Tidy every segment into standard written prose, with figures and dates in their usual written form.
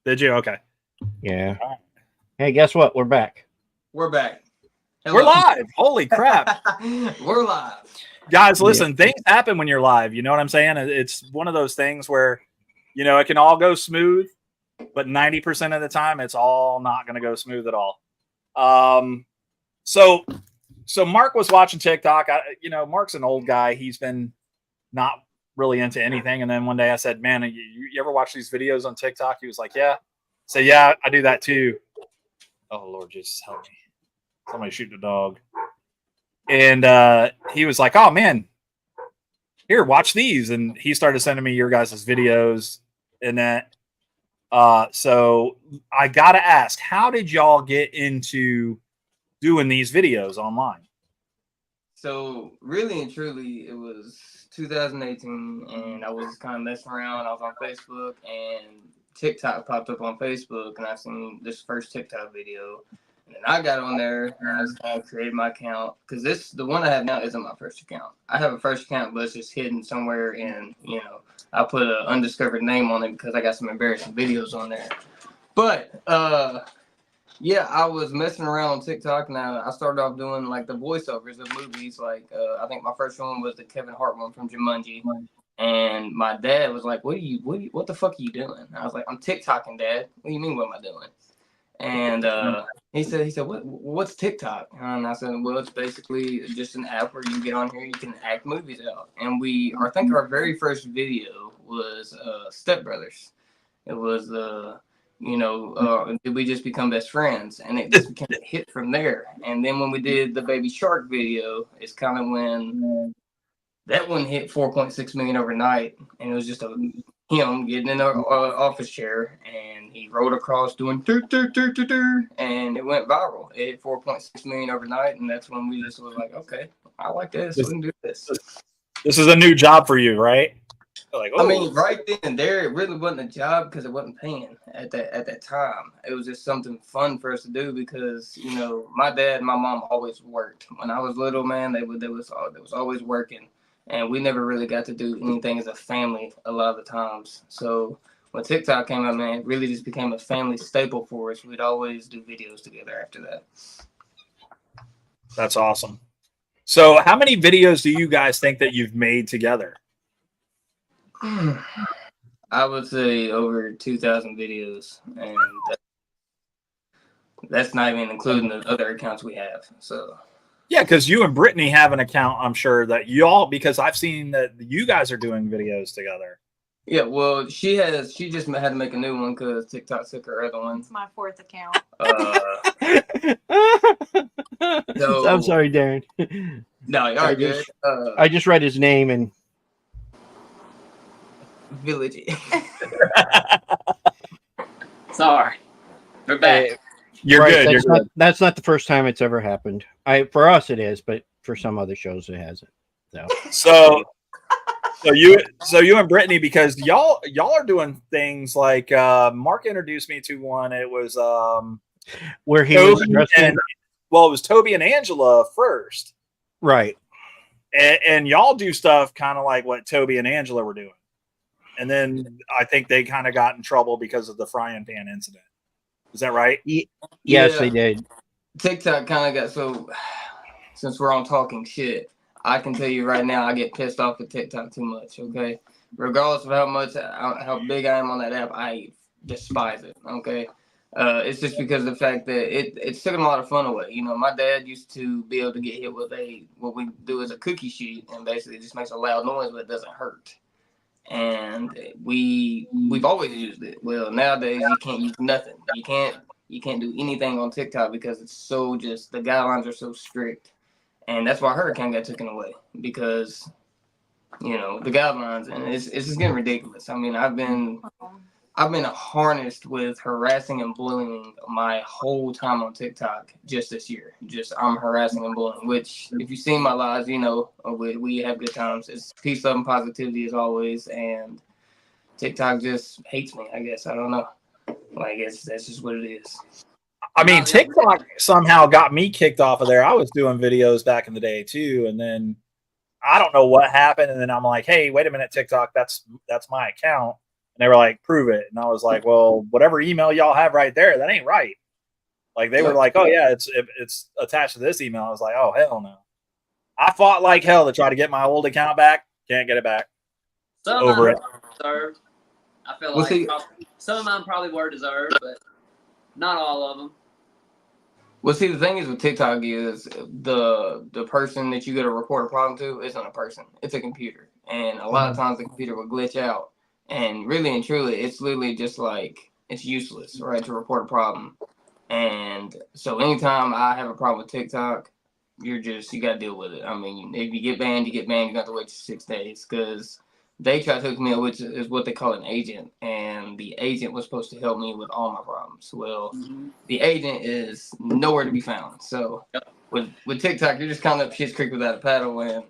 Did you? Okay. Yeah. Hey, guess what? We're back. We're back. Hello. We're live. Holy crap. We're live. Guys, listen, things happen when you're live. You know what I'm saying? It's one of those things where, you know, it can all go smooth, but 90% of the time, it's all not going to go smooth at all. So Mark was watching TikTok. Mark's an old guy. He's been not really into anything. And then one day I said, man, you ever watch these videos on TikTok? He was like, yeah. So yeah, I do that too. Oh, Lord, Jesus, help me. Somebody shoot the dog. And he was like, oh, man, here, watch these. And he started sending me your guys' videos and that. So I got to ask, how did y'all get into doing these videos online? So really and truly, it was 2018, and I was kind of messing around. I was on Facebook, and TikTok popped up on Facebook, and I seen this first TikTok video. And then I got on there, and I just kind of created my account, because the one I have now isn't my first account. I have a first account, but it's just hidden somewhere, and, I put an undiscovered name on it because I got some embarrassing videos on there. But, yeah, I was messing around on TikTok. Now I started off doing like the voiceovers of movies. Like I think my first one was the Kevin Hart one from Jumanji. And my dad was like, what the fuck are you doing? And I was like, I'm TikToking, Dad. What do you mean, what am I doing? And he said, what's TikTok? And I said, well, it's basically just an app where you get on here, you can act movies out. And I think our very first video was Step Brothers. It was did we just become best friends? And it just became a hit from there. And then when we did the Baby Shark video, it's kind of when that one hit 4.6 million overnight. And it was just him getting in an office chair, and he rode across doing and it went viral. It hit 4.6 million overnight, and that's when we just was like, okay, I like this. We can do this. This is a new job for you, right? Like, I mean, right then and there, it really wasn't a job because it wasn't paying at that time. It was just something fun for us to do because, my dad and my mom always worked. When I was little, man, they was always working, and we never really got to do anything as a family a lot of the times. So when TikTok came out, man, it really just became a family staple for us. We'd always do videos together after that. That's awesome. So how many videos do you guys think that you've made together? I would say over 2,000 videos, and that's not even including the other accounts we have. So yeah, because you and Brittany have an account, I'm sure that because I've seen that you guys are doing videos together. Yeah, well, she just had to make a new one because TikTok took her other one. It's my fourth account. So, I'm sorry, Darren. No, you're good. I just read his name and Village. Sorry, we're back. You're good. That's not the first time it's ever happened. For us it is, but for some other shows it hasn't. So you and Brittany, because y'all are doing things like Mark introduced me to one. It was where he was it was Toby and Angela first, right? And y'all do stuff kind of like what Toby and Angela were doing. And then I think they kind of got in trouble because of the frying pan incident. Is that right? Yes, they did. TikTok kind of got since we're on talking shit, I can tell you right now, I get pissed off at TikTok too much, okay? Regardless of how big I am on that app, I despise it, okay? It's just because of the fact that it's taking a lot of fun away. My dad used to be able to get hit with what we do is a cookie sheet, and basically it just makes a loud noise, but it doesn't hurt. And we've always used it. Well, nowadays you can't use nothing. You can't do anything on TikTok because it's so the guidelines are so strict, and that's why her account got taken away because the guidelines, and it's just getting ridiculous. I mean, I've been harnessed with harassing and bullying my whole time on TikTok just this year. I'm harassing and bullying, which if you've seen my lives, we have good times. It's peace, love, and positivity as always. And TikTok just hates me, I guess. I don't know. Like, that's just what it is. I mean, TikTok somehow got me kicked off of there. I was doing videos back in the day too. And then I don't know what happened. And then I'm like, hey, wait a minute, TikTok, that's my account. they were like, prove it. And I was like, well, whatever email y'all have right there, that ain't right. Like they were like, oh yeah, it's attached to this email. I was like, oh hell no. I fought like hell to try to get my old account back. Can't get it back. Some Over of them deserved. I feel like some of them probably were deserved, but not all of them. Well, see, the thing is with TikTok is the person that you get to report a problem to isn't a person. It's a computer. And a lot of times the computer will glitch out. And really and truly, it's literally just like, it's useless, right, to report a problem. And so anytime I have a problem with TikTok, you got to deal with it. I mean, if you get banned, you get banned. You got to wait 6 days because they tried to hook me up, which is what they call an agent. And the agent was supposed to help me with all my problems. Well, the agent is nowhere to be found. So with TikTok, you're just kind of Schitt's Creek without a paddle. And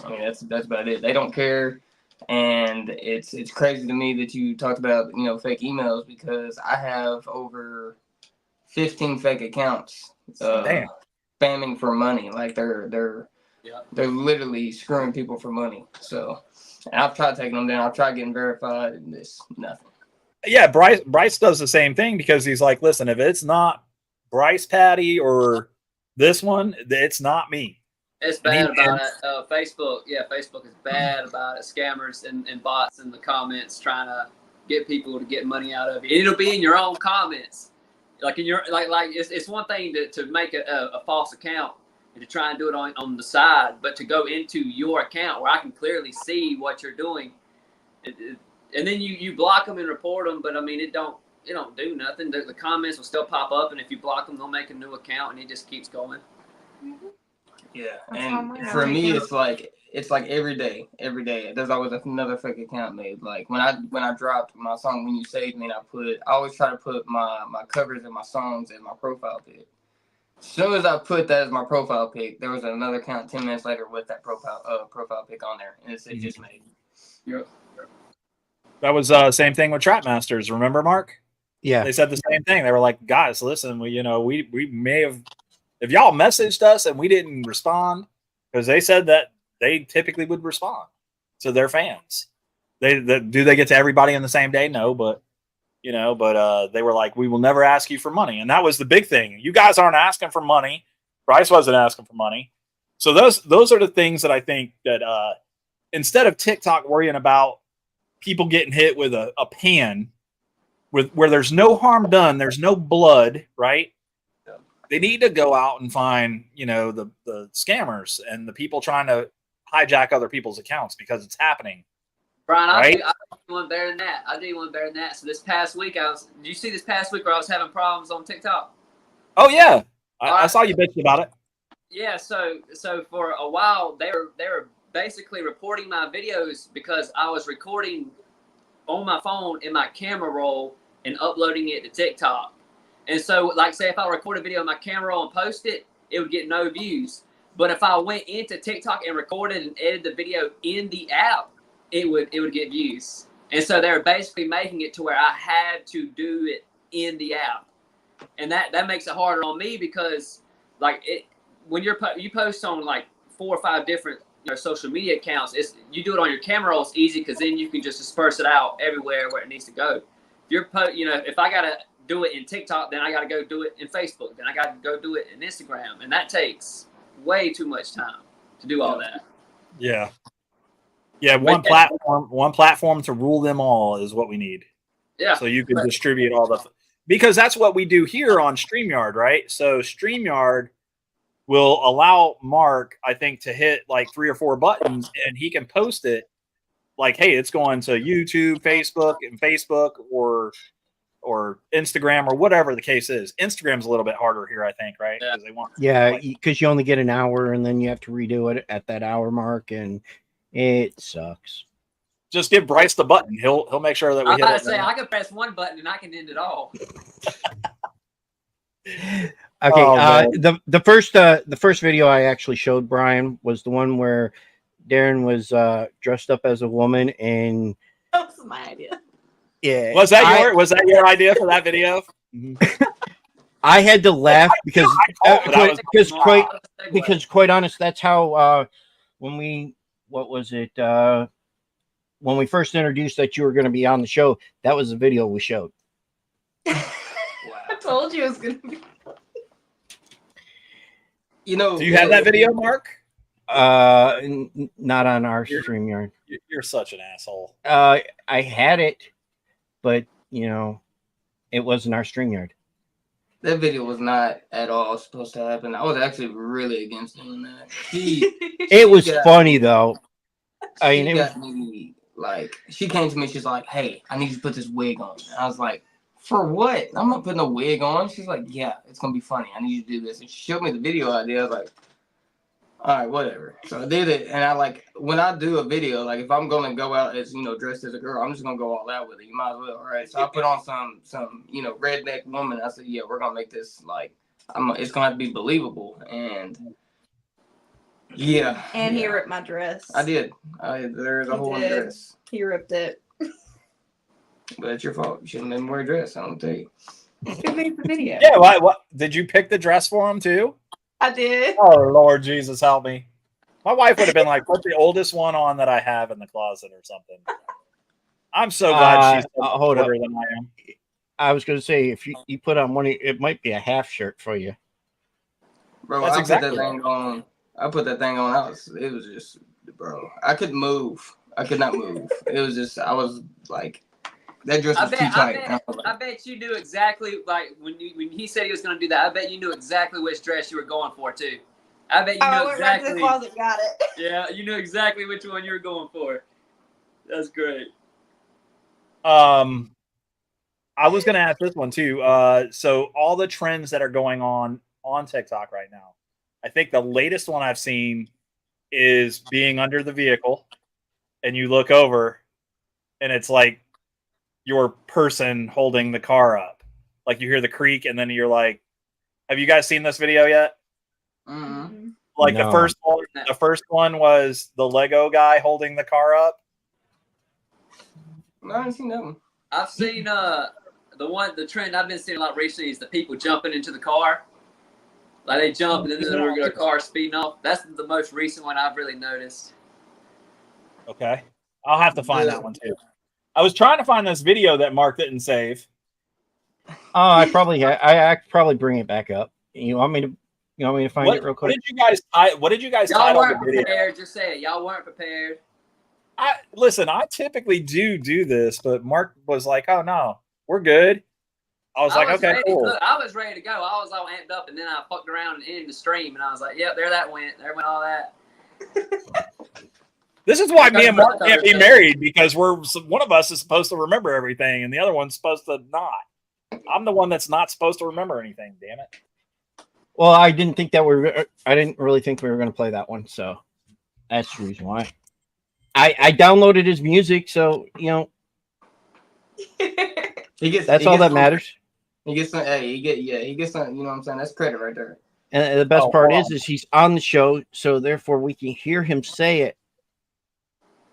I mean, that's about it. They don't care. And it's crazy to me that you talked about, fake emails because I have over 15 fake accounts spamming for money. Like they're literally screwing people for money. So I've tried taking them down. I've tried getting verified, and it's nothing. Yeah, Bryce does the same thing because he's like, listen, if it's not Bryce Patty or this one, it's not me. It's bad about it. Facebook, Facebook is bad about it. Scammers and bots in the comments trying to get people to get money out of you. And it'll be in your own comments. Like in your like it's one thing to make a false account and to try and do it on the side, but to go into your account where I can clearly see what you're doing, and then you block them and report them. But I mean, it don't do nothing. The comments will still pop up, and if you block them, they'll make a new account, and it just keeps going. Yeah, and for me, it's like every day. There's always another fake account made. Like when I dropped my song "When You Saved Me," and I always try to put my covers and my songs as my profile pic. As soon as I put that as my profile pic, there was another account 10 minutes later with that profile pic on there, and it said just made. Yep. That was same thing with Trap Masters. Remember, Mark? Yeah, they said the same thing. They were like, guys, listen, we may have. If y'all messaged us and we didn't respond, because they said that they typically would respond to their fans. Do they get to everybody in the same day? No, but they were like, we will never ask you for money. And that was the big thing. You guys aren't asking for money. Bryce wasn't asking for money. So those are the things that I think that instead of TikTok worrying about people getting hit with a pan where there's no harm done, there's no blood, right? They need to go out and find, the scammers and the people trying to hijack other people's accounts because it's happening. Brian, right? I'll do one better than that. So this past week, did you see this past week where I was having problems on TikTok? Oh yeah. I saw you bitching about it. Yeah. So for a while they were basically reporting my videos because I was recording on my phone in my camera roll and uploading it to TikTok. And so, like, say if I record a video on my camera roll and post it, it would get no views. But if I went into TikTok and recorded and edited the video in the app, it would get views. And so they were basically making it to where I had to do it in the app, and that makes it harder on me because, like, when you post on like 4 or 5 different social media accounts, you do it on your camera roll, it's easy because then you can just disperse it out everywhere where it needs to go. If I gotta do it in TikTok, then I got to go do it in Facebook. Then I got to go do it in Instagram. And that takes way too much time to do all that. Yeah. Yeah. One platform to rule them all is what we need. Yeah. So you can distribute all because that's what we do here on StreamYard, right? So StreamYard will allow Mark, I think, to hit like 3 or 4 buttons and he can post it like, hey, it's going to YouTube, Facebook or Instagram or whatever the case is. Instagram's a little bit harder here, I think, right? Yeah, because you only get an hour and then you have to redo it at that hour mark, and it sucks. Just give Bryce the button. He'll make sure that we hit it. I can press one button and I can end it all. Okay, the first video I actually showed Brian was the one where Darren was dressed up as a woman, and that was my idea. Yeah. Was that your idea for that video? I had to laugh because quite honest, that's how when what was it? when we first introduced that you were going to be on the show, that was the video we showed. Wow. I told you it was gonna be. You know, Do you have that video, Mark? Not on our StreamYard. You're such an asshole. I had it, but it wasn't our StreamYard. that video was not at all supposed to happen. I was actually really against doing that. It was funny though. I mean, she came to me. She's like, "Hey, I need you to put this wig on." And I was like, "For what? I'm not putting a wig on." She's like, "Yeah, it's gonna be funny. I need you to do this." And she showed me the video idea. I was like, "All right, whatever." So I did it, and I when I do a video, like if I'm gonna go out as dressed as a girl, I'm just gonna go all out with it. You might as well, right? So I put on some redneck woman. I said, "Yeah, we're gonna make this it's gonna have to be believable." And yeah, And he ripped my dress. I did. There's a whole dress. He ripped it. But it's your fault. You shouldn't have been wearing a dress. I don't tell you. Who made the video? Yeah, what? Did you pick the dress for him too? I did. Oh, Lord Jesus, help me. My wife would have been like, put the oldest one on that I have in the closet or something. I'm so glad she's hold up. than I am. I was going to say, if you put on one, it might be a half shirt for you. Bro, That's exactly put that thing on. I put that thing on. It was just, bro. I couldn't move. I could not move. It was just, I was like, that dress was too tight. I bet you knew exactly, like, when he said he was going to do that, I bet you knew exactly which dress you were going for, too. I bet you knew went exactly. right to the closet, got it. Yeah, you knew exactly which one you were going for. That's great. I was going to ask this one, too. So all the trends that are going on TikTok right now, I think the latest one I've seen is being under the vehicle, and you look over, and it's like your person holding the car up. Like you hear the creak, and then you're like, have you guys seen this video yet? Mm-hmm. Like No. the first one was the Lego guy holding the car up. No, I haven't seen that one. I've seen the trend I've been seeing a lot recently is the people jumping into the car. Like they jump and then their car speeding off. That's the most recent one I've really noticed. Okay. I'll have to find that one too. I was trying to find this video that Mark didn't save. I probably bring it back up. You want me to find it real quick? What did you guys Y'all title weren't the video? prepared. Just say it. Y'all weren't prepared. I typically do this, but Mark was like, "Oh no, we're good." I was like, "Okay, cool." Look, I was ready to go. I was all amped up, and then I fucked around and ended the stream, and I was like, "Yep, there that went. There went all that." This is why me and Mark can't be married, because one of us is supposed to remember everything, and the other one's supposed to not. I'm the one that's not supposed to remember anything. Damn it. Well, I didn't really think we were going to play that one, so that's the reason why. I downloaded his music, so that's all that matters. He gets some. Hey, he gets some. You know what I'm saying? That's credit right there. And the best part is he's on the show, so therefore we can hear him say it.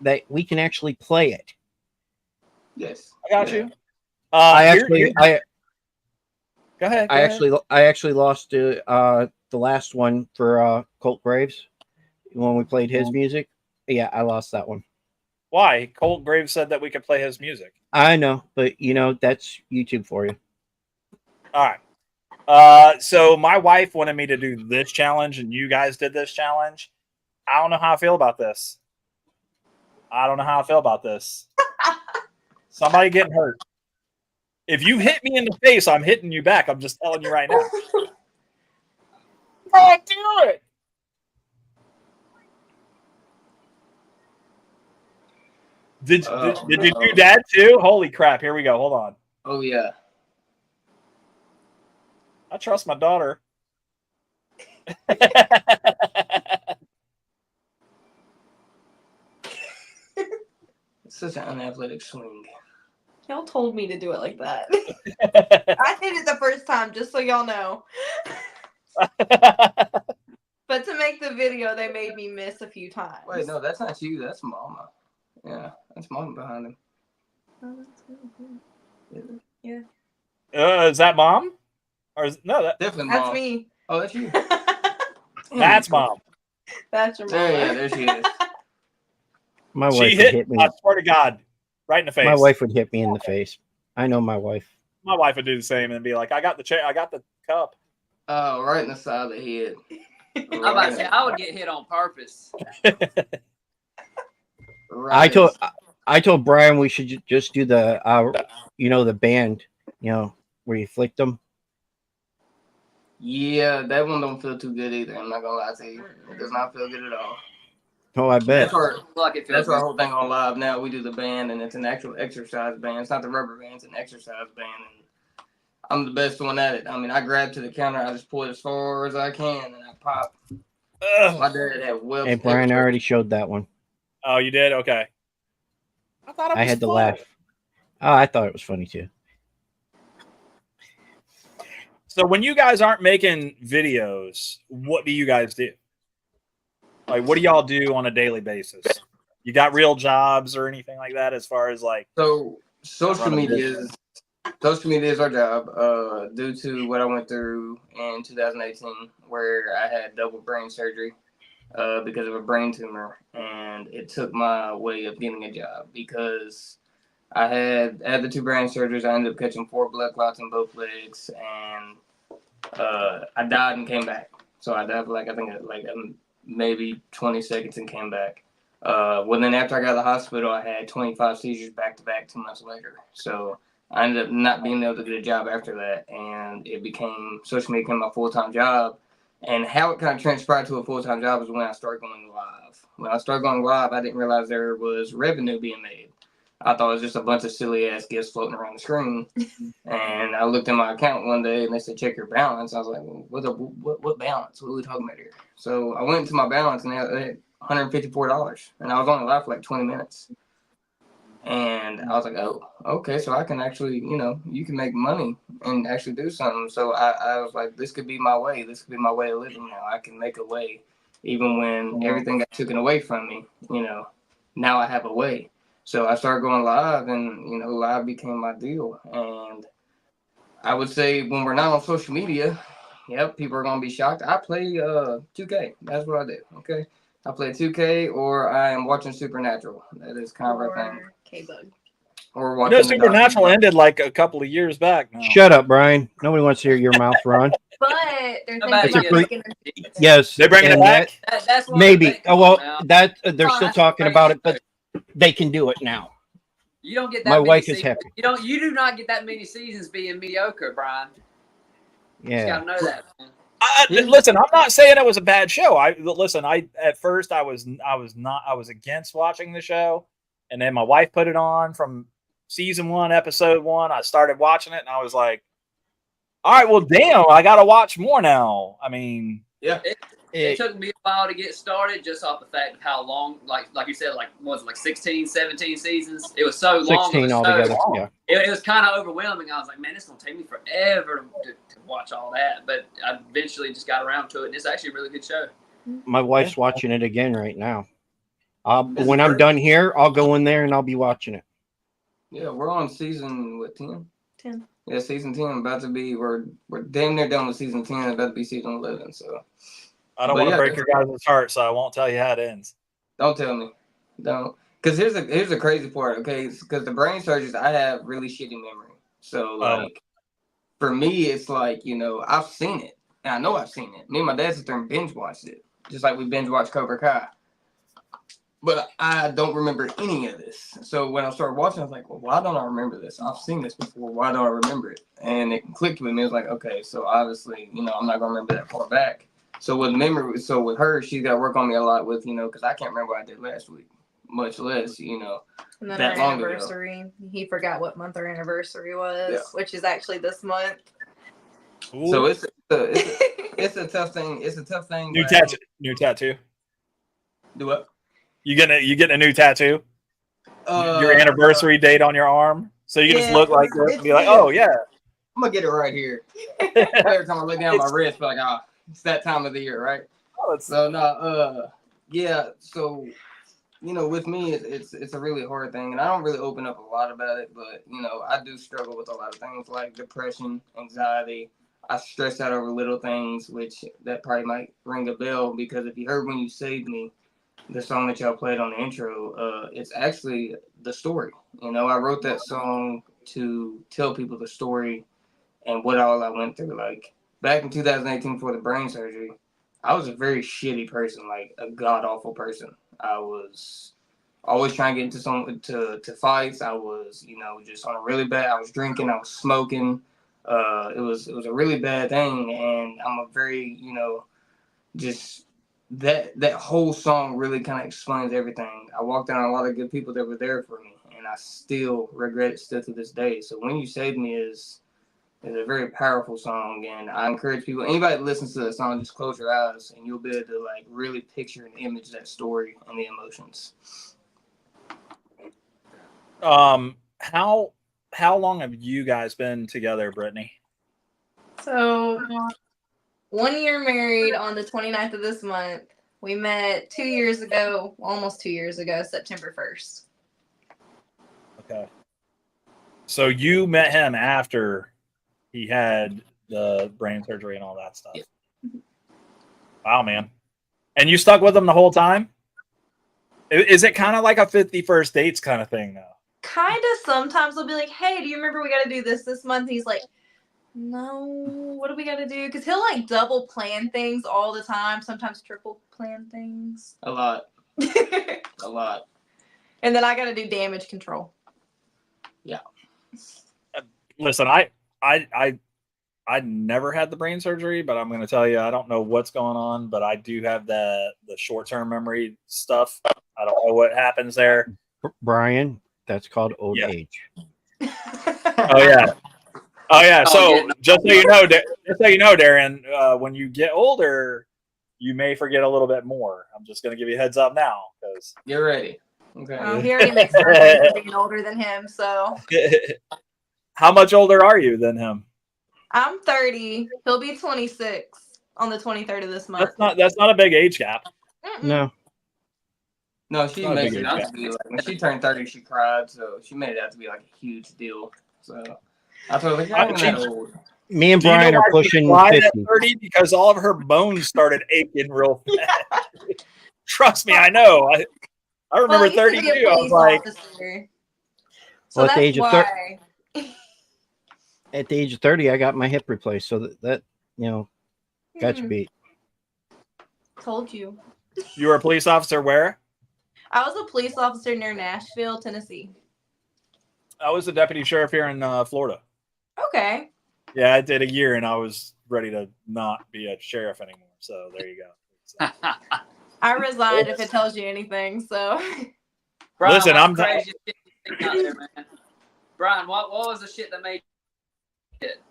That we can actually play it. Yes, I got you. Go ahead. I actually lost the last one for Colt Graves when we played his music. Yeah, I lost that one. Why? Colt Graves said that we could play his music. I know, but that's YouTube for you. All right. So my wife wanted me to do this challenge, and you guys did this challenge. I don't know how I feel about this. Somebody getting hurt. If you hit me in the face, I'm hitting you back. I'm just telling you right now. Can't do it. Did you do that too? Holy crap. Here we go. Hold on. Oh, yeah. I trust my daughter. It's such an unathletic swing. Y'all told me to do it like that. I did it the first time, just so y'all know. But to make the video, they made me miss a few times. Wait, no, that's not you. That's Mama. Yeah, that's Mama behind him. Oh, that's good. Yeah. Is that Mom? Or Definitely Mom. That's me. Oh, that's you. That's Mom. That's your mom. There she is. My She wife would hit hit me. I swear to God, right in the face. My wife would hit me in the face. I know my wife. My wife would do the same and be like, I got the cup. Oh, right in the side of the head. I'm about to say I would get hit on purpose. Right. I told Brian we should just do the the band, where you flick them. Yeah, that one don't feel too good either. I'm not gonna lie to you. It does not feel good at all. Oh, I bet. That's our whole thing on live now. We do the band, and it's an actual exercise band. It's not the rubber band; it's an exercise band. And I'm the best one at it. I mean, I grab to the counter, I just pull it as far as I can, and I pop. My dad had webs. Hey, Brian, I already showed that one. Oh, you did? Okay. I thought it was I had to fun. laugh. Oh, I thought it was funny too. So when you guys aren't making videos, what do you guys do? Like, what do y'all do on a daily basis? You got real jobs or anything like that? As far as like, so social media is our job. Due to what I went through in 2018, where I had double brain surgery because of a brain tumor, and it took my way of getting a job because I had the 2 brain surgeries. I ended up catching 4 blood clots in both legs, and I died and came back. So I died for maybe 20 seconds and came back. Well, then after I got to the hospital, I had 25 seizures back to back 2 months later. So I ended up not being able to get a job after that, and social media became my full-time job. And how it kind of transpired to a full-time job is when I started going live. When I started going live, I didn't realize there was revenue being made. I thought it was just a bunch of silly-ass gifts floating around the screen. And I looked at my account one day, and they said, check your balance. I was like, what balance? What are we talking about here? So I went into my balance, and they had $154. And I was only live for like 20 minutes. And I was like, oh, okay, so I can actually, you can make money and actually do something. So I was like, this could be my way. This could be my way of living now. I can make a way. Even when everything got taken away from me, now I have a way. So I started going live, and, live became my deal. And I would say when we're not on social media, yep, people are going to be shocked. I play 2K. That's what I do, okay? I play 2K, or I am watching Supernatural. That is kind of a thing. K-Bug. Or watching Supernatural ended like a couple of years back now. Shut up, Brian. Nobody wants to hear your mouth run. But they're About thinking to about get- making Yes, They bringing it and back? That's one maybe. thing. Oh, well, Now, that they're still that's talking crazy. about it, but they can do it now. You don't get that My many wife is seasons. happy. You do not get that many seasons being mediocre, Brian. You just Yeah. gotta know that, man. Listen, I'm not saying it was a bad show. At first I was against watching the show, and then my wife put it on from season 1, episode 1. I started watching it, and I was like, all right, well, damn, I got to watch more now. I mean, yeah. It took me a while to get started just off the fact of how long, like you said, like 16, 17 seasons. It was so long. 16 altogether. Yeah. It was kind of overwhelming. I was like, man, it's going to take me forever to watch all that. But I eventually just got around to it, and it's actually a really good show. My wife's watching it again right now. When I'm done here, I'll go in there and I'll be watching it. Yeah, we're on season, 10? 10. Yeah, season 10 about to be, we're damn near done with season 10, about to be season 11, so. I don't want to break your guys' heart, so I won't tell you how it ends. Don't tell me. Don't. Because here's a crazy part, okay? Because the brain surgeries, I have really shitty memory. So, for me, it's like, I've seen it. And I know I've seen it. Me and my dad sit there and binge watched it. Just like we binge watched Cobra Kai. But I don't remember any of this. So when I started watching, I was like, well, why don't I remember this? I've seen this before. Why don't I remember it? And it clicked with me. It was like, okay, so obviously, I'm not going to remember that far back. So with her, she's got to work on me a lot with, because I can't remember what I did last week, much less, And then that our long ago. anniversary. He forgot what month our anniversary was, which is actually this month. Ooh. So it's a tough thing. It's a tough thing. New tattoo. Do what? You getting a new tattoo? Your anniversary date on your arm, so you can just look like this and be like, oh yeah. I'm gonna get it right here. Every time I look down my wrist, be like, it's that time of the year, right? So no, yeah. So, with me, it's a really hard thing, and I don't really open up a lot about it, but I do struggle with a lot of things like depression, anxiety. I stress out over little things, which that probably might ring a bell because if you heard When You Saved Me, the song that y'all played on the intro, it's actually the story. You know, I wrote that song to tell people the story and what all I went through. Like back in 2018 before the brain surgery, I was a very shitty person, like a god awful person. I was always trying to get into fights. I was, you know, just on a really bad. I was drinking. I was smoking. It was a really bad thing, and I'm a very, you know, just that whole song really kind of explains everything. I walked down a lot of good people that were there for me, and I still regret it still to this day. So When You Saved Me is a very powerful song, and I encourage people, anybody that listens to that song, just close your eyes, and you'll be able to like really picture and image that story and the emotions. How long have you guys been together, Brittany? So 1 year married on the 29th of this month. We met 2 years ago, almost 2 years ago, September 1st. Okay. So you met him after he had the brain surgery and all that stuff. Wow, man. And you stuck with him the whole time? Is it kind of like a 51st dates kind of thing, though? Kind of. Sometimes they'll be like, hey, do you remember we got to do this month? And he's like, no, what do we got to do? Because he'll like double plan things all the time, sometimes triple plan things. A lot. A lot. And then I got to do damage control. Yeah. Listen, I never had the brain surgery, but I'm going to tell you, I don't know what's going on, but I do have the short-term memory stuff. I don't know what happens there. Brian, that's called old age. Oh yeah. Oh yeah. So just so you know, Darion, when you get older, you may forget a little bit more. I'm just going to give you a heads up now, because Get ready. Okay. He already makes fun of being older than him, so. How much older are you than him? I'm 30. He'll be 26 on the 23rd of this month. That's not a big age gap. No. No, she makes it out to be like when she turned 30, she cried, so she made it out to be like a huge deal. So I told her, I'm not that old. Me and Brian are pushing 50. At 30 because all of her bones started aching real fast. Trust me, I know. I remember 32. I was like, so well, at the age of 30, why. at the age of 30, I got my hip replaced, so that you know, got you beat. Told you. You were a police officer where? I was a police officer near Nashville, Tennessee. I was the deputy sheriff here in Florida. Okay. Yeah, I did a year, and I was ready to not be a sheriff anymore. So there you go. So. I resigned if it tells you anything. So. Brian, listen, I'm crazy shit out there, man. Brian, what was the shit that made it?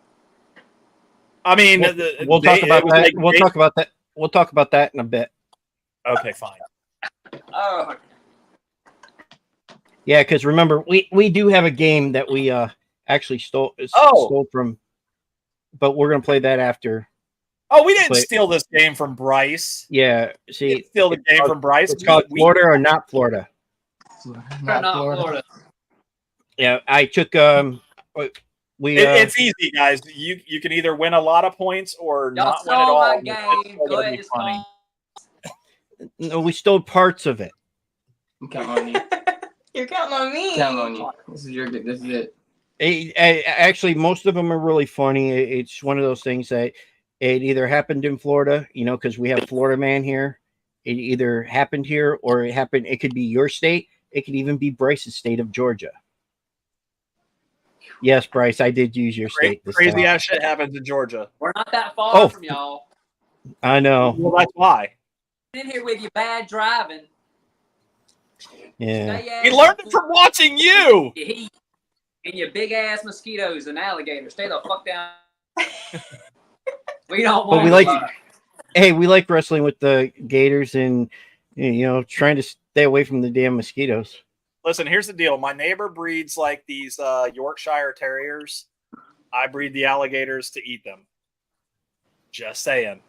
I mean, we'll talk about that. Like, we'll talk about that in a bit. Okay, fine. Oh. Yeah, because remember, we do have a game that we actually stole from, but we're gonna play that after. Oh, we didn't steal this game from Bryce. Yeah, see, steal the game from Bryce. It's called Florida or not Florida. Not Florida. Yeah, I took it's easy, guys. You can either win a lot of points or not win at all. My game. Go ahead, just funny. No, we stole parts of it. I'm counting on you. You're counting on me. Counting on you. This is it. Actually, most of them are really funny. It's one of those things that it either happened in Florida, you know, because we have Florida Man here. It either happened here or it could be your state. It could even be Bryce's state of Georgia. Yes, Bryce, I did use your state. Crazy ass shit happens in Georgia. We're not that far from y'all. I know. Well, that's why. In here with your bad driving. Yeah. He learned it from watching you. And your big ass mosquitoes and alligators. Stay the fuck down. We don't want. But we like wrestling with the gators and trying to stay away from the damn mosquitoes. Listen, here's the deal. My neighbor breeds like these Yorkshire Terriers. I breed the alligators to eat them. Just saying.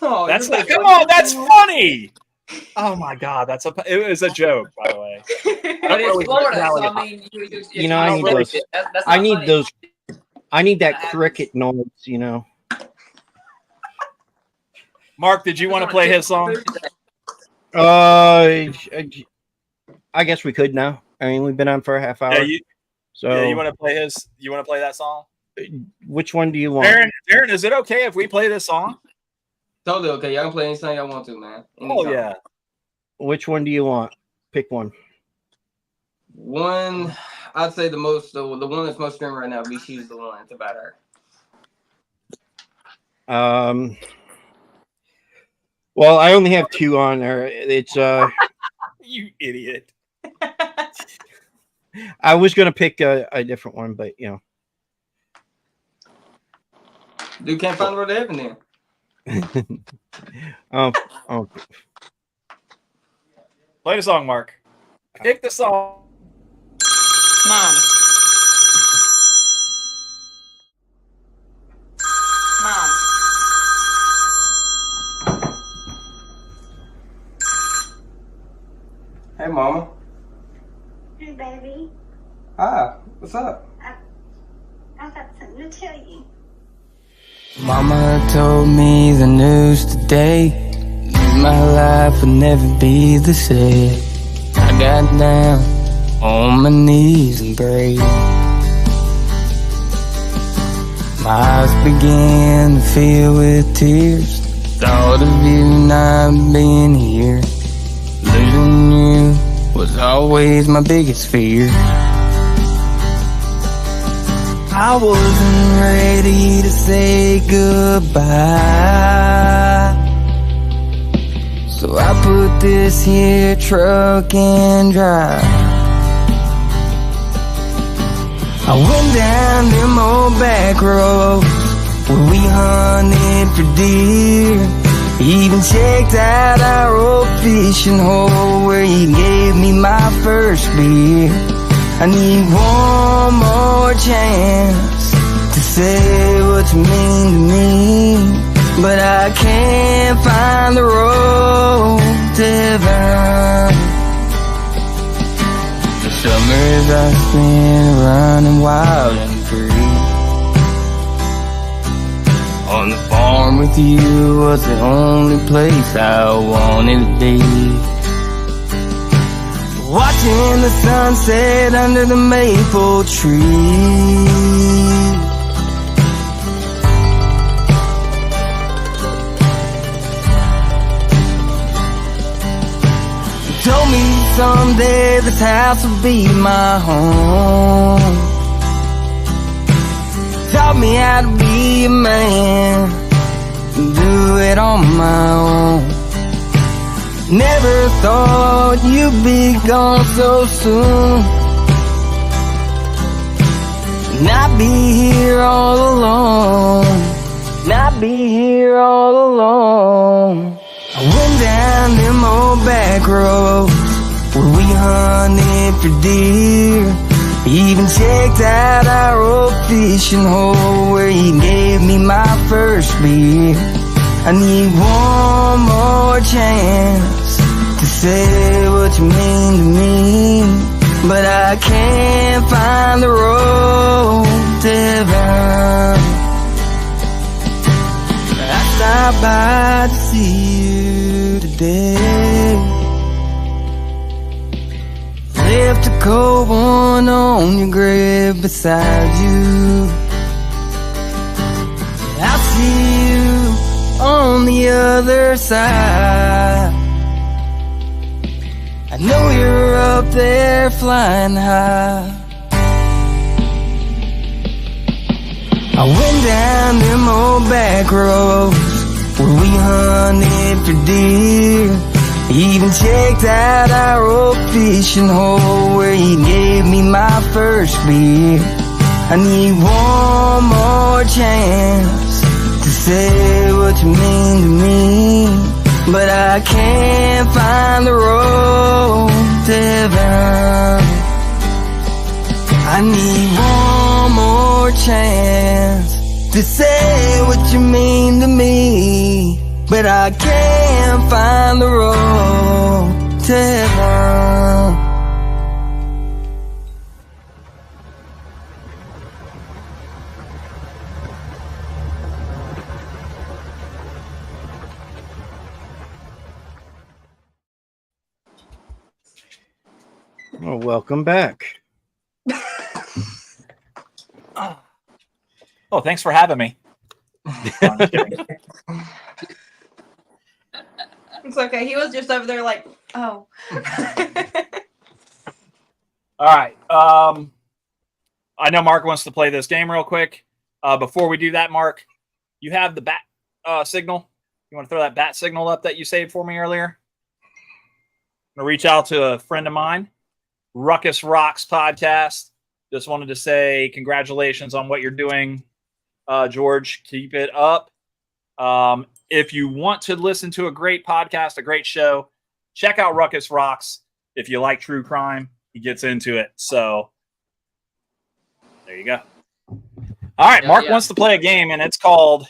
Oh, come on, that's funny. Oh my god, it was a joke, by the way. But it's Florida, so I mean, I need that cricket noise, Mark, did you want to play his song? I guess we could now. I mean, we've been on for a half hour. Yeah, you want to play his? You want to play that song? Which one do you want? Darren, is it okay if we play this song? Totally okay. Y'all can play anything y'all want to, man. Oh Anytime. yeah. Which one do you want? Pick one. One, I'd say the one that's most streamed right now. Be She's the One. It's about her. Well, I only have two on there. It's You idiot. I was gonna pick a different one, but you know. Dude can't find the road to heaven then. Oh. Play the song, Mark. Pick the song. Mom. Mom. Hey, Mama. Hey, baby. Hi. What's up? I've got something to tell you. Mama told me the news today. My life would never be the same. I got down on my knees and prayed. My eyes began to fill with tears. Thought of you not being here. Losing you was always my biggest fear. I wasn't ready to say goodbye, so I put this here truck in drive. I went down them old back roads where we hunted for deer. Even checked out our old fishing hole where you gave me my first beer. I need one more chance to say what you mean to me, but I can't find the road to heaven. The summers I spent running wild and free. On the farm with you was the only place I wanted to be. Watching the sunset under the maple tree. You told me someday this house would be my home. Taught me how to be a man and do it on my own. Never thought you'd be gone so soon, not be here all alone, not be here all alone. I went down them old back roads where we hunted for deer. Even checked out our old fishing hole where you gave me my first beer. I need one more chance to say what you mean to me, but I can't find the road to heaven. I stopped by to see you today. Left a cold one on your grave beside you. I'll see you on the other side. I know you're up there flying high. I went down them old back roads where we hunted for deer. Even checked out our old fishing hole where you gave me my first beer. I need one more chance to say what you mean to me, but I can't find the road to heaven. I need one more chance to say what you mean to me, but I can't find the road to heaven. Well, welcome back. Oh, thanks for having me. No, I'm just kidding. It's okay. He was just over there like, oh. All right. I know Mark wants to play this game real quick. Before we do that, Mark, you have the bat signal. You want to throw that bat signal up that you saved for me earlier? I'm going to reach out to a friend of mine, Ruckus Rocks Podcast. Just wanted to say congratulations on what you're doing, George. Keep it up. If you want to listen to a great podcast, a great show, check out Ruckus Rocks. If you like true crime, he gets into it. So there you go. All right, Mark wants to play a game, and it's called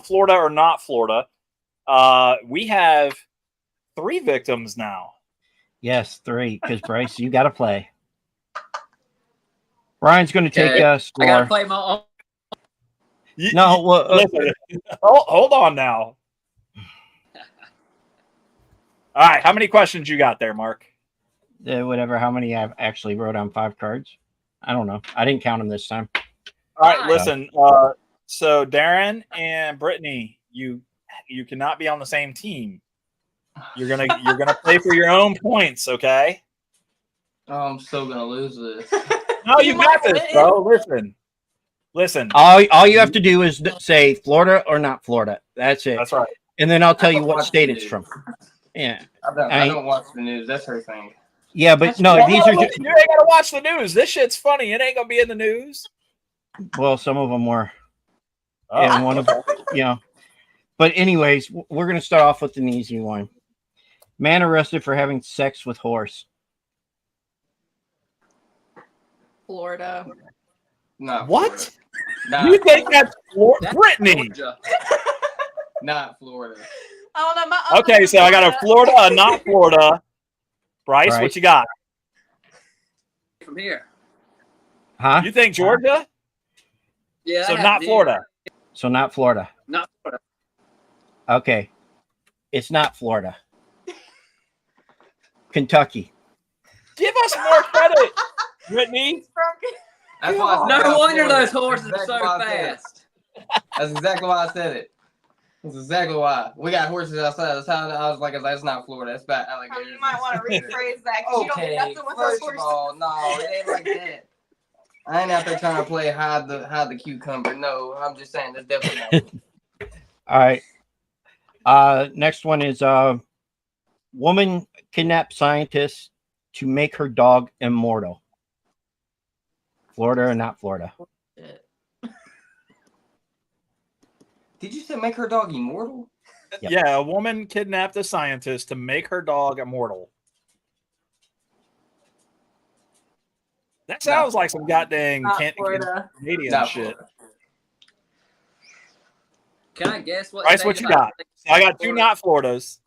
Florida or Not Florida. We have 3 victims now. Yes, 3, because Bryce, you got to play. Brian's going to take us. I got to play my own. No, well, Listen, hold on now. All right, how many questions you got there, Mark? Whatever, how many I actually wrote on 5 cards. I don't know. I didn't count them this time. All right, listen. So Darren and Brittany, you cannot be on the same team. You're gonna play for your own points, okay? Oh, I'm still gonna lose this. No, you got this, bro. Listen. All you have to do is say Florida or not Florida. That's it. That's right. And then I'll tell you what state it's from. Yeah. I don't watch the news. That's her thing. Yeah, but no, these are just. You ain't gotta watch the news. This shit's funny. It ain't gonna be in the news. Well, some of them were. Oh. And one of them, But anyways, we're gonna start off with an easy one. Man arrested for having sex with horse. Florida. Not What? Florida. Not You think Florida. that's Brittany? Georgia. Not Florida. I don't know. My Okay, so I got a Florida, a not Florida. Bryce, what you got? From here. Huh? You think Georgia? Yeah. So I have not neither. Florida. So not Florida. Not Florida. Okay. It's not Florida. Kentucky. Give us more credit, Brittany. That's why I said No not wonder Florida. those horses That's are exactly so why I said it. fast. That's exactly why I said it. That's exactly why. We got horses outside. That's how I was like, that's not Florida. That's bad alligators. You might want to rephrase that because you don't Okay, get nothing with those first of horses. all, no, it ain't like that. I ain't out there trying to play hide the cucumber. No, I'm just saying that's definitely not. All right. Next one is woman kidnapped scientist to make her dog immortal. Florida or not Florida? Did you say make her dog immortal? Yep. Yeah, a woman kidnapped a scientist to make her dog immortal. That sounds like some goddamn Not Florida. Canadian Not shit. Florida. Can I guess what? Bryce, state what you it is? got? So I got 2 Florida. not Floridas.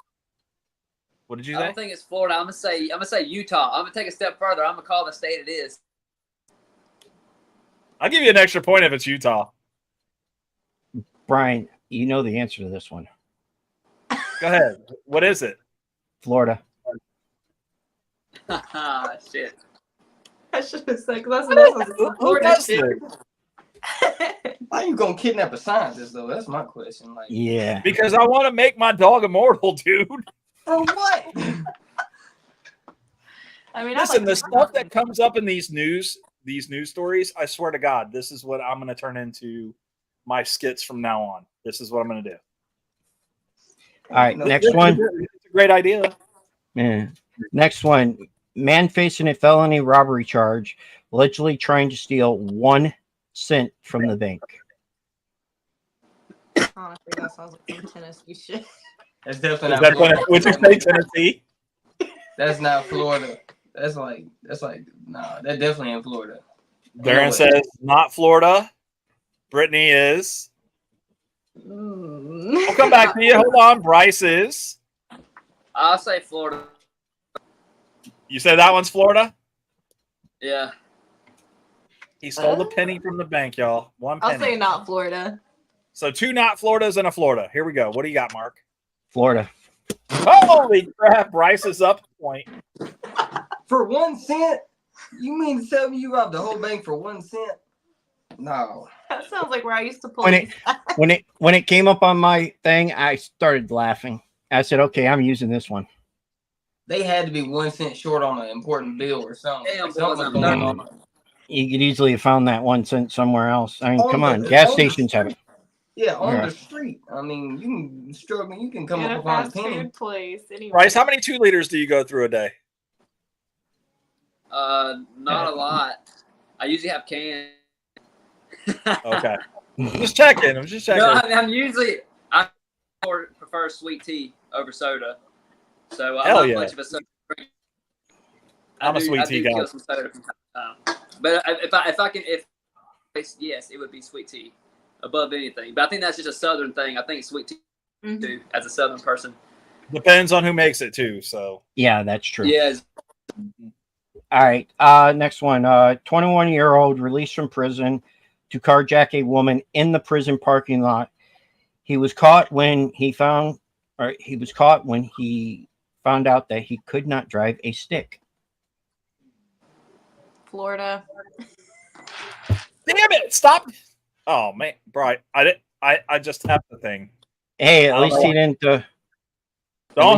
What did you I say? don't think it's Florida. I'm gonna say Utah. I'm gonna take a step further. I'm gonna call the state it is. I'll give you an extra point if it's Utah. Brian, you know the answer to this one. Go ahead. What is it? Florida. Shit. I should have said because Who that's who does this? Why you gonna kidnap a scientist though? That's my question. Like, Yeah. Because I want to make my dog immortal, dude. for what? I mean, Listen, the stuff that comes up in these news stories, I swear to God, this is what I'm going to turn into my skits from now on. This is what I'm going to do. All right. Next one. It's a great idea. Yeah. Next one. Man facing a felony robbery charge, allegedly trying to steal 1 cent from the bank. honestly, that sounds like some Tennessee shit. That's definitely Is not that Florida. would you say Tennessee? That's not Florida. That's like no, that definitely ain't Florida. Darren says not Florida. Brittany is. We'll come back to you. Hold on. Bryce is. I'll say Florida. You said that one's Florida? Yeah. He stole the penny from the bank, y'all. 1 penny. I'll say not Florida. So 2 not Floridas and a Florida. Here we go. What do you got, Mark? Florida. Holy crap. Bryce is up a point. For 1 cent? You mean to tell me you robbed the whole bank for 1 cent? No. That sounds like where I used to pull. When it came up on my thing, I started laughing. I said, "Okay, I'm using this one." They had to be 1 cent short on an important bill or something. Damn, Something was boys, going I'm on. You could easily have found that 1 cent somewhere else. I mean, On come the- on, gas on the stations have it. Yeah, on Yeah. the street. I mean, you can struggle. You can come In up a with on a fast penny. food place. Anyway. Bryce, how many 2 liters do you go through a day? not a lot. I usually have cans. Okay. Just checking. I'm just checking. No, I'm usually I prefer sweet tea over soda. So I'm Hell not yeah. much of a soda drinker. I'm a sweet tea guy. Kill some soda from time to time. But yes, it would be sweet tea above anything. But I think that's just a Southern thing. I think sweet tea too, as a Southern person. Depends on who makes it too. So Yeah, that's true. Yes. All right. Next one. 21-year-old released from prison to carjack a woman in the prison parking lot. He was caught when he found out that he could not drive a stick. Florida. damn it! Stop. Oh man, Bright. I just tapped the thing. Hey, at least he didn't. Don't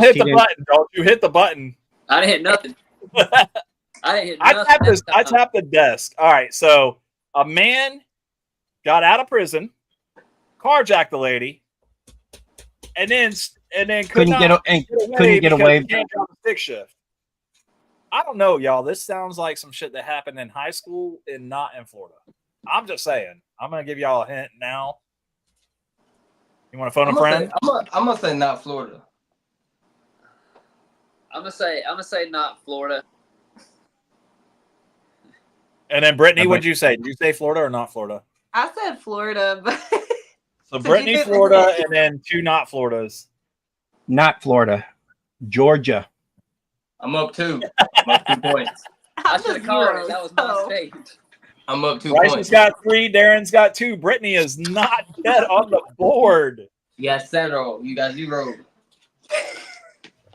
least hit he the didn't- button. Don't you hit the button. I didn't hit nothing. I didn't hit I nothing. tapped this. that I time. tapped the desk. All right. So a man got out of prison, carjacked the lady, and then Couldn't get away. because he can't drive a stick shift. I don't know, y'all. This sounds like some shit that happened in high school and not in Florida. I'm just saying. I'm gonna give y'all a hint now. You want to phone a friend? I'm gonna say not Florida. I'm gonna say not Florida. And then Brittany, what'd you say? Did you say Florida or not Florida? I said Florida, but So Brittany, Florida, and then 2 not Floridas. Not Florida, Georgia. I'm up 2. I'm up 2 points. I should have called it. That was my state. I'm up 2 Bryson's points. got 3. Darren's got 2. Brittany is not yet on the board. You got 0. You got 0.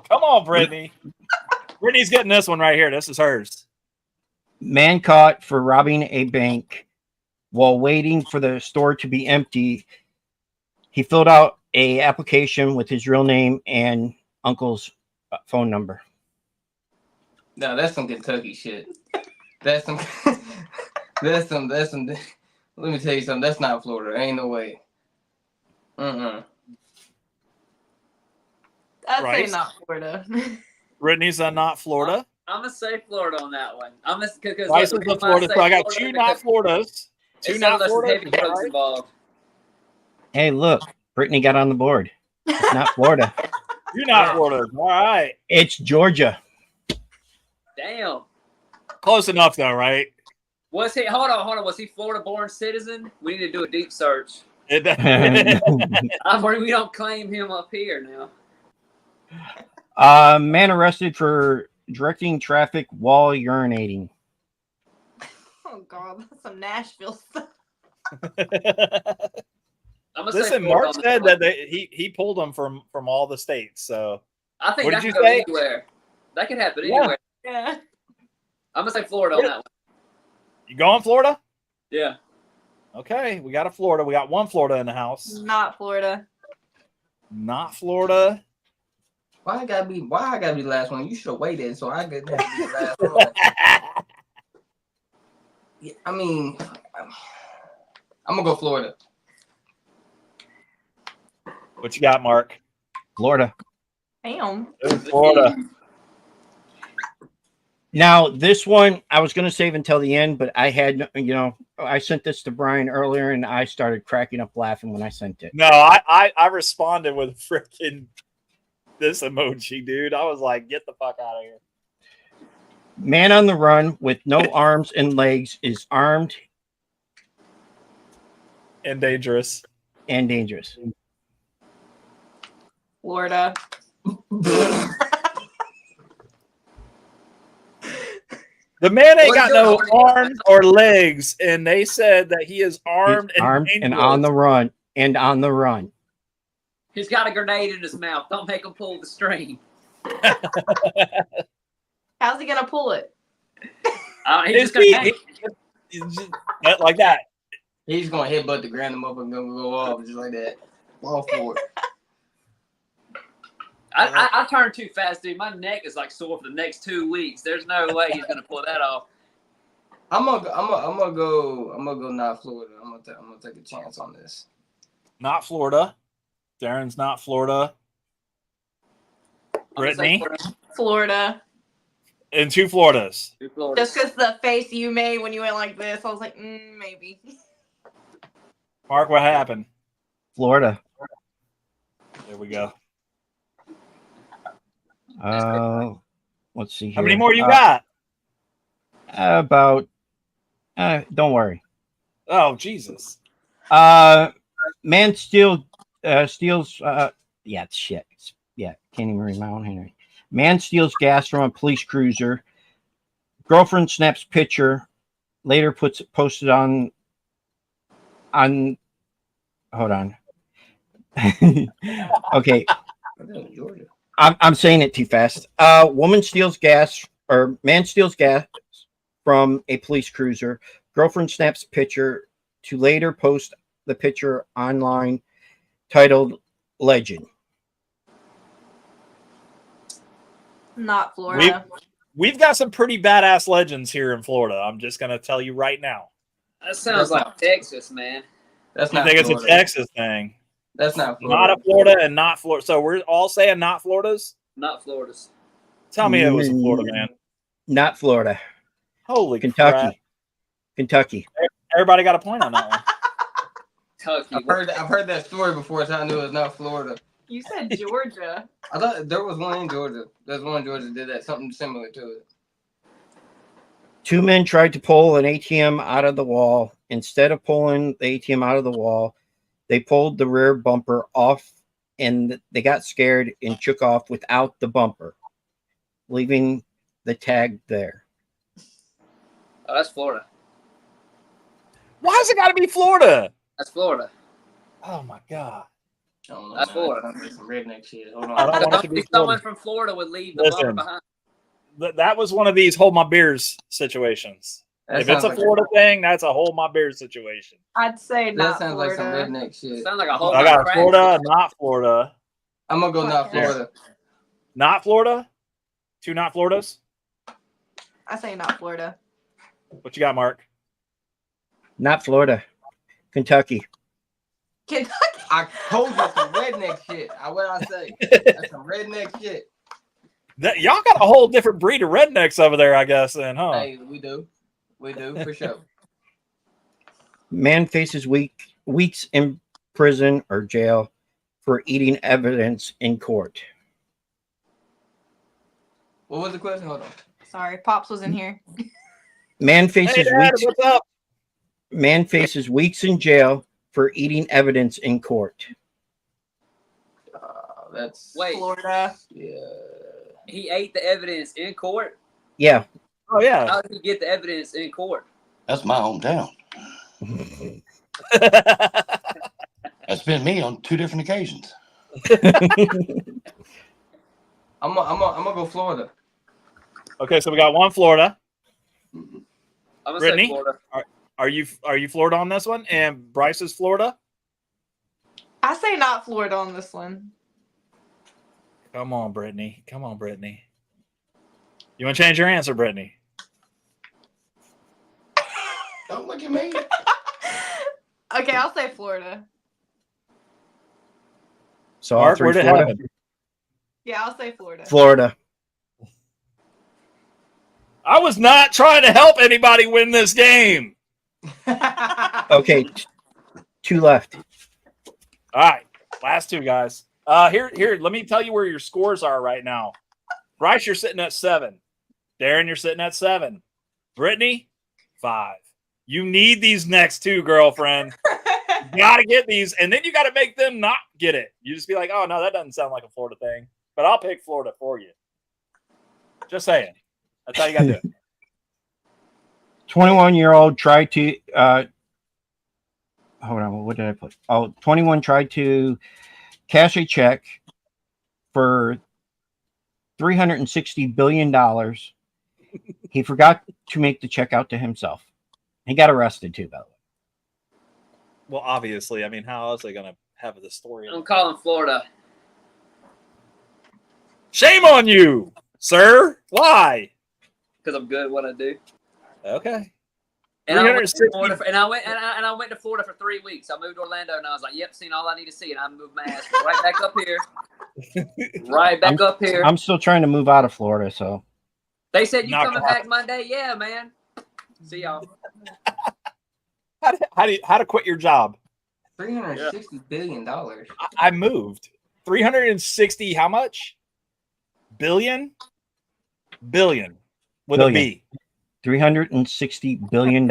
Come on, Brittany. Brittany's getting this one right here. This is hers. Man caught for robbing a bank while waiting for the store to be empty. He filled out a application with his real name and uncle's phone number. No, that's some Kentucky shit. That's some. That's some. Let me tell you something. That's not Florida. Ain't no way. I'd Right. say not Florida. Brittany's not Florida. I'm gonna say Florida on that one. I'm gonna because Bryce is the Florida. So I got 2 not Floridas. 2 not Floridas. Heavy drugs involved. Hey, look, Brittany got on the board. It's not Florida. 2 not Floridas. All right. It's Georgia. Damn. Close enough though, right? Was he? Hold on. Was he Florida-born citizen? We need to do a deep search. We don't claim him up here now. Man arrested for directing traffic while urinating. Oh God, that's some Nashville stuff. I'm gonna say Listen, Florida Mark on said this that one. he pulled them from all the states. So I think What that did could you go say? anywhere. That could happen Yeah. anywhere. Yeah. I'm gonna say Florida on that one. you going Florida? Yeah. Okay, we got a Florida. We got 1 Florida in the house. Not Florida. Not Florida. Why I gotta be the last one? You should have waited so I could have be the last one. Yeah, I mean, I'm gonna go Florida. What you got, Mark? Florida. Damn. Florida. Now, this one I was going to save until the end, but I had, I sent this to Brian earlier and I started cracking up laughing when I sent it. No, I responded with freaking this emoji, dude. I was like, get the fuck out of here. Man on the run with no arms and legs is armed And dangerous. and dangerous. Florida. The man ain't What got you no doing? arms or legs, and they said that he is armed, He's armed and on the run and on the run. He's got a grenade in his mouth. Don't make him pull the string. How's he gonna pull it? He's His just gonna feet, hang. like that. He's gonna headbutt the ground, the motherfucker gonna go off just like that. All for it. I turned too fast, dude. My neck is like sore for the next 2 weeks. There's no way he's gonna pull that off. I'm gonna go not Florida. I'm gonna take a chance on this. Not Florida. Darren's not Florida. I'm gonna say Brittany? Florida. And 2 Floridas. Just because the face you made when you went like this, I was like, maybe. Mark, what happened? Florida. There we go. Let's see here. How many more you got? About. Don't worry. Oh, Jesus. Man steals. Yeah, shit. Yeah, can't even read my own handwriting. Man steals gas from a police cruiser. Girlfriend snaps picture. Later posted on. Hold on. Okay. I'm saying it too fast. Woman steals gas, or man steals gas from a police cruiser. Girlfriend snaps picture to later post the picture online, titled "Legend." Not Florida. We've got some pretty badass legends here in Florida. I'm just gonna tell you right now. That sounds like Texas, man. That's I not. think Florida. it's a Texas thing. That's not Florida. Not a Florida and not Florida. So we're all saying not Floridas. Not Florida's. Tell me it was a Florida, man. Not Florida. Holy Kentucky. crap. Kentucky. Everybody got a point on that one. Kentucky. I've heard that story before, so I knew it was not Florida. You said Georgia. I thought there was one in Georgia. There's one in Georgia that did that, something similar to it. 2 men tried to pull an ATM out of the wall. Instead of pulling the ATM out of the wall, they pulled the rear bumper off, and they got scared and took off without the bumper, leaving the tag there. Oh, that's Florida. Why's it got to be Florida? That's Florida. Oh my god. I don't know, That's man. Florida. That sounds like some redneck shit. Hold I on. don't want it to be Someone Florida. from Florida would leave the Listen. bumper behind. That was one of these hold my beers situations. That If it's sounds a like Florida thing, that's a hold my beer situation. I'd say That not sounds Florida. like some redneck shit. Sounds like a whole I lot of got crap. Florida, not Florida. I'm gonna go not Yeah. Florida. Not Florida? 2 not Floridas? I say not Florida. What you got, Mark? Not Florida. Kentucky. Kentucky. I told you some redneck shit. What I say? That's some redneck shit. Y'all got a whole different breed of rednecks over there, I guess, then, huh? Hey, we do for sure. Man faces weeks in prison or jail for eating evidence in court. What was the question? Hold on. Sorry, Pops was in here. Man Hey, faces Dad, weeks. what's up? Man faces weeks in jail for eating evidence in court. That's Wait. Florida. yeah. He ate the evidence in court. Yeah. Oh, yeah. How did he get the evidence in court? That's my hometown. That's been me on 2 different occasions. I'm gonna go Florida. Okay, so we got 1 Florida. I'm gonna Brittany? say Florida. Are you Florida on this one? And Bryce is Florida? I say not Florida on this one. Come on, Brittany. Come on, Brittany. You want to change your answer, Brittany? Don't look at me. Okay, I'll say Florida. So all Mark, 3 where'd it Florida. happen? Yeah, I'll say Florida. Florida. I was not trying to help anybody win this game. Okay, 2 left. All right, last 2 guys. Here. Let me tell you where your scores are right now. Bryce, you're sitting at 7. Darren, you're sitting at 7. Brittany, 5. You need these next 2, girlfriend. You got to get these, and then you got to make them not get it. You just be like, oh no, that doesn't sound like a Florida thing, but I'll pick Florida for you. Just saying. That's how you got to do it. 21-year-old tried to hold on, what did I put? 21 tried to cash a check for $360 billion He forgot to make the check out to himself. He got arrested too, by the way. Well, obviously, I mean, how else are they gonna have the story? I'm calling Florida. Shame on you, sir. Why? Because I'm good at what I do. Okay. And I went to 360 Florida I went to Florida for 3 weeks. I moved to Orlando and I was like, "Yep, seen all I need to see," and I moved my ass right back up here. Right back up here. I'm still trying to move out of Florida, so They said you Not coming gonna back Monday? Yeah, man. See y'all. How to quit your job? $360 billion. I moved 360. How much? Billion with Billion. a B. $360 billion.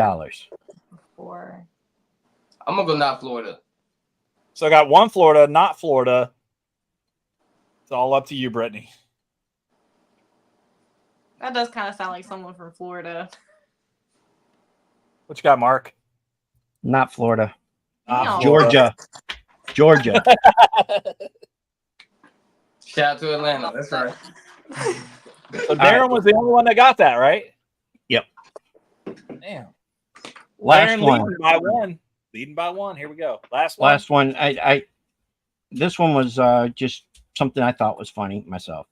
Four. I'm gonna go not Florida. So I got one Florida, not Florida. It's all up to you, Brittany. That does kind of sound like someone from Florida. What you got, Mark? Not Florida. Not Georgia. Georgia. Shout out to Atlanta. That's right. So Darren was the only one that got that, right? Yep. Damn. Last Darren one. leading by one. Leading by one. Here we go. Last one. Last one. This one was just something I thought was funny myself.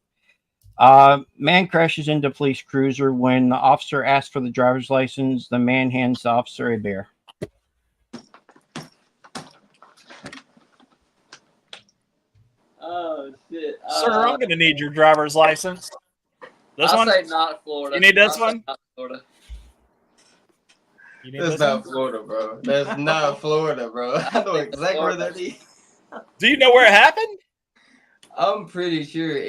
Man crashes into police cruiser. When the officer asks for the driver's license, the man hands the officer a bear. Oh shit. Sir, I'm going to need your driver's license. This I'll one? say not Florida. You need this I'll say one? Not Florida. You need That's this not one? Florida, bro. That's not Florida, bro. I know exactly where that is. Do you know where it happened? I'm pretty sure.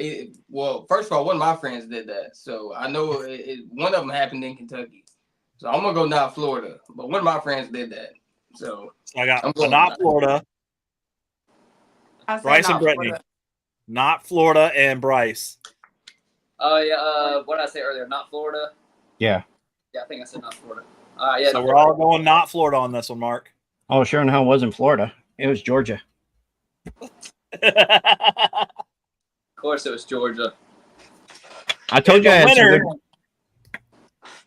Well, first of all, one of my friends did that, so I know one of them happened in Kentucky. So I'm gonna go not Florida, but one of my friends did that. So So I got I'm going not not. Florida, I said Bryce and not Brittany. Florida. Not Florida and Bryce. Oh yeah. What did I say earlier? Not Florida. Yeah. Yeah, I think I said not Florida. Yeah. So we're all going not Florida on this one, Mark. Oh, sure and hell wasn't Florida. It was Georgia. Of course, it was Georgia. I told you I had some good.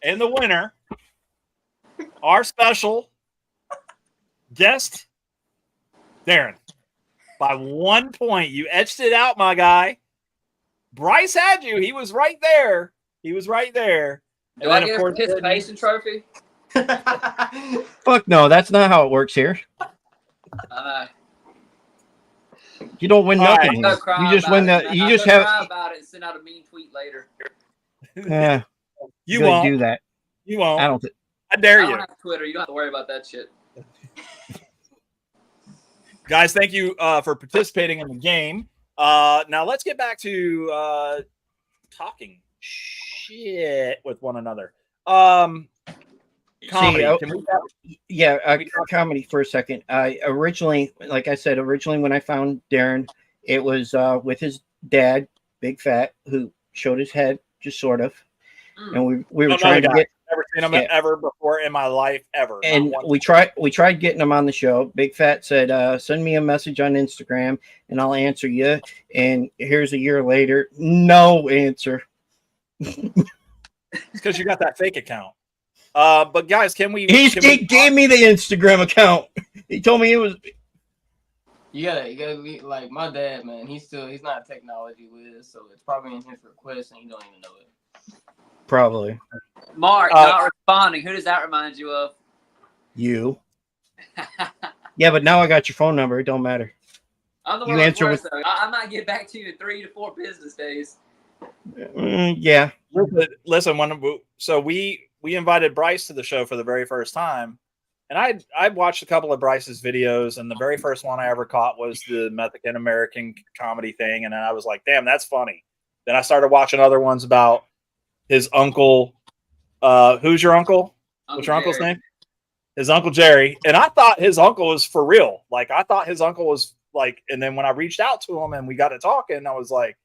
In the winner, our special guest, Darren. By 1 point, you etched it out, my guy. Bryce had you. He was right there. He was right there. Do I get a participation trophy? Fuck no, that's not how it works here. You don't win All nothing. right. Here. You just win that. You just have. Cry about it and send out a mean tweet later. Yeah, You won't do that. You won't. I don't. I dare I you. don't have Twitter. You don't have to worry about that shit. Guys, thank you for participating in the game. Now let's get back to talking shit with one another. Comedy. Comedy for a second. Originally, like I said, when I found Darren, it was with his dad, Big Fat, who showed his head, just sort of. And we were trying to get. Never seen him ever before in my life, ever. And we tried getting him on the show. Big Fat said, send me a message on Instagram and I'll answer you. And here's a year later, no answer. Because you got that fake account. But guys, can we? He gave me the Instagram account. He told me it was. You gotta like my dad, man. He's not a technology whiz, so it's probably in his request and he don't even know it. Probably. Mark not responding. Who does that remind you of? You. Yeah, but now I got your phone number. It don't matter. I'm the You one answer worse, though. I might get back to you in 3 to 4 business days. Yeah. Listen, we invited Bryce to the show for the very first time, and I'd watched a couple of Bryce's videos, and the very first one I ever caught was the Mexican American comedy thing, and then I was like, damn, that's funny. Then I started watching other ones about his uncle. Who's your uncle? What's your uncle's name? His Uncle Jerry. And I thought his uncle was for real. Like, I thought his uncle was like, and then when I reached out to him and we got to talking, I was like,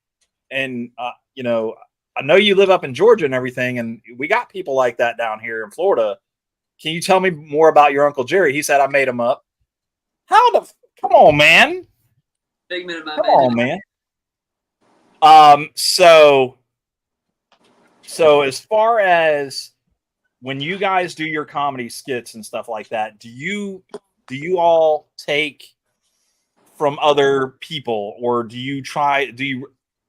and, I know you live up in Georgia and everything, and we got people like that down here in Florida. Can you tell me more about your Uncle Jerry? He said, I made him up. Come on, man. Figment of my Come on, man. So So as far as when you guys do your comedy skits and stuff like that, do you all take from other people, or do you?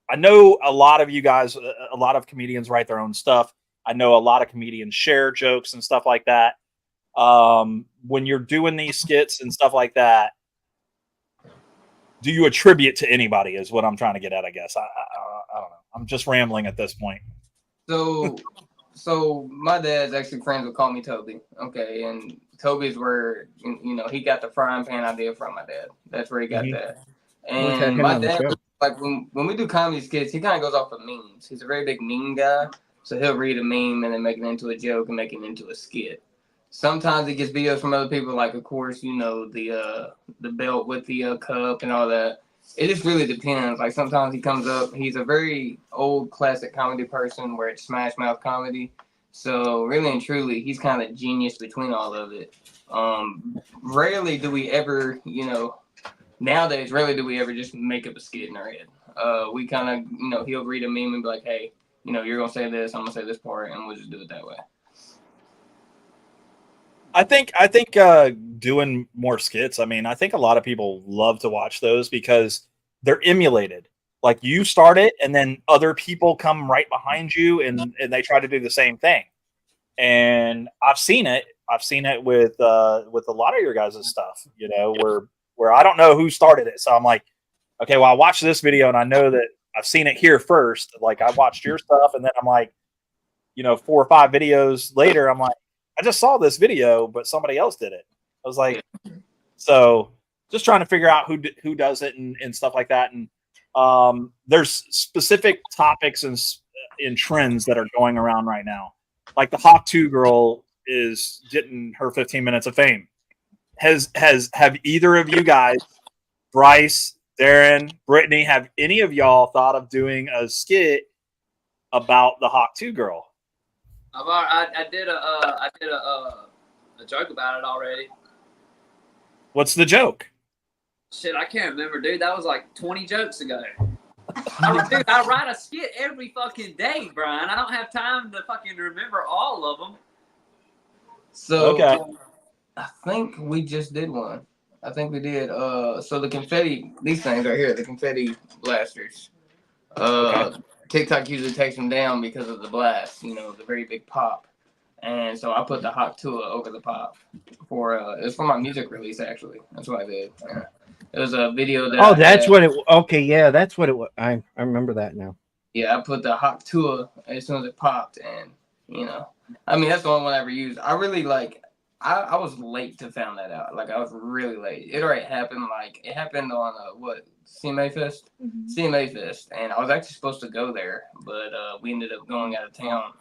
I know a lot of you guys, a lot of comedians write their own stuff. I know a lot of comedians share jokes and stuff like that. When you're doing these skits and stuff like that, do you attribute to anybody? Is what I'm trying to get at. I guess I don't know. I'm just rambling at this point. So my dad's actually friends would call me Toby. Okay, and Toby's where he got the frying pan idea from my dad. That's where he got that. We've had And him my on the dad, show. like when we do comedy skits, he kind of goes off of memes. He's a very big meme guy, so he'll read a meme and then make it into a joke and make it into a skit. Sometimes he gets videos from other people, like of course the belt with the cup and all that. It just really depends. Like sometimes he comes up. He's a very old classic comedy person where it's smash mouth comedy. So really and truly, he's kind of genius between all of it. Rarely do we ever, nowadays, rarely do we ever just make up a skit in our head. We kind of, he'll read a meme and be like, hey, you're going to say this, I'm going to say this part, and we'll just do it that way. I think doing more skits. I mean, I think a lot of people love to watch those because they're emulated. Like you start it, and then other people come right behind you, and they try to do the same thing. And I've seen it. I've seen it with a lot of your guys' stuff. Where I don't know who started it, so I'm like, okay, well, I watched this video, and I know that I've seen it here first. Like I watched your stuff, and then I'm like, 4 or 5 videos later, I'm like, I just saw this video, but somebody else did it. I was like, so just trying to figure out who does it and stuff like that. And there's specific topics and trends that are going around right now. Like the Hawk 2 girl is getting her 15 minutes of fame. Have either of you guys, Bryce, Darren, Brittany, have any of y'all thought of doing a skit about the Hawk 2 girl? I did a joke about it already. What's the joke? Shit, I can't remember, dude. That was like 20 jokes ago. I write a skit every fucking day, Brian. I don't have time to fucking remember all of them. So okay. I think we just did one. I think we did. So the confetti, these things right here, the confetti blasters. Okay. TikTok usually takes them down because of the blast, the very big pop. And so I put the Hawk Tua over the pop it was for my music release, actually. That's what I did. Yeah. It was a video that okay, yeah, that's what it was. I remember that now. Yeah, I put the Hawk Tua as soon as it popped, and that's the only one I ever used. I really I was late to find that out. Like I was really late. It already happened. Like it happened on CMA Fest? Mm-hmm. CMA Fest, and I was actually supposed to go there, but we ended up going out of town.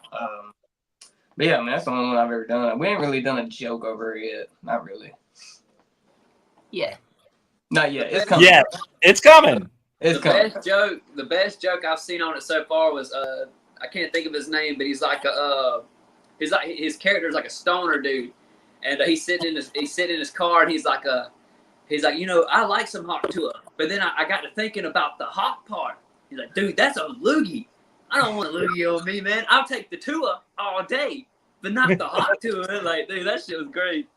But yeah, that's the only one I've ever done. We ain't really done a joke over it yet. Not really. Yeah. Not yet. It's coming. Yeah, it's coming. It's coming. The best joke I've seen on it so far was I can't think of his name, but he's like his character is like a stoner dude, and he's sitting in his car, and he's like I like some Hawk Tua, but then I got to thinking about the hot part. He's like, dude, that's a loogie. I don't want a loogie on me, man. I'll take the Tua all day, but not the Hawk Tua. Like, dude, that shit was great.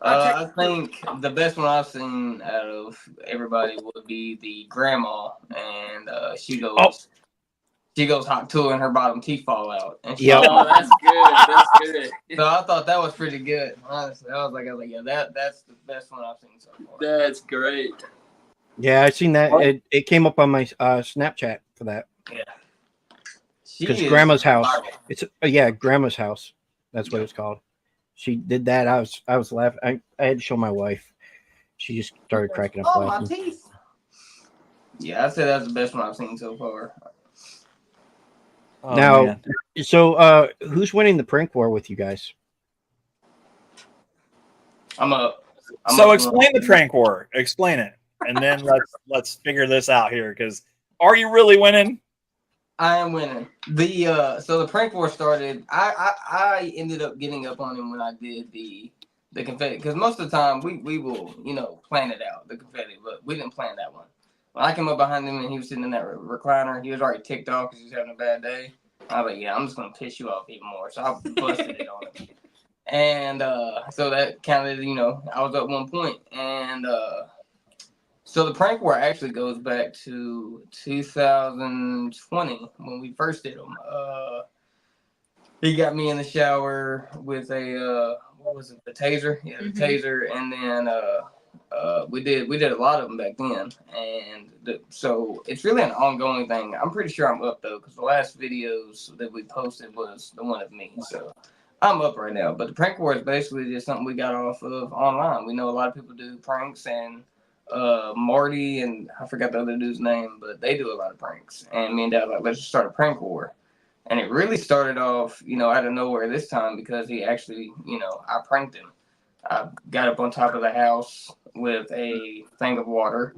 I think the best one I've seen out of everybody would be the grandma, and she goes Hawk Tua and her bottom teeth fall out. And oh, that's good. That's good. So I thought that was pretty good. Honestly, I was like, yeah, that's the best one I've seen so far. That's great. Yeah, I've seen that. It came up on my Snapchat for that. Yeah. Because Grandma's house. It's Grandma's house. That's what it's called. She did that. I was laughing. I had to show my wife. She just started cracking up laughing. My teeth. Yeah, I'd say that's the best one I've seen so far. Oh, now, man. So who's winning the prank war with you guys? Explain the prank war. Explain it, and then let's figure this out here. Because are you really winning? I am winning. So the prank war started. I ended up getting up on him when I did the confetti, because most of the time we will plan it out, the confetti, but we didn't plan that one. When I came up behind him and he was sitting in that recliner, he was already ticked off because he was having a bad day. I was like, yeah, I'm just gonna piss you off even more. So I busted it on him. And so that kind of, I was up one point. And so the prank war actually goes back to 2020 when we first did them. He got me in the shower with a what was it, the taser? Yeah, the taser, and then we did a lot of them back then, and so it's really an ongoing thing. I'm pretty sure I'm up though, because the last videos that we posted was the one of me, so I'm up right now. But the prank war is basically just something we got off of online. We know a lot of people do pranks, and Marty and I forgot the other dude's name, but they do a lot of pranks. And me and Dad were like, let's just start a prank war. And it really started off, out of nowhere this time because he actually, I pranked him. I got up on top of the house with a thing of water,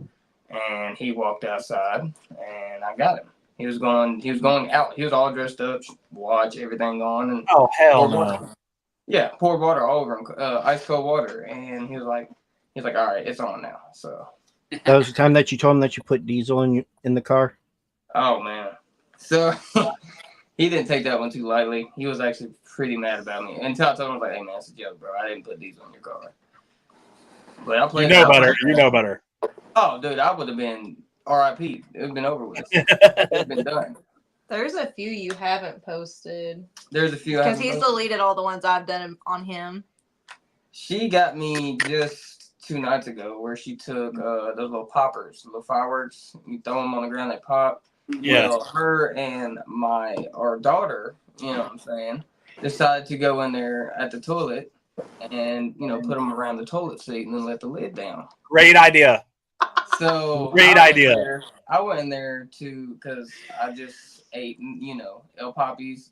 and he walked outside, and I got him. He was going out. He was all dressed up, watch everything going, and Oh hell no! water. Yeah, poured water all over him, ice cold water, and he was like, all right, it's on now. So That was the time that you told him that you put diesel in the car. oh man, so. He didn't take that one too lightly. He was actually pretty mad about me. Until I told him, like, hey, man, it's a joke, bro. I didn't put these on your car. But I played better. You know better. Oh, dude, I would have been RIP. It would have been over with. It would have been done. There's a few you haven't posted. There's a few. Because he's deleted all the ones I've done on him. She got me just 2 nights ago where she took those little poppers, little fireworks. You throw them on the ground, they pop. Yeah. Well, her and our daughter, you know what I'm saying, decided to go in there at the toilet and, put them around the toilet seat and then let the lid down. Great idea. So great idea. I went in there because I just ate,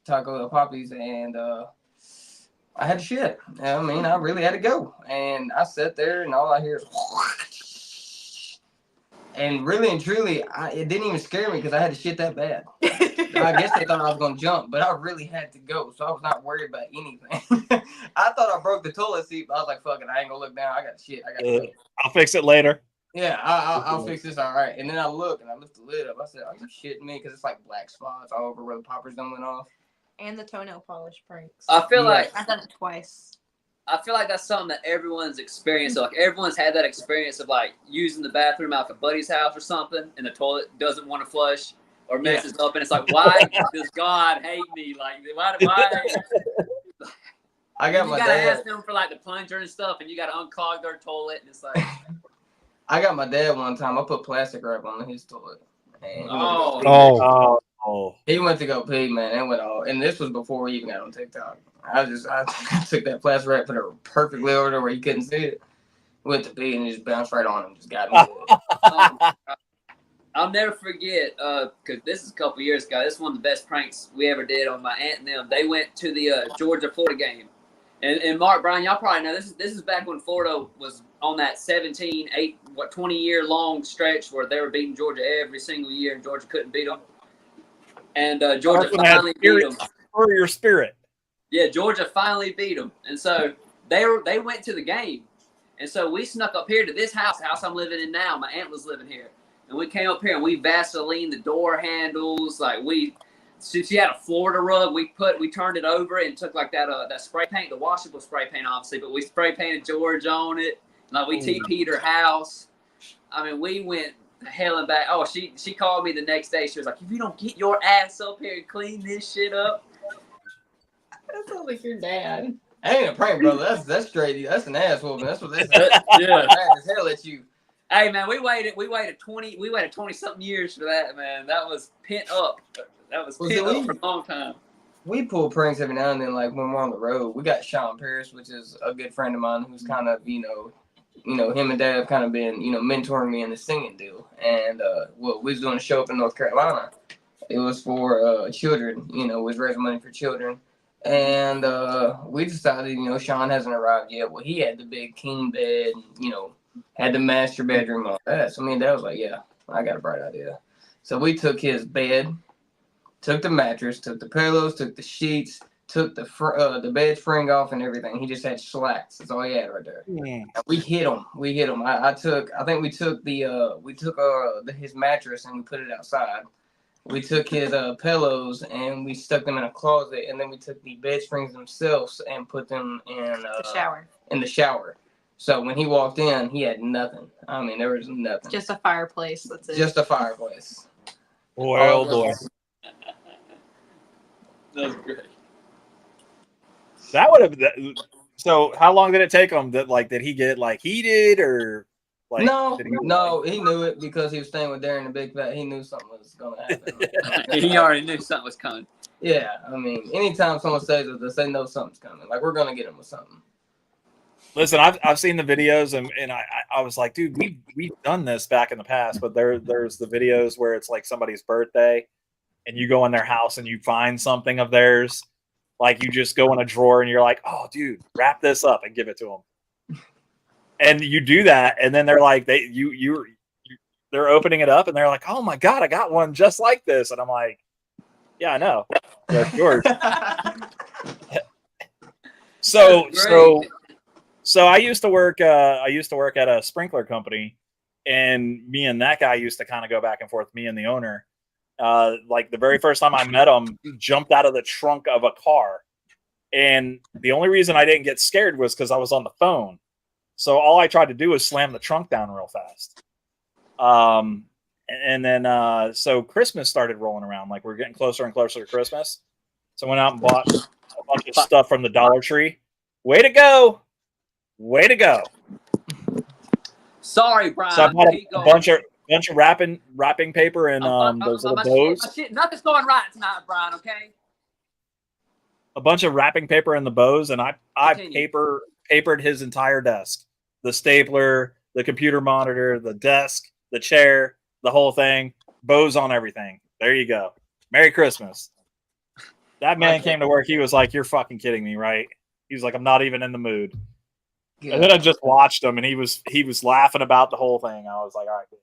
Taco El Papi's, and I had to shit. I mean, I really had to go. And I sat there and all I hear is and really and truly, it didn't even scare me because I had to shit that bad. I guess they thought I was going to jump, but I really had to go, so I was not worried about anything. I thought I broke the toilet seat, but I was like, fuck it, I ain't going to look down. I got shit. I got to go. I'll fix it later. Yeah, I'll fix this all right. And then I look, and I lift the lid up. I said, are you shitting me? Because it's like black spots all over where the poppers done went off. And the toenail polish pranks. I feel like I've done it twice. I feel like that's something that everyone's experienced. Like everyone's had that experience of like using the bathroom out of a buddy's house or something, and the toilet doesn't want to flush or messes up, and it's like, why does God hate me? Like, why? I got my dad. You gotta ask them for like the plunger and stuff, and you gotta unclog their toilet, and it's like. I got my dad one time. I put plastic wrap on his toilet. And he went to go pee, man. It went all, and this was before we even got on TikTok. I took that plastic wrap, put it perfectly over there where you couldn't see it. Went to pee and it just bounced right on him. Just got me. I'll never forget, because this is a couple years ago. This is one of the best pranks we ever did on my aunt and them. They went to the Georgia-Florida game. And Mark, Brian, y'all probably know this is back when Florida was on that 20-year long stretch where they were beating Georgia every single year, and Georgia couldn't beat them. And Georgia finally beat them. For your spirit. Yeah, Georgia finally beat them, and so they went to the game, and so we snuck up here to this house, the house I'm living in now. My aunt was living here, and we came up here and we Vaseline the door handles, she had a Florida rug. We turned it over and took like that spray paint, the washable spray paint, obviously, but we spray painted George on it. Like we TP'd her house. I mean, we went hell and back. Oh, she called me the next day. She was like, if you don't get your ass up here and clean this shit up. That sounds like your dad. That ain't a prank, brother. That's straight. That's an ass whooping. That's what this is. Yeah. Mad as hell at you. Hey man, we waited 20 something years for that, man. That was pent up. That was pent up for a long time. We pull pranks every now and then, like when we're on the road. We got Sean Paris, which is a good friend of mine, who's kind of, him and Dad have kind of been, mentoring me in the singing deal. And we was doing a show up in North Carolina. It was for children, was raising money for children. And we decided, Sean hasn't arrived yet. Well, he had the big king bed, and, had the master bedroom, all that. So me and Dad was like, yeah, I got a bright idea. So we took his bed, took the mattress, took the pillows, took the sheets, took the bed spring off and everything. He just had slats. That's all he had right there. Yeah. We hit him. We took his mattress and we put it outside. We took his pillows and we stuck them in a closet, and then we took the bed springs themselves and put them in The shower. In the shower. So when he walked in, he had nothing. I mean, there was nothing. Just a fireplace. That's it. Just a fireplace. Boy, oh boy. That was great. That would have. So, how long did it take him? Did he get like heated or like? No, did he knew it because he was staying with Darion the Big Fat. He knew something was gonna happen. He already knew something was coming. Yeah, I mean, anytime someone says it, they know something's coming. Like, we're gonna get him with something. Listen, I've seen the videos and I was like, dude, we've done this back in the past, but there's the videos where it's like somebody's birthday and you go in their house and you find something of theirs. Like you just go in a drawer and you're like, oh, dude, wrap this up and give it to them. And you do that, and then they're like, they're opening it up and they're like, oh my God, I got one just like this. And I'm like, yeah, I know. That's yours. So I used to work at a sprinkler company, and me and that guy used to kind of go back and forth, me and the owner. Like the very first time I met him, he jumped out of the trunk of a car. And the only reason I didn't get scared was because I was on the phone. So all I tried to do was slam the trunk down real fast. And then so Christmas started rolling around. Like we're getting closer and closer to Christmas. So I went out and bought a bunch of stuff from the Dollar Tree. Way to go. Way to go. Sorry, Brian. So I bought a bunch of wrapping paper and those little bows. Nothing's going right tonight, Brian, okay? A bunch of wrapping paper and the bows, and I Continue. papered his entire desk. The stapler, the computer monitor, the desk, the chair, the whole thing. Bows on everything. There you go. Merry Christmas. That man came to work. He was like, you're fucking kidding me, right? He was like, I'm not even in the mood. Yeah. And then I just watched him, and he was laughing about the whole thing. I was like, all right, good.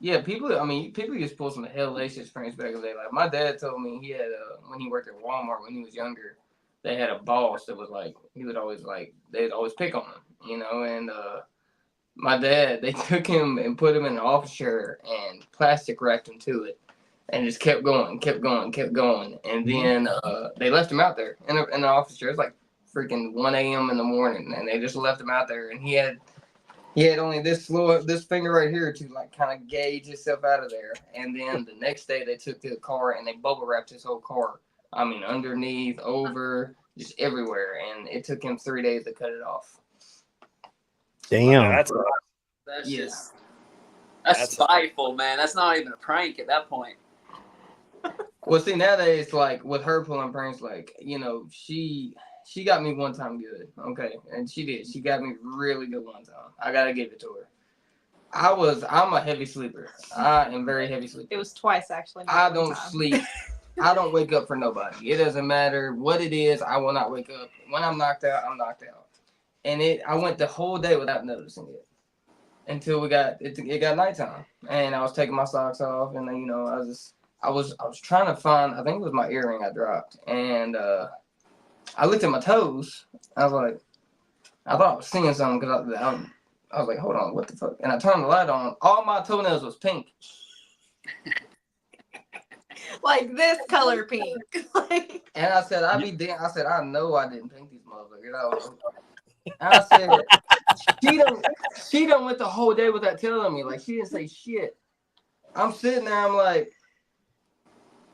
Yeah, people used to pull some hellacious experience back in the day. Like, my dad told me he had, when he worked at Walmart when he was younger, they had a boss that was like, they'd always pick on him, you know, and my dad, they took him and put him in an office chair and plastic wrapped him to it and just kept going. And then they left him out there in the office chair. It was like freaking 1 a.m. in the morning, and they just left him out there, and he had only this finger right here to like kind of gauge himself out of there. And then the next day they took to the car and they bubble wrapped his whole car. I mean, underneath, over, just everywhere. And it took him 3 days to cut it off. Damn. That's spiteful, man. That's not even a prank at that point. Well, see, nowadays, like with her pulling pranks, like, you know, she got me one time good, okay, and she did. She got me really good one time. I gotta give it to her. I'm a heavy sleeper. I am very heavy sleeper. It was twice actually. I don't sleep. I don't wake up for nobody. It doesn't matter what it is. I will not wake up. When I'm knocked out, I'm knocked out. And I went the whole day without noticing it until it got nighttime, and I was taking my socks off, and then, you know, I was trying to find. I think it was my earring I dropped, and I looked at my toes. I was like, I thought I was seeing something because I was like, hold on, what the fuck? And I turned the light on. All my toenails was pink. Like this color pink. And I said, I said, I know I didn't paint these motherfuckers. I said, she done went the whole day without telling me. Like, she didn't say shit. I'm sitting there, I'm like,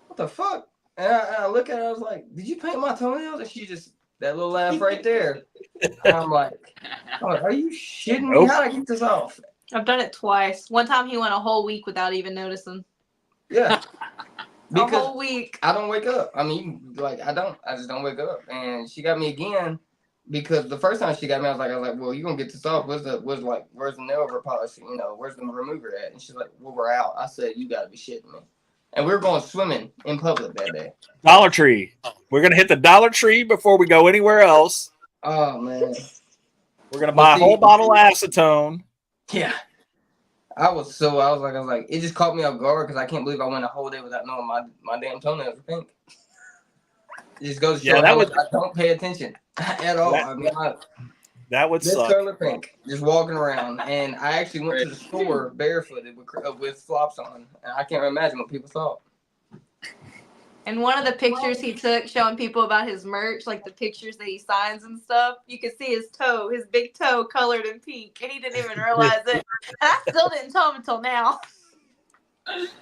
what the fuck? And I look at her, I was like, did you paint my toenails? And she just, that little laugh right there. And I'm like, are you shitting me? How'd I get this off? I've done it twice. One time he went a whole week without even noticing. Yeah. A whole week. I don't wake up. I mean, like, I just don't wake up. And she got me again because the first time she got me, I was like, well, you gonna get this off. Where's the nail over polish? You know, where's the remover at? And she's like, well, we're out. I said, you gotta be shitting me. And we were going swimming in public that day. Dollar Tree. We're going to hit the Dollar Tree before we go anywhere else. Oh, man. We're going to buy a whole bottle of acetone. Yeah. I was like, it just caught me off guard because I can't believe I went a whole day without knowing my damn toenails were pink. It just goes to show I don't pay attention at all. That would suck. Color pink, just walking around, and I actually went to the store barefooted with flops on, and I can't imagine what people thought. And one of the pictures he took showing people about his merch, like the pictures that he signs and stuff, you could see his toe, his big toe colored in pink, and he didn't even realize it. And I still didn't tell him until now.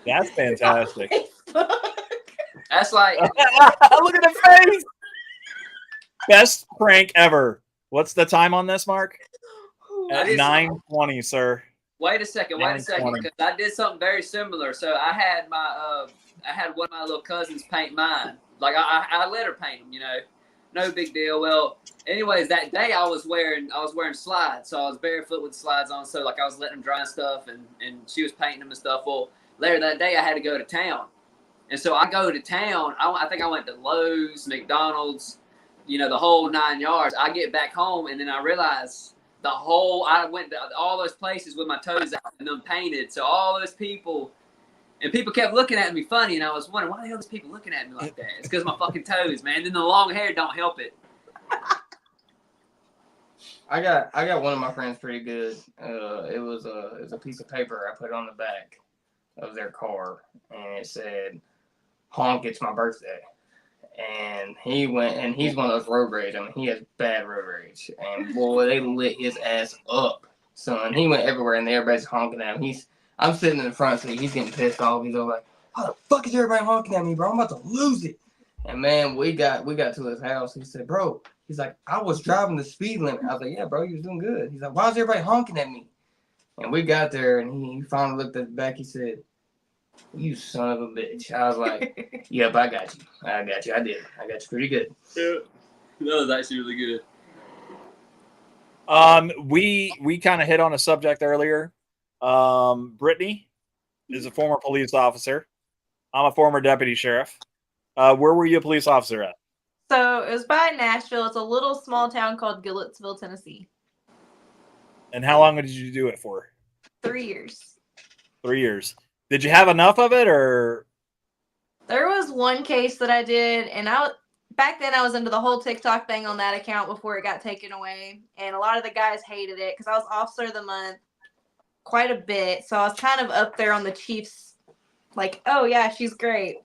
That's fantastic. That's like Look at the face. Best prank ever. What's the time on this, Mark? At 9:20, sir. Wait a second, because I did something very similar. So I had my I had one of my little cousins paint mine. Like I let her paint them, you know, no big deal. Well, anyways, that day I was wearing slides, so I was barefoot with slides on. So like I was letting them dry and stuff, and she was painting them and stuff. Well, later that day I had to go to town, and so I go to town. I think I went to Lowe's, McDonald's, you know, the whole 9 yards. I get back home, and then I realized. I went to all those places with my toes out and them painted. So all those people, and people kept looking at me funny, and I was wondering, why the hell are these people looking at me like that? It's because of my fucking toes, man. Then the long hair don't help it. I got one of my friends pretty good. It was a piece of paper I put on the back of their car, and it said, "Honk, it's my birthday." And he went, and he's one of those road rage. I mean, he has bad road rage. And boy, they lit his ass up, son. He went everywhere, and everybody's honking at him. I'm sitting in the front seat. He's getting pissed off. He's over like, "How the fuck is everybody honking at me, bro? I'm about to lose it." And man, we got to his house. He said, "Bro," he's like, "I was driving the speed limit." I was like, "Yeah, bro, you was doing good." He's like, "Why is everybody honking at me?" And we got there, and he finally looked at the back. He said, "You son of a bitch." I was like, "Yep, I got you. I did. I got you pretty good." Yeah. That was actually really good. We kind of hit on a subject earlier. Brittany is a former police officer. I'm a former deputy sheriff. Where were you a police officer at? So it was by Nashville. It's a little small town called Gilletsville, Tennessee. And how long did you do it for? 3 years. 3 years. Did you have enough of it, or? There was one case that I did, and back then I was into the whole TikTok thing on that account before it got taken away, and a lot of the guys hated it because I was Officer of the Month quite a bit, so I was kind of up there on the Chiefs, like, oh yeah, she's great.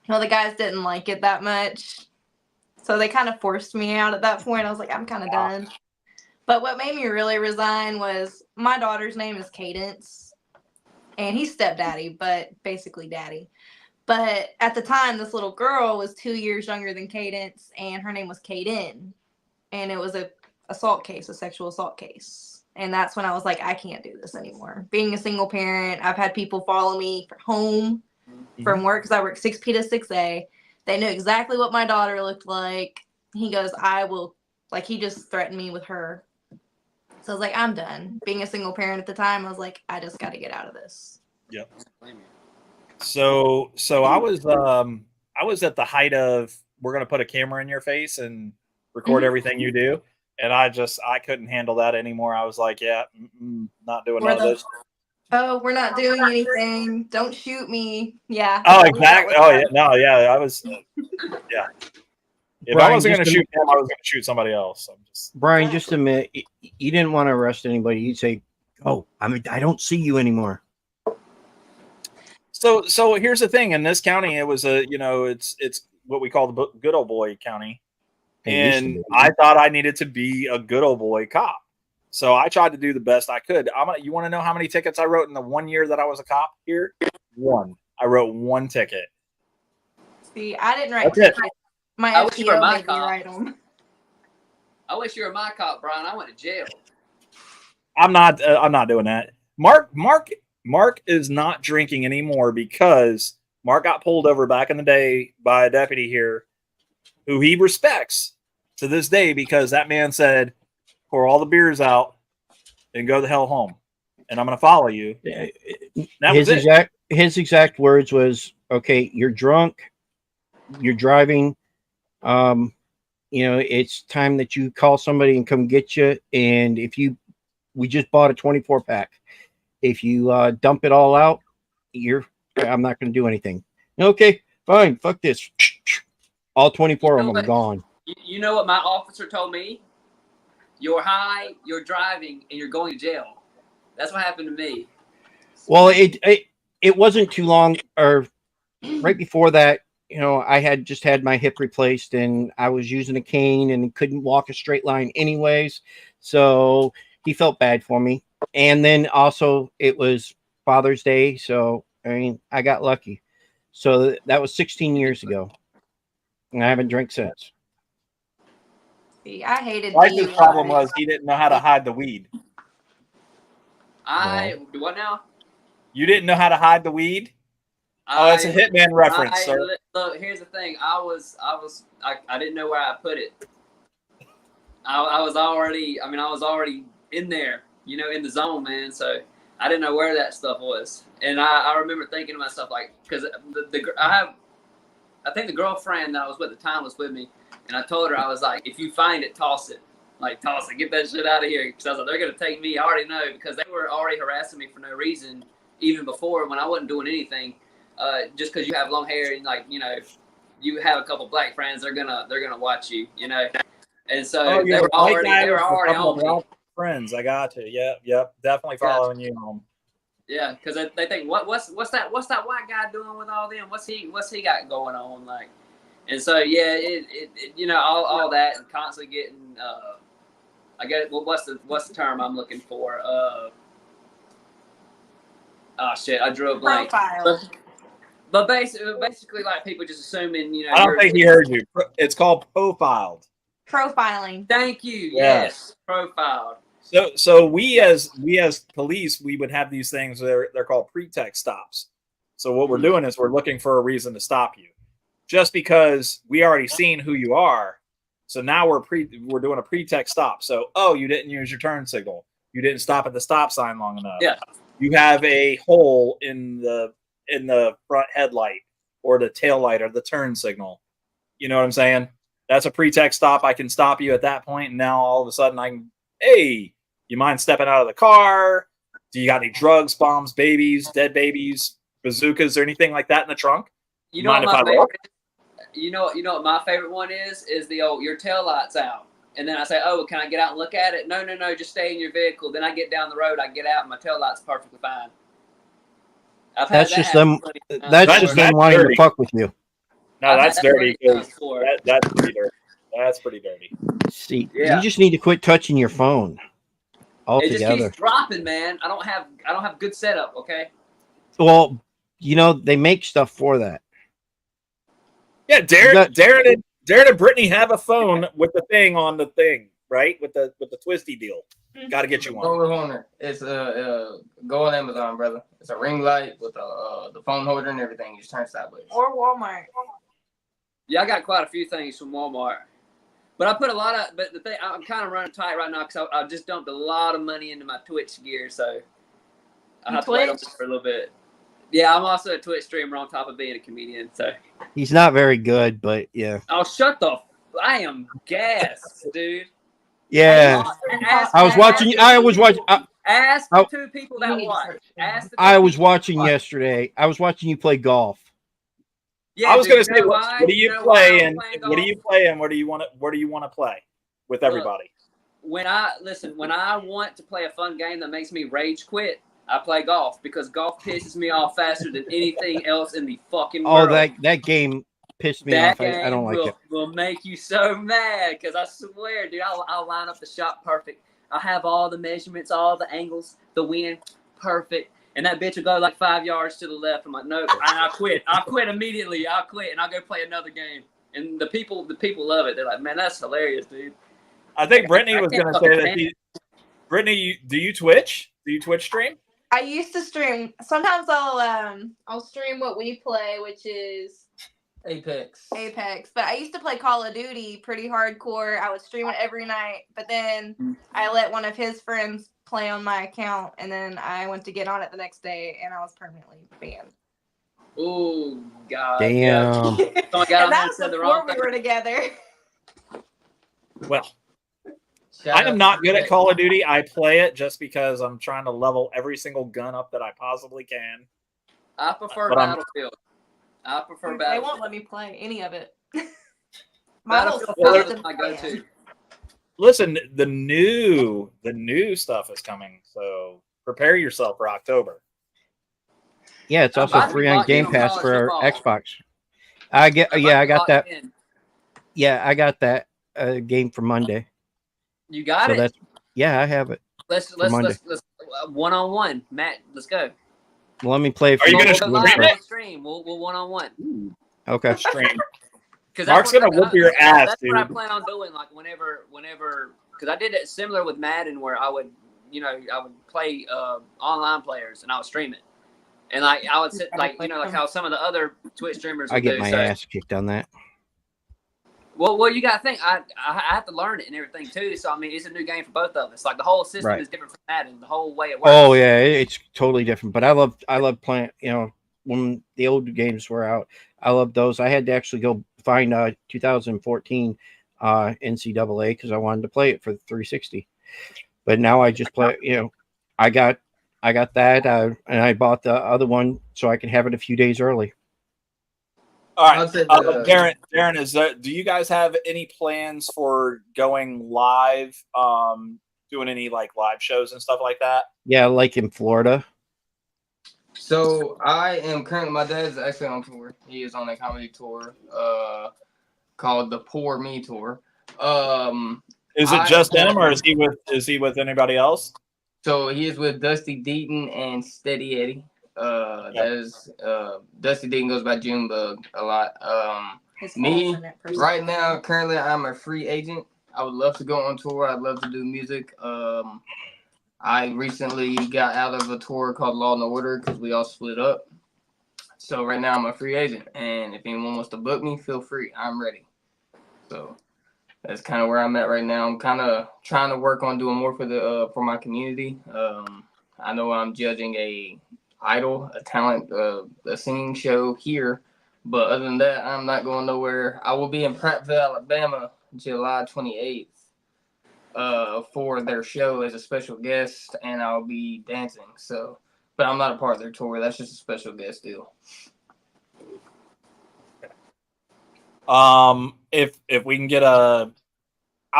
Well, the guys didn't like it that much, so they kind of forced me out at that point. I was like, I'm kind of done. But what made me really resign was my daughter's name is Cadence. And he's stepdaddy, but basically daddy. But at the time, this little girl was 2 years younger than Cadence, and her name was Kaden. And it was a sexual assault case. And that's when I was like, I can't do this anymore. Being a single parent, I've had people follow me home from work because I work 6P to 6A. They knew exactly what my daughter looked like. He goes, he just threatened me with her. So I was like, I'm done. Being a single parent at the time, I was like, I just got to get out of this. Yep. So I was at the height of, we're going to put a camera in your face and record everything you do. And I couldn't handle that anymore. I was like, yeah, not doing none of this. Oh, we're not doing anything. Don't shoot me. Yeah. Oh, exactly. Oh, yeah. No, yeah. I was, yeah. If Brian, I wasn't going to shoot him, I was going to shoot somebody else. Brian, just admit, you didn't want to arrest anybody. You'd say, "Oh, I don't see you anymore." So here's the thing. In this county, it was it's what we call the good old boy county. And I thought I needed to be a good old boy cop. So I tried to do the best I could. You want to know how many tickets I wrote in the 1 year that I was a cop here? One. I wrote one ticket. See, I didn't write tickets. My FTO made me write them. I wish you were my cop, Brian. I went to jail. I'm not doing that. Mark is not drinking anymore because Mark got pulled over back in the day by a deputy here who he respects to this day because that man said, pour all the beers out and go the hell home. And I'm going to follow you. His exact words was, okay, you're drunk, you're driving. It's time that you call somebody and come get you. And we just bought a 24 pack. If you dump it all out, I'm not going to do anything. Okay, fine. Fuck this. All 24 of them are gone. You know what my officer told me? You're high, you're driving, and you're going to jail. That's what happened to me. Well, it wasn't too long, or right before that, I had just had my hip replaced and I was using a cane and couldn't walk a straight line anyways. So he felt bad for me. And then also it was Father's Day. So, I mean, I got lucky. So that was 16 years ago. And I haven't drank since. See, I hated Bryce's DUIs. problem was he didn't know how to hide the weed. Do what now? You didn't know how to hide the weed? Oh, it's a Hitman reference, sir. Look, here's the thing. I didn't know where I put it. I was already in there, in the zone, man. So I didn't know where that stuff was. And I remember thinking to myself, like, because I think the girlfriend that I was with at the time was with me. And I told her, I was like, if you find it, toss it. Like, toss it. Get that shit out of here. Because I was like, they're going to take me. I already know. Because they were already harassing me for no reason, even before when I wasn't doing anything. Just because you have long hair and, like, you have a couple black friends, they're gonna watch you, And so they were already on me. Friends, I got to. Yep. Definitely following you home. Yeah, because they think, what's that white guy doing with all them? What's he got going on, like? And so all that and constantly getting I get what's the term I'm looking for? Oh shit, I drew a blank. But basically, like, people just assuming, I don't think he heard you. It's called profiled. Profiling. Thank you. Yeah. Yes, profiled. So we as police, we would have these things. They're called pretext stops. So what we're doing is we're looking for a reason to stop you. Just because we already seen who you are, so now we're doing a pretext stop. So, you didn't use your turn signal. You didn't stop at the stop sign long enough. Yeah. You have a hole in the front headlight or the tail light or the turn signal. You know what I'm saying? That's a pretext stop. I can stop you at that point, and now all of a sudden hey, you mind stepping out of the car? Do you got any drugs, bombs, babies, dead babies, bazookas, or anything like that in the trunk? You know what my favorite one is the old, your tail light's out. And then I say, can I get out and look at it? No, just stay in your vehicle. Then I get down the road, I get out, and my tail light's perfectly fine. That's just them wanting to fuck with you. No, that's dirty. That's pretty dirty. That's pretty dirty. See, you just need to quit touching your phone altogether. It just keeps dropping, man. I don't have good setup, okay? Well, they make stuff for that. Yeah, Darren and Brittany have a phone with the thing on the thing, right? With the twisty deal. Got to get you one. It's go on Amazon, brother. It's a ring light with the phone holder and everything. You just turn sideways. Or Walmart. Yeah, I got quite a few things from Walmart. But I put but the thing, I'm kind of running tight right now because I just dumped a lot of money into my Twitch gear, so I have to wait on this for a little bit. Yeah, I'm also a Twitch streamer on top of being a comedian, so. He's not very good, but yeah. Oh, I am gassed, dude. Yeah. I was watching. Ask the two people that watch. I was watching yesterday. I was watching you play golf. Yeah, I was going to say, what do you play, and what do you play, and where do you want to play with everybody? When I want to play a fun game that makes me rage quit, I play golf because golf pisses me off faster than anything else in the fucking world. Oh, that game pissed me off. I don't like it. Will make you so mad because I swear, dude, I'll line up the shot perfect. I have all the measurements, all the angles, the wind perfect. And that bitch will go like 5 yards to the left. I'm like, nope, I quit. I'll quit immediately. I'll quit, and I'll go play another game. And the people love it. They're like, man, that's hilarious, dude. I think Brittany was going to say that. Brittany, do you Twitch? Do you Twitch stream? I used to stream. Sometimes I'll stream what we play, which is Apex. But I used to play Call of Duty pretty hardcore. I would stream it every night. But then I let one of his friends play on my account, and then I went to get on it the next day, and I was permanently banned. Oh God! Damn! Yeah. And that was before we were together. Well, I am not good at Call of Duty. I play it just because I'm trying to level every single gun up that I possibly can. I prefer Battlefield. They won't let me play any of it. Battlefield is my go-to. Listen, the new stuff is coming, so prepare yourself for October. Yeah, it's also free on Game Pass for Xbox. I got Locked that. in. Yeah, I got that game for Monday. You got So it. that's I have it. Let's Monday. one-on-one. Matt, let's go. Well, let me play it for Are you you. gonna first. stream it? We'll stream. We'll one-on-one. Okay. Stream. Because Mark's gonna whoop your ass, That's what I dude. plan on doing. Like whenever, because I did it similar with Madden, where I would play online players and I would stream it, and like I would sit like how some of the other Twitch streamers would I get do. my So, ass kicked on that. well, you got to think I have to learn it and everything too. So I mean, it's a new game for both of us. Like the whole system Right. is different from Madden. The whole way it works. Oh yeah, it's totally different. But I love playing. When the old games were out, I love those. I had to actually go find 2014 NCAA because I wanted to play it for the 360. But now I just play. I got that, and I bought the other one so I can have it a few days early. All right, I'll say Darren, do you guys have any plans for going live, doing any like live shows and stuff like that? Yeah, like in Florida. So I am currently. My dad's actually on tour. He is on a comedy tour, called the Poor Me Tour. Is it just him, or is he with anybody else? So he is with Dusty Deaton and Steady Eddie. That is Dusty Deaton goes by Junebug a lot. Me right now, currently, I'm a free agent. I would love to go on tour. I'd love to do music. I recently got out of a tour called Law and Order because we all split up. So right now I'm a free agent, and if anyone wants to book me, feel free. I'm ready. So that's kind of where I'm at right now. I'm kind of trying to work on doing more for my community. I know I'm judging a talent, a singing show here, but other than that, I'm not going nowhere. I will be in Prattville, Alabama, July 28th. For their show as a special guest, and I'll be dancing. So, but I'm not a part of their tour. That's just a special guest deal. If we can get I've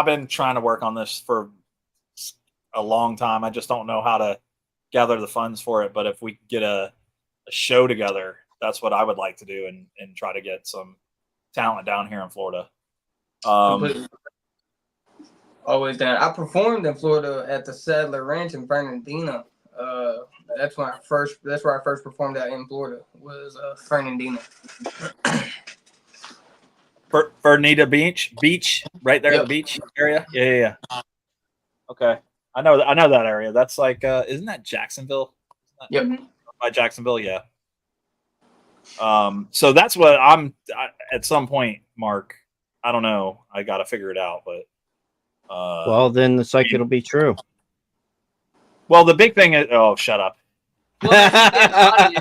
been trying to work on this for a long time. I just don't know how to gather the funds for it. But if we get a show together, that's what I would like to do, and try to get some talent down here in Florida. Always down. I performed in Florida at the Sadler Ranch in Fernandina. That's where I first performed out in Florida, was Fernandina. Fernandina Beach, right there at the beach area. Yeah. Okay, I know that area. That's like, isn't that Jacksonville? Yep. By Jacksonville, yeah. So that's what at some point, Mark. I don't know. I got to figure it out, but. Well, then it's like it'll be true. Well, the big thing is, shut up. Well,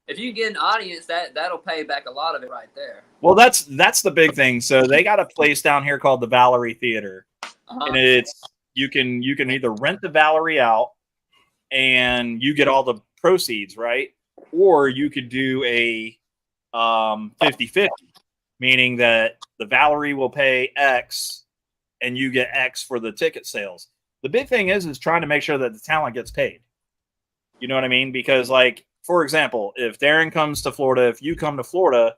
if you get an audience, that'll pay back a lot of it right there. Well, that's the big thing. So they got a place down here called the Valerie Theater, and it's you can either rent the Valerie out, and you get all the proceeds, right? Or you could do a 50-50, meaning that the Valerie will pay X, and you get X for the ticket sales. The big thing is trying to make sure that the talent gets paid. You know what I mean? Because, like, for example, if Darren comes to Florida, if you come to Florida,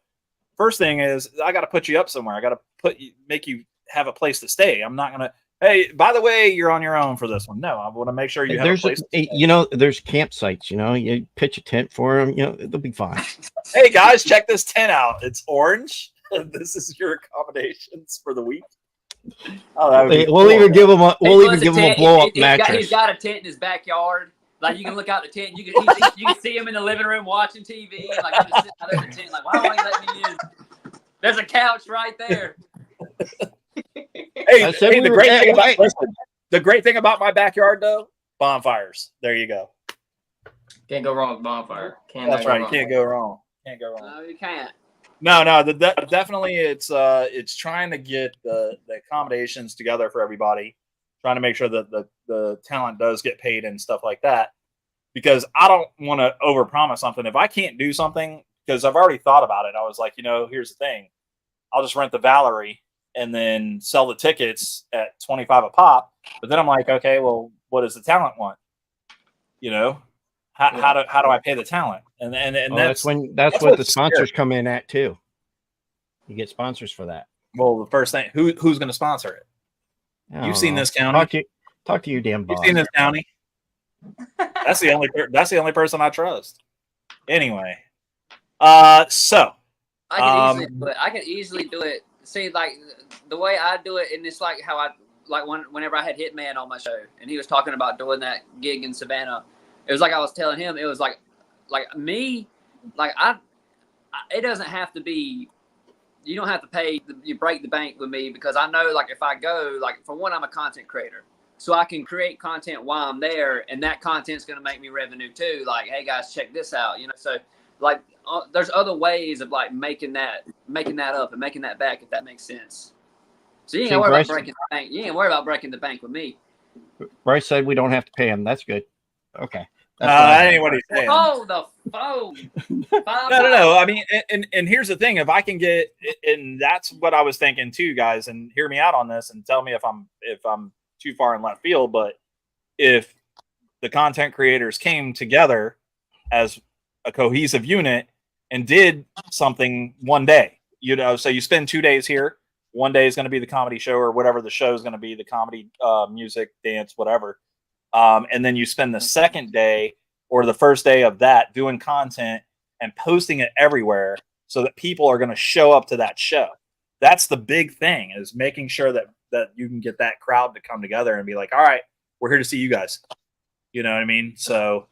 first thing is I got to put you up somewhere. I got to make you have a place to stay. I'm not gonna. Hey, by the way, you're on your own for this one. No, I want to make sure you have a place. There's campsites. You pitch a tent for them. They'll be fine. Hey guys, check this tent out. It's orange. This is your accommodations for the week. We'll even give them a blow up mattress. He's got a tent in his backyard. Like, you can look out the tent. You can see him in the living room watching TV. Like, I'm just sitting out there in the tent. Like, why don't you let me in? There's a couch right there. The great thing about my backyard, though, bonfires. There you go. Can't go wrong with bonfire. That's right. Can't go wrong. No, you can't. No. Definitely, it's trying to get the accommodations together for everybody, trying to make sure that the talent does get paid and stuff like that. Because I don't want to overpromise something. If I can't do something, because I've already thought about it, I was like, here's the thing. I'll just rent the Valerie and then sell the tickets at $25 a pop. But then I'm like, okay, well, what does the talent want? How do I pay the talent? And that's what the sponsors come in at too. You get sponsors for that. Well, the first thing, who's going to sponsor it? I You've don't seen know. this county. Talk to your damn boss. You've seen this county. That's the only person I trust. Anyway, so I can easily do it. See, like the way I do it, and it's like how I like whenever I had Hitman on my show, and he was talking about doing that gig in Savannah. It was like I was telling him. It was like me, like it doesn't have to be. You don't have to pay. You break the bank with me because I know, like, if I go, like, for one, I'm a content creator, so I can create content while I'm there, and that content's going to make me revenue too. Like, hey guys, check this out. So like, there's other ways of like making that up and making that back, if that makes sense. So you ain't got to worry about breaking the bank. You ain't worry about breaking the bank with me. Bryce said we don't have to pay him. That's good. Okay. That ain't what he's saying. Oh, the phone. No. I mean, and here's the thing: if I can get, and that's what I was thinking too, guys, and hear me out on this, and tell me if I'm too far in left field. But if the content creators came together as a cohesive unit and did something one day, so you spend 2 days here. One day is going to be the comedy show or whatever the show is going to be, the comedy, music, dance, whatever. And then you spend the second day or the first day of that doing content and posting it everywhere so that people are going to show up to that show. That's the big thing, is making sure that you can get that crowd to come together and be like, all right, we're here to see you guys. You know what I mean? So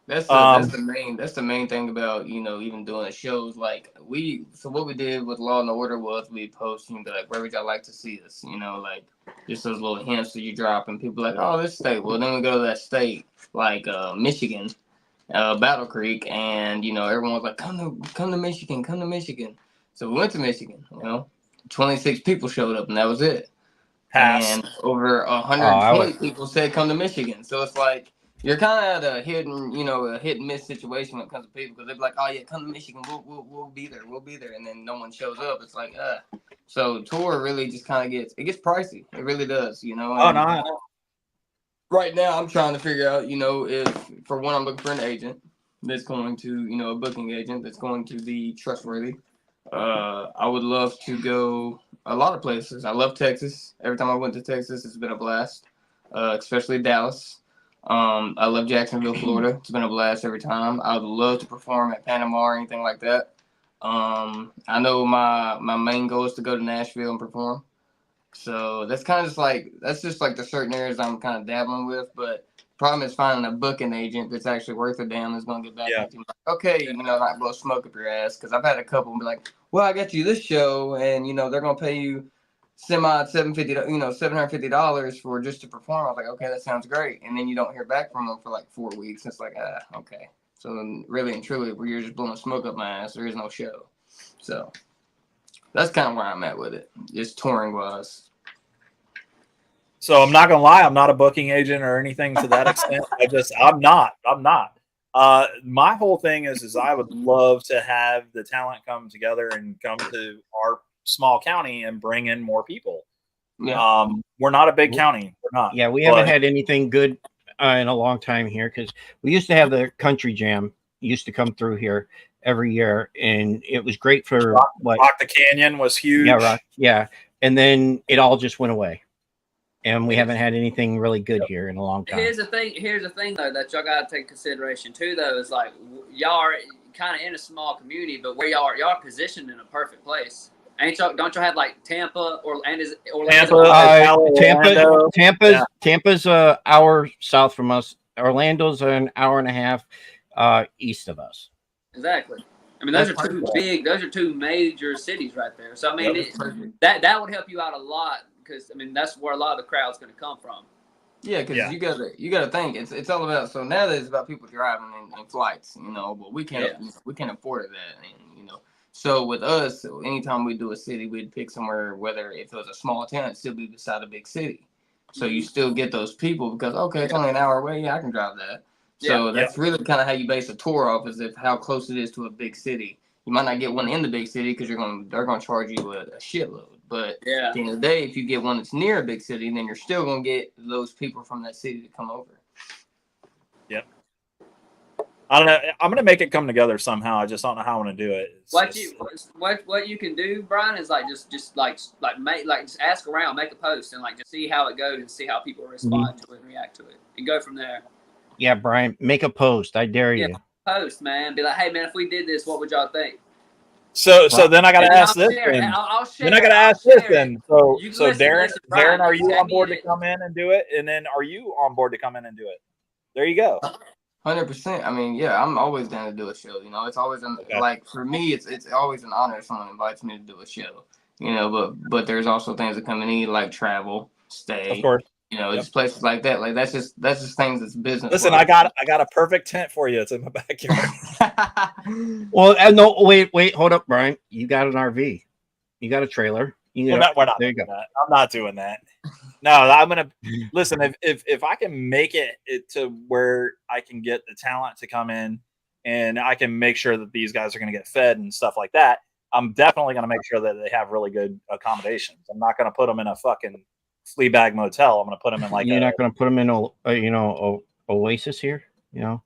that's the main thing about, even doing the shows. Like what we did with Law and Order was we post, like, where would y'all like to see us? Like just those little hints that you drop, and people are like, oh, this state. Well, then we go to that state, like Michigan, Battle Creek, and everyone was like, come to Michigan, come to Michigan. So we went to Michigan. 26 people showed up, and that was it. pass. And over 120 people said come to Michigan. So it's like, you're kind of at a hit and miss situation when it comes to people, because they're like, oh yeah, come to Michigan, we'll be there, and then no one shows up. It's like, so tour really just kind of gets pricey. It really does, Oh no. Right now, I'm trying to figure out, if, for one, I'm looking for an agent that's going to, a booking agent that's going to be trustworthy. I would love to go a lot of places. I love Texas. Every time I went to Texas, it's been a blast, especially Dallas. I love Jacksonville, Florida. It's been a blast every time. I would love to perform at Panama or anything like that. I know my main goal is to go to Nashville and perform. So that's kind of just like the certain areas I'm kind of dabbling with. But problem is finding a booking agent that's actually worth a damn, that's going to get back to you. Like, okay, not blow smoke up your ass. Because I've had a couple be like, well, I got you this show, and they're going to pay you $750 for just to perform. I was like, okay, that sounds great. And then you don't hear back from them for like 4 weeks. It's like, okay. So then really and truly, where you're just blowing smoke up my ass, there is no show. So that's kind of where I'm at with it, just touring wise. So I'm not gonna lie, I'm not a booking agent or anything to that extent. I'm not. My whole thing is I would love to have the talent come together and come to our small county and bring in more people. Yeah. We're not a big county. We're not. Yeah, we haven't had anything good in a long time here, because we used to have the country jam used to come through here every year, and it was great for Rock the Canyon was huge. Yeah, and then it all just went away. And we haven't had anything really good here in a long time. Here's the thing though, that y'all gotta take consideration too, though, is like, y'all are kind of in a small community, but where y'all are positioned in a perfect place. Don't y'all have like Tampa or Orlando? Tampa's an hour south from us. Orlando's an hour and a half east of us. Exactly. I mean, those are two major cities right there. So I mean, that would help you out a lot, because I mean that's where a lot of the crowd's going to come from. Yeah, because you gotta think it's all about. So now that it's about people driving and flights, but we can't afford that, and So with us, anytime we do a city, we'd pick somewhere, whether if it was a small town, it'd still be beside a big city. So you still get those people because, okay, it's only an hour away. Yeah, I can drive that. So that's really kind of how you base a tour off, is how close it is to a big city. You might not get one in the big city because they're gonna charge you a shitload. But at the end of the day, if you get one that's near a big city, then you're still gonna get those people from that city to come over. Yep. I don't know. I'm gonna make it come together somehow. I just don't know how I'm gonna do it. What you can do, Brian, is like just like make like just ask around, make a post, and like just see how it goes and see how people respond to it and react to it, and go from there. Yeah, Brian, make a post. I dare you. Post, man. Be like, hey, man, if we did this, what would y'all think? So then I gotta ask this. I'll share. Then I gotta ask this then. So Darren, Brian, are you on board to come in and do it? And then are you on board to come in and do it? There you go. 100%. I mean, yeah, I'm always down to do a show. You know, it's always like for me, it's always an honor if someone invites me to do a show. You know, but there's also things that come in need, like travel, stay. Of course. You know, it's places like that. Like that's just things that's business. Listen, I got a perfect tent for you. It's in my backyard. Well, no, wait, hold up, Brian. You got an RV. You got a trailer. We're not there you go. I'm not doing that. No, I'm gonna listen. If I can make it to where I can get the talent to come in, and I can make sure that these guys are gonna get fed and stuff like that, I'm definitely gonna make sure that they have really good accommodations. I'm not gonna put them in a fucking flea bag motel. I'm gonna put them in like you're not gonna put them in a Oasis here. You know,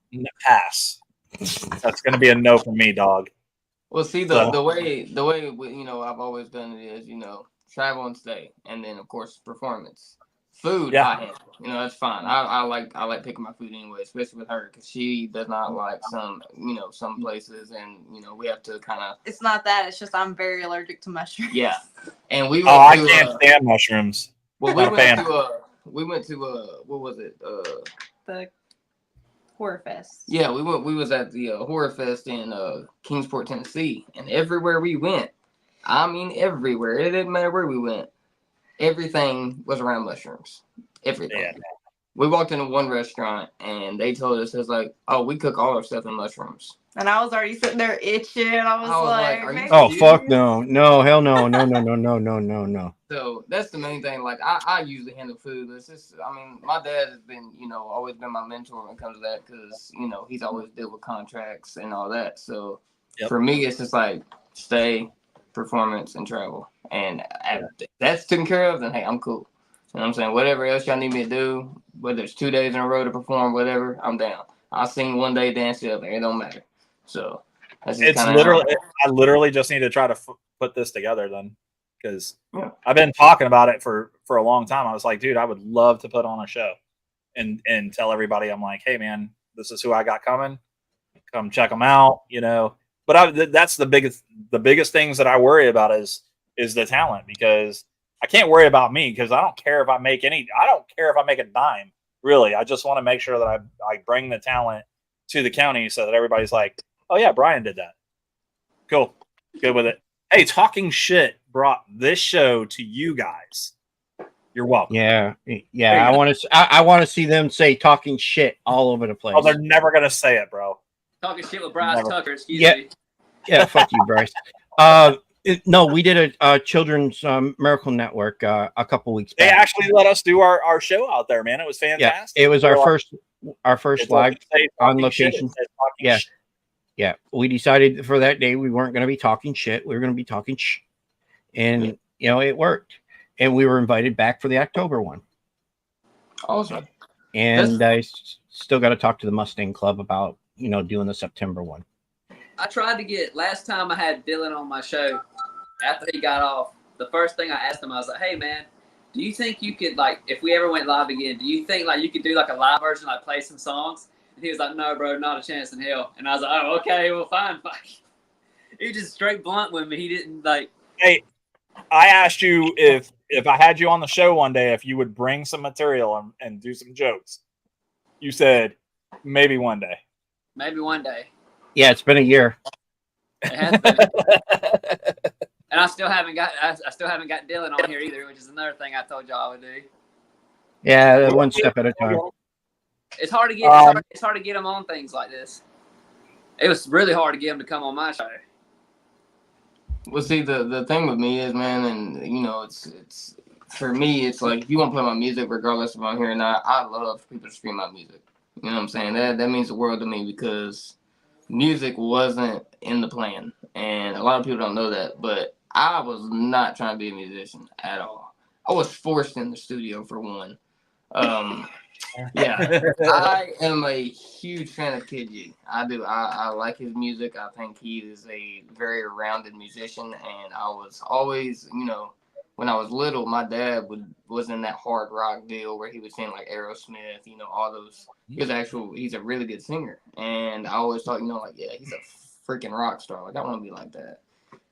pass. That's gonna be a no from me, dog. Well, see the way I've always done it is travel and stay, and then of course performance. Food, I handle. That's fine. I like picking my food anyway, especially with her because she does not like some places, and we have to kind of. It's not that. It's just I'm very allergic to mushrooms. Yeah, and we. I can't stand mushrooms. Well, we went to what was it? The Horror Fest. Yeah, we was at the Horror Fest in Kingsport, Tennessee, and everywhere we went, I mean everywhere, it didn't matter where we went, everything was around mushrooms. Everything. Yeah. We walked into one restaurant and they told us, it's like, oh, we cook all our stuff in mushrooms. And I was already sitting there itching. I was like oh, fuck no. No, hell no. No. So that's the main thing. Like, I usually handle food. It's just, I mean, my dad has been, always been my mentor when it comes to that because, he's always dealt with contracts and all that. So for me, it's just like stay, performance, and travel. And if that's taken care of, then hey, I'm cool. You know what I'm saying? Whatever else y'all need me to do, whether it's 2 days in a row to perform, whatever, I'm down. I'll sing one day, dance the other. It don't matter. So that's just I literally just need to try to put this together then, because I've been talking about it for a long time. I was like, dude, I would love to put on a show and tell everybody, I'm like, hey man, this is who I got coming. Come check them out, But that's the biggest things that I worry about is the talent, because I can't worry about me because I don't care if I make a dime, really. I just want to make sure that I bring the talent to the county so that everybody's like, oh yeah, Brian did that. Cool. Good with it. Hey, Talking Shit brought this show to you guys. You're welcome. Yeah. I want to see them say Talking Shit all over the place. Oh, they're never gonna say it, bro. Talking Shit with Bryce Tucker. Excuse me. Yeah. Fuck you, Bryce. No, we did a children's Miracle Network a couple weeks back. They actually let us do our show out there, man. It was fantastic. Yeah, it was our first live on location. Yeah. We decided for that day we weren't going to be talking shit. We were going to be talking shh. And, it worked. And we were invited back for the October one. Awesome. And I still got to talk to the Mustang Club about, doing the September one. I tried to get, last time I had Dylan on my show, after he got off, the first thing I asked him, I was like, hey man, do you think you could, like, if we ever went live again, do you think like you could do like a live version, like play some songs? And he was like, no, bro, not a chance in hell. And I was like, oh, okay, well, fine. He just straight blunt with me. He didn't like. Hey, I asked you if I had you on the show one day, if you would bring some material and do some jokes. You said maybe one day. Maybe one day. Yeah, it's been a year. It has been. And I still haven't got Dylan on here either, which is another thing I told y'all I would do. Yeah, one step at a time. It's hard to get it's hard to get him on things like this. It was really hard to get him to come on my show. Well, see, the thing with me is, man, and it's for me, it's like if you want to play my music, regardless if I'm here or not, I love people to stream my music. You know what I'm saying? That means the world to me because music wasn't in the plan, and a lot of people don't know that, but I was not trying to be a musician at all. I was forced in the studio for one. Yeah, I am a huge fan of Kid G. I do. I like his music. I think he is a very rounded musician, and I was always, when I was little, my dad was in that hard rock deal where he was saying like Aerosmith, all those. He's a really good singer, and I always thought, like, yeah, he's a freaking rock star. Like I want to be like that.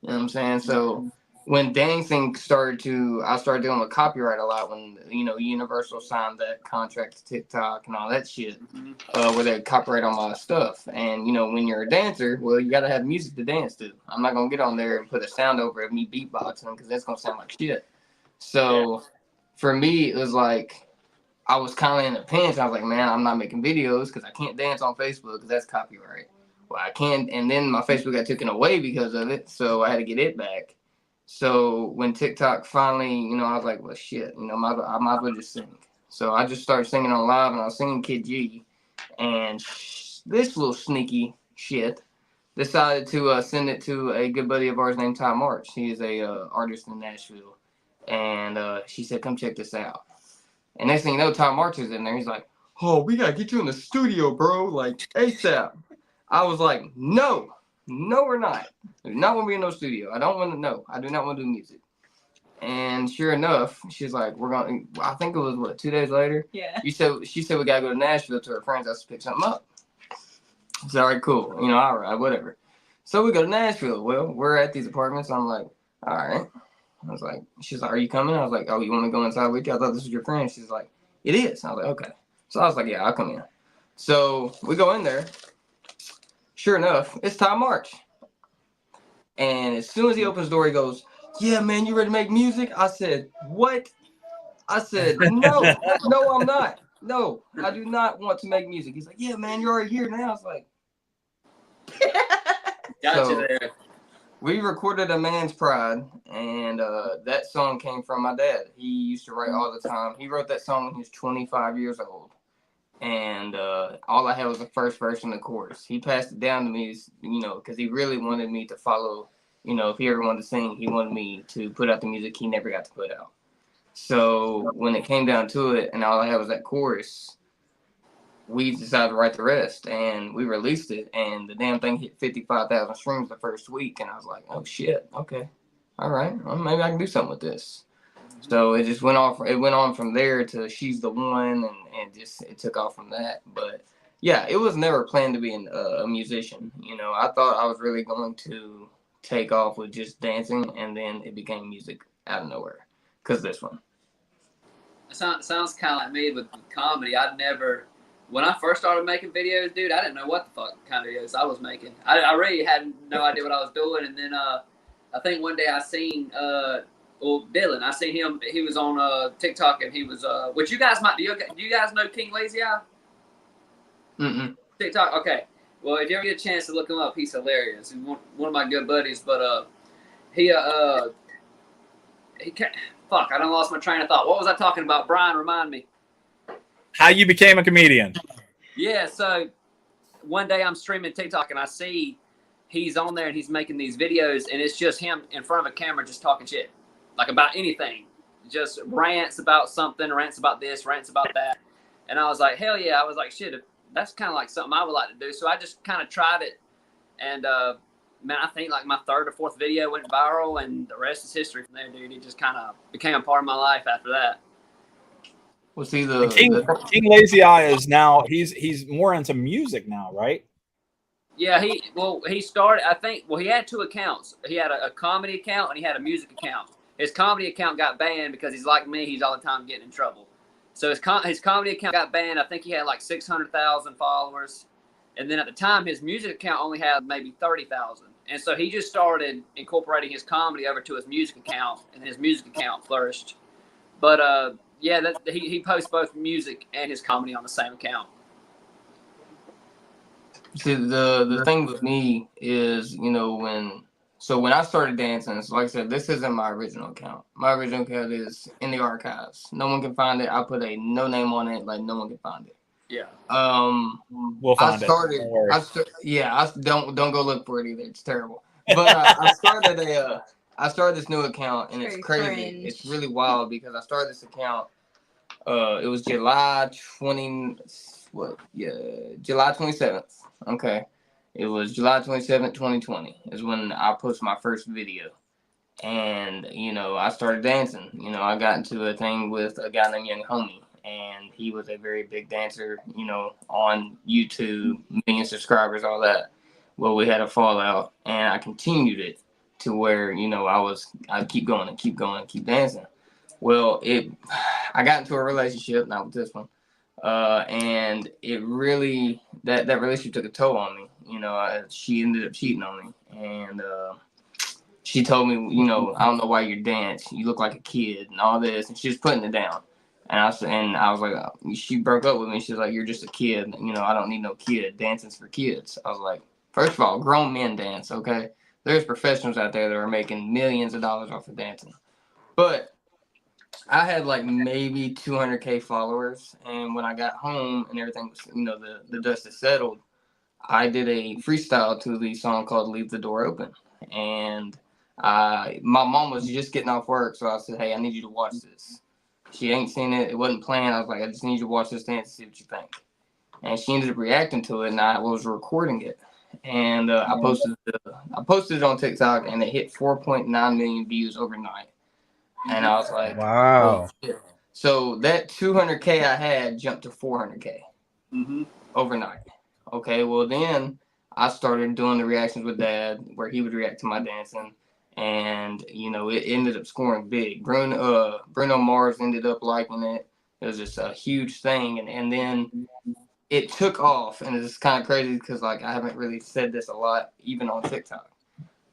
You know what I'm saying? So when dancing I started dealing with copyright a lot when, Universal signed that contract to TikTok and all that shit, where they copyright all my stuff. And, when you're a dancer, well, you got to have music to dance to. I'm not going to get on there and put a sound over of me beatboxing because that's going to sound like shit. So for me, it was like, I was kind of in a pinch. I was like, man, I'm not making videos because I can't dance on Facebook because that's copyright. Well, I can't. And then my Facebook got taken away because of it. So I had to get it back. So when TikTok finally, I was like, well, shit, I might as well just sing. So I just started singing on live, and I was singing Kid G. And this little sneaky shit decided to send it to a good buddy of ours named Ty March. He is a artist in Nashville. And she said, come check this out. And next thing you know, Ty March is in there. He's like, oh, we got to get you in the studio, bro, like ASAP. I was like, no, we're not. I do not want to be in no studio. I don't want to know. I do not want to do music. And sure enough, she's like, I think it was 2 days later. Yeah. She said we got to go to Nashville to her friend's house to pick something up. I said, all right, cool. All right, whatever. So we go to Nashville. Well, we're at these apartments. I'm like, all right. I was like, she's like, are you coming? I was like, oh, you want to go inside with you? I thought this was your friend. She's like, it is. I was like, okay. So I was like, yeah, I'll come in. So we go in there. Sure enough, it's Ty March. And as soon as he opens the door, he goes, yeah, man, you ready to make music? I said, what? I said, no, I'm not. No, I do not want to make music. He's like, yeah, man, you're already here now. I was like, Gotcha there. We recorded A Man's Pride, and that song came from my dad. He used to write all the time. He wrote that song when he was 25 years old. And all I had was the first verse and the chorus. He passed it down to me, because he really wanted me to follow, if he ever wanted to sing, he wanted me to put out the music he never got to put out. So when it came down to it and all I had was that chorus, we decided to write the rest, and we released it, and the damn thing hit 55,000 streams the first week, and I was like, oh shit, okay, all right, well, maybe I can do something with this. So it just went off. It went on from there to She's the One, and just it took off from that. But yeah, it was never planned to be a musician. I thought I was really going to take off with just dancing, and then it became music out of nowhere. Cause this one. It sounds kind of like me with comedy. When I first started making videos, dude, I didn't know what the fuck kind of videos I was making. I really had no idea what I was doing, and then I think one day I seen Dylan. I seen him. He was on TikTok, and he was which you guys might do. You guys know King Lazy Eye? Mm-mm. TikTok. Okay. Well, if you ever get a chance to look him up, he's hilarious. He's one of my good buddies. But he can't. Fuck! I done lost my train of thought. What was I talking about? Brian, remind me. How you became a comedian? Yeah. So one day I'm streaming TikTok, and I see he's on there, and he's making these videos, and it's just him in front of a camera just talking shit. Like about anything, just rants about something, rants about this, rants about that. And I was like, hell yeah. I was like, shit, that's kind of like something I would like to do. So I just kind of tried it. And man, I think like my third or fourth video went viral, and the rest is history from there, dude. It just kind of became a part of my life after that. Well, see, King Lazy Eye is now, he's more into music now, right? Yeah, he started, I think, he had two accounts. He had a comedy account, and he had a music account. His comedy account got banned because he's like me. He's all the time getting in trouble. So his comedy account got banned. I think he had like 600,000 followers. And then at the time, his music account only had maybe 30,000. And so he just started incorporating his comedy over to his music account, and his music account flourished. But yeah, he posts both music and his comedy on the same account. See, the thing with me is, when I started dancing, so like I said, this isn't my original account. My original account is in the archives. No one can find it. I put a no name on it, like no one can find it. Yeah. We'll find it. Don't worry. Don't go look for it either. It's terrible. But I started this new account, and it's crazy. Cringe. It's really wild because I started this account It was July 27th. Okay. It was July 27th, 2020 is when I posted my first video. And, you know, I started dancing. You know, I got into a thing with a guy named Young Homie, and he was a very big dancer, you know, on YouTube, million subscribers, all that. Well, we had a fallout, and I continued it to where, you know, I'd keep going and keep going and keep dancing. Well, I got into a relationship, not with this one, and it really, that relationship took a toll on me. You know, she ended up cheating on me, and she told me, you know, I don't know why you dance. You look like a kid and all this. And she was putting it down. And I was like, she broke up with me. She was like, you're just a kid. You know, I don't need no kid. Dancing's for kids. I was like, first of all, grown men dance, okay? There's professionals out there that are making millions of dollars off of dancing. But I had like maybe 200K followers. And when I got home and everything was, you know, the dust had settled, I did a freestyle to the song called Leave the Door Open. And my mom was just getting off work, so I said, hey, I need you to watch this. She ain't seen it. It wasn't planned. I was like, I just need you to watch this dance and see what you think. And she ended up reacting to it, and I was recording it. And I posted it on TikTok, and it hit 4.9 million views overnight. And I was like, Wow. oh, so that 200K I had jumped to 400K overnight. Okay, well then I started doing the reactions with Dad, where he would react to my dancing, and you know it ended up scoring big. Bruno Mars ended up liking it. It was just a huge thing, and then it took off, and it's kind of crazy because like I haven't really said this a lot, even on TikTok.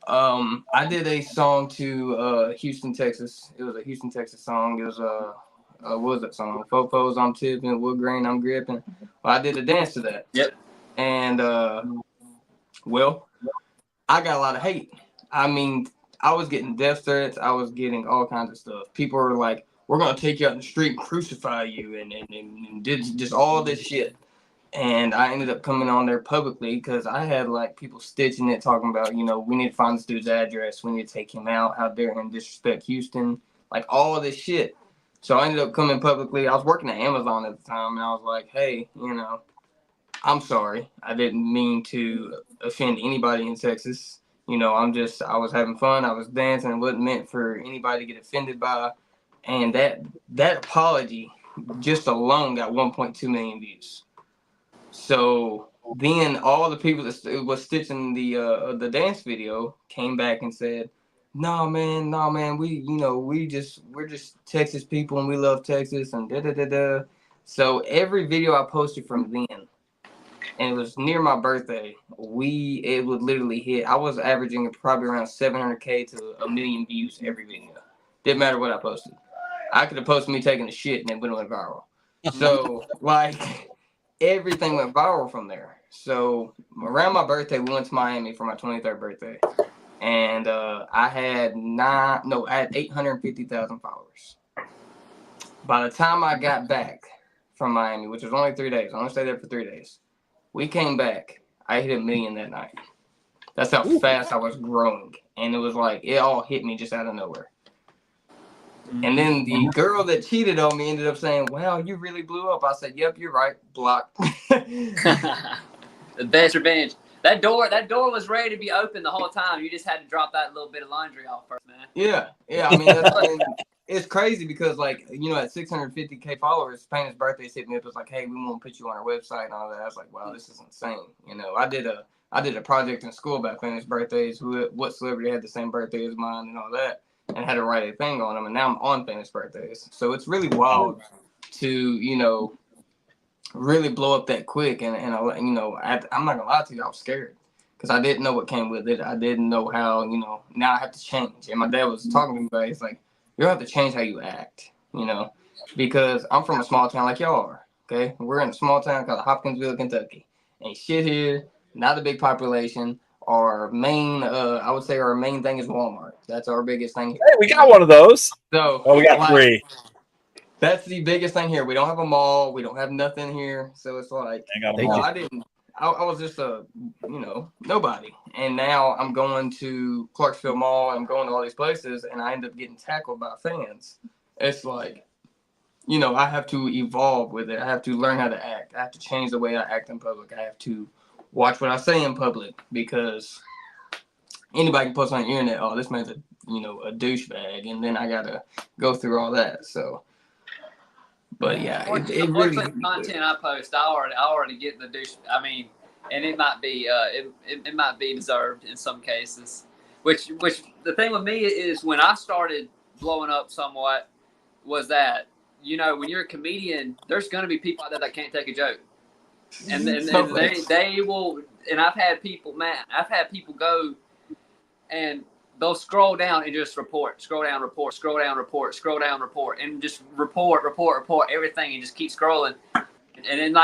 I did a song to Houston, Texas. It was a Houston, Texas song. It was what was that song? Fofos, I'm tipping, wood grain, I'm gripping. Well, I did a dance to that. Yep. And well, I got a lot of hate. I mean, I was getting death threats. I was getting all kinds of stuff. People were like, "We're gonna take you out in the street and crucify you," and did just all this shit. And I ended up coming on there publicly because I had like people stitching it, talking about, you know, we need to find this dude's address. We need to take him out. How dare him disrespect Houston? Like all this shit. So I ended up coming publicly. I was working at Amazon at the time, and I was like, hey, you know, I'm sorry. I didn't mean to offend anybody in Texas. You know, I was having fun. I was dancing. It wasn't meant for anybody to get offended by. And that apology just alone got 1.2 million views. So then all the people that was stitching the dance video came back and said, "No man, we're just Texas people and we love Texas and da da da da." So every video I posted from then, and it was near my birthday, it would literally hit. I was averaging probably around 700K to 1 million views every video. Didn't matter what I posted. I could have posted me taking a shit and it would have went viral. So like everything went viral from there. So around my birthday, we went to Miami for my 23rd birthday, and I had 850,000 followers. By the time I got back from Miami, which was only 3 days, I only stayed there for 3 days. We came back. I hit 1 million that night. That's how fast I was growing, and it was like it all hit me just out of nowhere. And then the girl that cheated on me ended up saying, "Wow, you really blew up." I said, "Yep, you're right." Block. The best revenge. That door was ready to be open the whole time. You just had to drop that little bit of laundry off first, man. Yeah. I mean, it's crazy because, like, you know, at 650K followers, Painter's birthday hit me up. It was like, "Hey, we want to put you on our website and all that." I was like, "Wow, this is insane." You know, I did a project in school about Painter's birthdays. What celebrity had the same birthday as mine and all that, and had to write a thing on them. And now I'm on Painter's birthdays, so it's really wild to, you know, really blow up that quick. And you know, I'm not gonna lie to you, I was scared because I didn't know what came with it. I didn't know how, you know, now I have to change. And my dad was talking to me about it. It's like, you have to change how you act, you know, because I'm from a small town like y'all are. Okay, we're in a small town called Hopkinsville, Kentucky. Ain't shit here, not a big population. Our main, I would say our main thing is Walmart. That's our biggest thing here. Hey, we got one of those. So, we got 3. That's the biggest thing here. We don't have a mall. We don't have nothing here. So it's like, I was just a, you know, nobody. And now I'm going to Clarksville Mall. I'm going to all these places, and I end up getting tackled by fans. It's like, you know, I have to evolve with it. I have to learn how to act. I have to change the way I act in public. I have to watch what I say in public because anybody can post on the internet, oh, this man's a douchebag, and then I gotta go through all that. So, but yeah, it really. Unfortunately, the content I post, I already get the douche. I mean, and it might be it might be deserved in some cases. Which the thing with me is when I started blowing up somewhat was that when you're a comedian, there's going to be people out there that can't take a joke, and they will. And I've had people go and they'll scroll down and just scroll down, and just report everything, and just keep scrolling, and then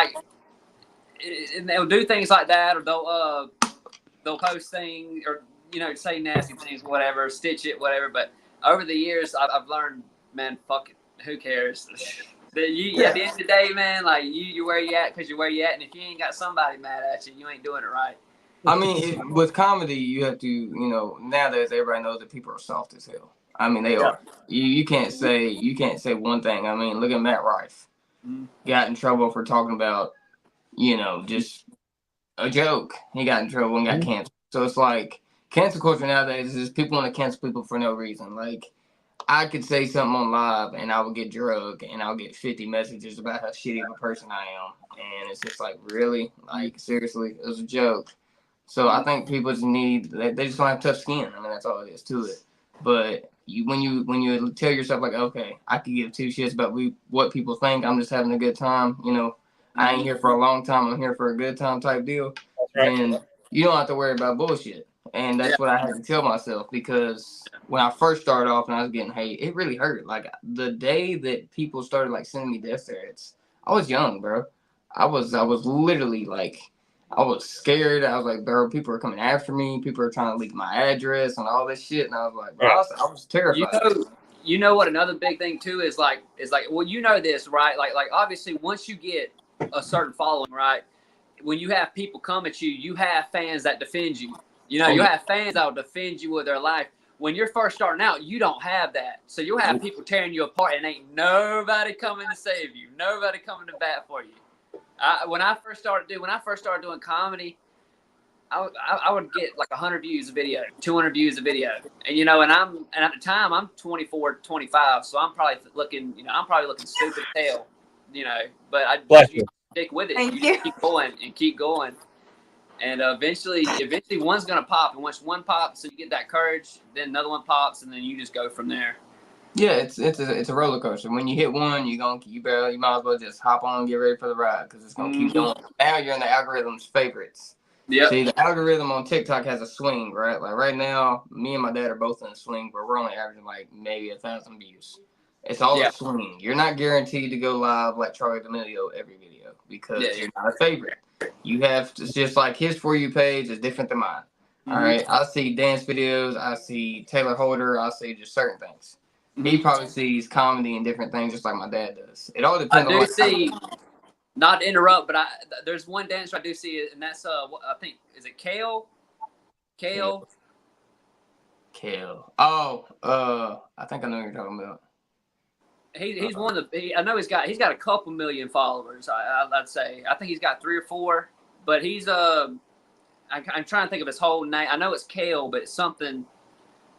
and they'll do things like that, or they'll post things, or say nasty things, whatever, stitch it, whatever. But over the years, I've learned, man, fuck it, who cares? At the end of the day, man, like you where you at because you're where you at, and if you ain't got somebody mad at you, you ain't doing it right. I mean, with comedy, you have to, nowadays everybody knows that people are soft as hell. I mean, they are. You can't say one thing. I mean, look at Matt Rife. Got in trouble for talking about, just a joke. He got in trouble and got canceled. So it's like cancel culture nowadays is people want to cancel people for no reason. Like, I could say something on live and I would get drugged and I'll get 50 messages about how shitty of a person I am. And it's just like, really? Like, seriously? It was a joke. So I think people just they just don't have tough skin. I mean, that's all it is to it. But when you tell yourself, like, okay, I could give two shits about what people think. I'm just having a good time. I ain't here for a long time. I'm here for a good time type deal. Right. Then you don't have to worry about bullshit. And that's what I had to tell myself, because when I first started off and I was getting hate, it really hurt. Like, the day that people started like sending me death threats, I was young, bro. I was literally like, I was scared. I was like, bro, people are coming after me. People are trying to leak my address and all this shit. And I was like, bro, I was terrified. You know what? Another big thing too is like, well, this, right? Like obviously, once you get a certain following, right? When you have people come at you, you have fans that defend you. You have fans that will defend you with their life. When you're first starting out, you don't have that. So you'll have people tearing you apart, and ain't nobody coming to save you. Nobody coming to bat for you. When I first started doing comedy, I would get like 100 views a video, 200 views a video, and at the time I'm 24, 25, so I'm probably looking stupid as hell, but I stick with it. You keep going, and eventually one's gonna pop, and once one pops, so you get that courage, then another one pops, and then you just go from there. Yeah, it's a roller coaster. When you hit one, you might as well just hop on and get ready for the ride, because it's gonna keep going. Now you're in the algorithm's favorites. Yeah. See, the algorithm on TikTok has a swing, right? Like right now, me and my dad are both in a swing, but we're only averaging like maybe 1,000 views. It's all a swing. You're not guaranteed to go live like Charlie D'Amelio every video, because you're not a favorite. You have to, just like his For You page is different than mine. All right, I see dance videos, I see Taylor Holder, I see just certain things. He probably sees comedy and different things just like my dad does. It all depends on what not to interrupt, but there's one dancer I do see, and that's I think, is it Kale? Kale. Oh, I think I know what you're talking about. He's one of the. I know he's got a couple million followers. I'd say. I think he's got 3 or 4, but he's I'm trying to think of his whole name. I know it's Kale, but it's something.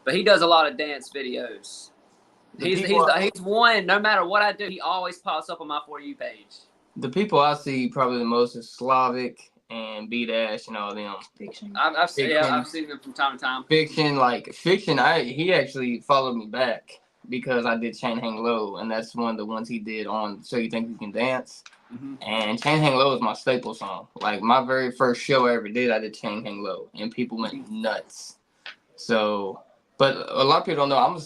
But he does a lot of dance videos. He's one. No matter what I do, he always pops up on my For You page. The people I see probably the most is Slavic and B-Dash and all them. Fiction. I've seen them from time to time. Fiction. He actually followed me back because I did Chain Hang Low, and that's one of the ones he did on So You Think You Can Dance. And Chain Hang Low is my staple song. Like, my very first show I ever did, I did Chain Hang Low, and people went nuts. So, but a lot of people don't know I'm a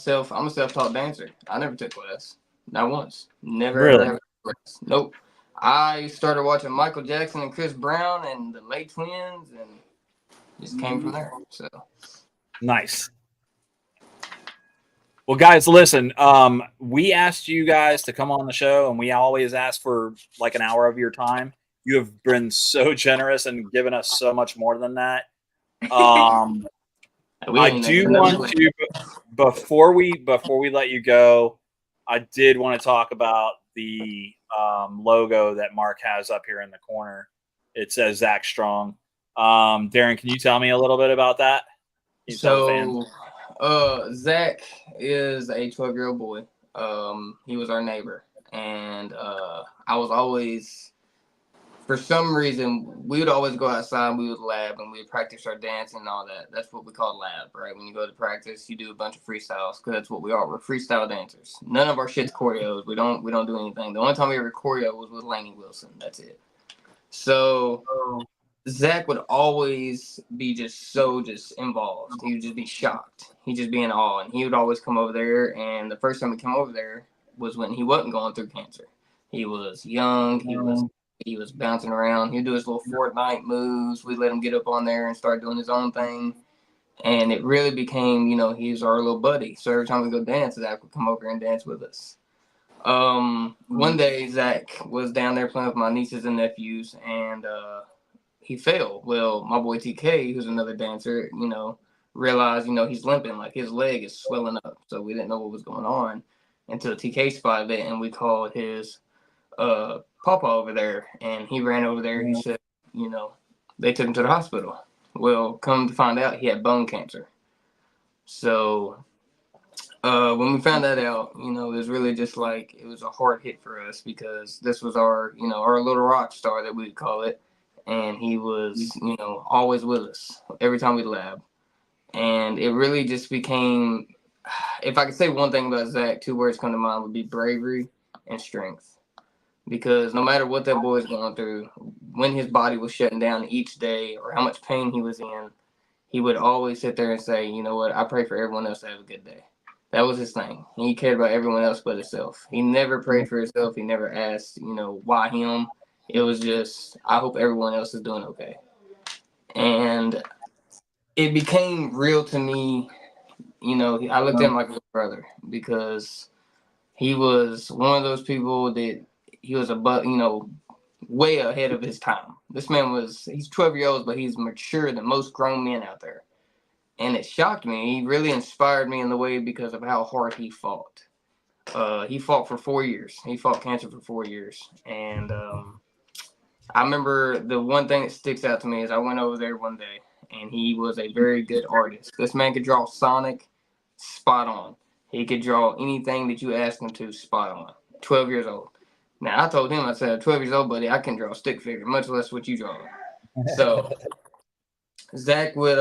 self-taught dancer. I never took class, not once. Never class. Nope. I started watching Michael Jackson and Chris Brown and the Late Twins, and just came from there. So nice. Well, guys, listen. We asked you guys to come on the show, and we always ask for like an hour of your time. You have been so generous and given us so much more than that. I do want to, before we let you go, I did want to talk about the logo that Mark has up here in the corner. It says Zach Strong. Darren, can you tell me a little bit about that? So, Zach is a 12-year-old boy. He was our neighbor, and I was always, for some reason, we would always go outside and we would lab and we would practice our dance and all that. That's what we call lab, right? When you go to practice, you do a bunch of freestyles because that's what we are. We're freestyle dancers. None of our shit's choreos. We don't do anything. The only time we ever choreo was with Laney Wilson. That's it. So Zach would always be just involved. He would just be shocked. He'd just be in awe, and he would always come over there. And the first time he came over there was when he wasn't going through cancer. He was young. He was bouncing around. He'd do his little Fortnite moves. We let him get up on there and start doing his own thing. And it really became, he's our little buddy. So every time we go dance, Zach would come over and dance with us. One day Zach was down there playing with my nieces and nephews, and he fell. Well, my boy TK, who's another dancer, realized, he's limping, like his leg is swelling up. So we didn't know what was going on until TK spotted it, and we called his papa over there, and he ran over there. He said, they took him to the hospital. Well, come to find out, he had bone cancer. So when we found that out, it was really just like, it was a hard hit for us because this was our, our little rock star that we'd call it. And he was, always with us every time we lab. And it really just became, if I could say one thing about Zach, 2 words come to mind would be bravery and strength. Because no matter what that boy's going through, when his body was shutting down each day or how much pain he was in, he would always sit there and say, you know what, I pray for everyone else to have a good day. That was his thing. He cared about everyone else but himself. He never prayed for himself. He never asked, why him. It was just, I hope everyone else is doing okay. And it became real to me, I looked at him like a brother because he was one of those people that he was way ahead of his time. This man he's 12 years old, but he's mature than most grown men out there. And it shocked me. He really inspired me in the way because of how hard he fought. He fought for 4 years. He fought cancer for 4 years. And I remember the one thing that sticks out to me is I went over there one day, and he was a very good artist. This man could draw Sonic spot on. He could draw anything that you asked him to spot on. 12 years old. Now, I told him, I said, 12 years old, buddy, I can draw a stick figure, much less what you draw. So Zach would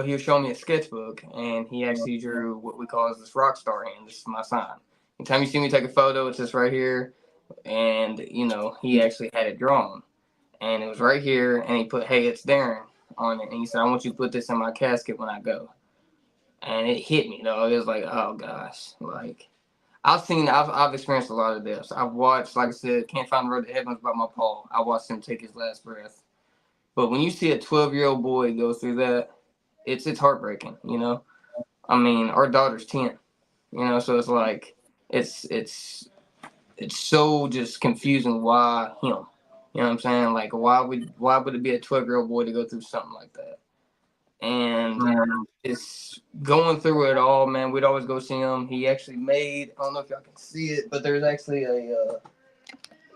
he would show me a sketchbook, and he actually drew what we call this rock star hand. This is my sign. Anytime you see me take a photo, it's just right here. And, he actually had it drawn. And it was right here, and he put, "Hey, it's Darren" on it. And he said, "I want you to put this in my casket when I go." And it hit me, though. It was like, oh, gosh. Like, I've experienced a lot of deaths. I've watched, like I said, Can't Find the Road to Heaven by my Paul. I watched him take his last breath. But when you see a 12-year-old boy go through that, it's heartbreaking, I mean, our daughter's 10, so it's like, it's so just confusing why him. You know what I'm saying? Like, why would it be a 12-year-old boy to go through something like that? And it's going through it all, man. We'd always go see him. He actually made, I don't know if y'all can see it, but there's actually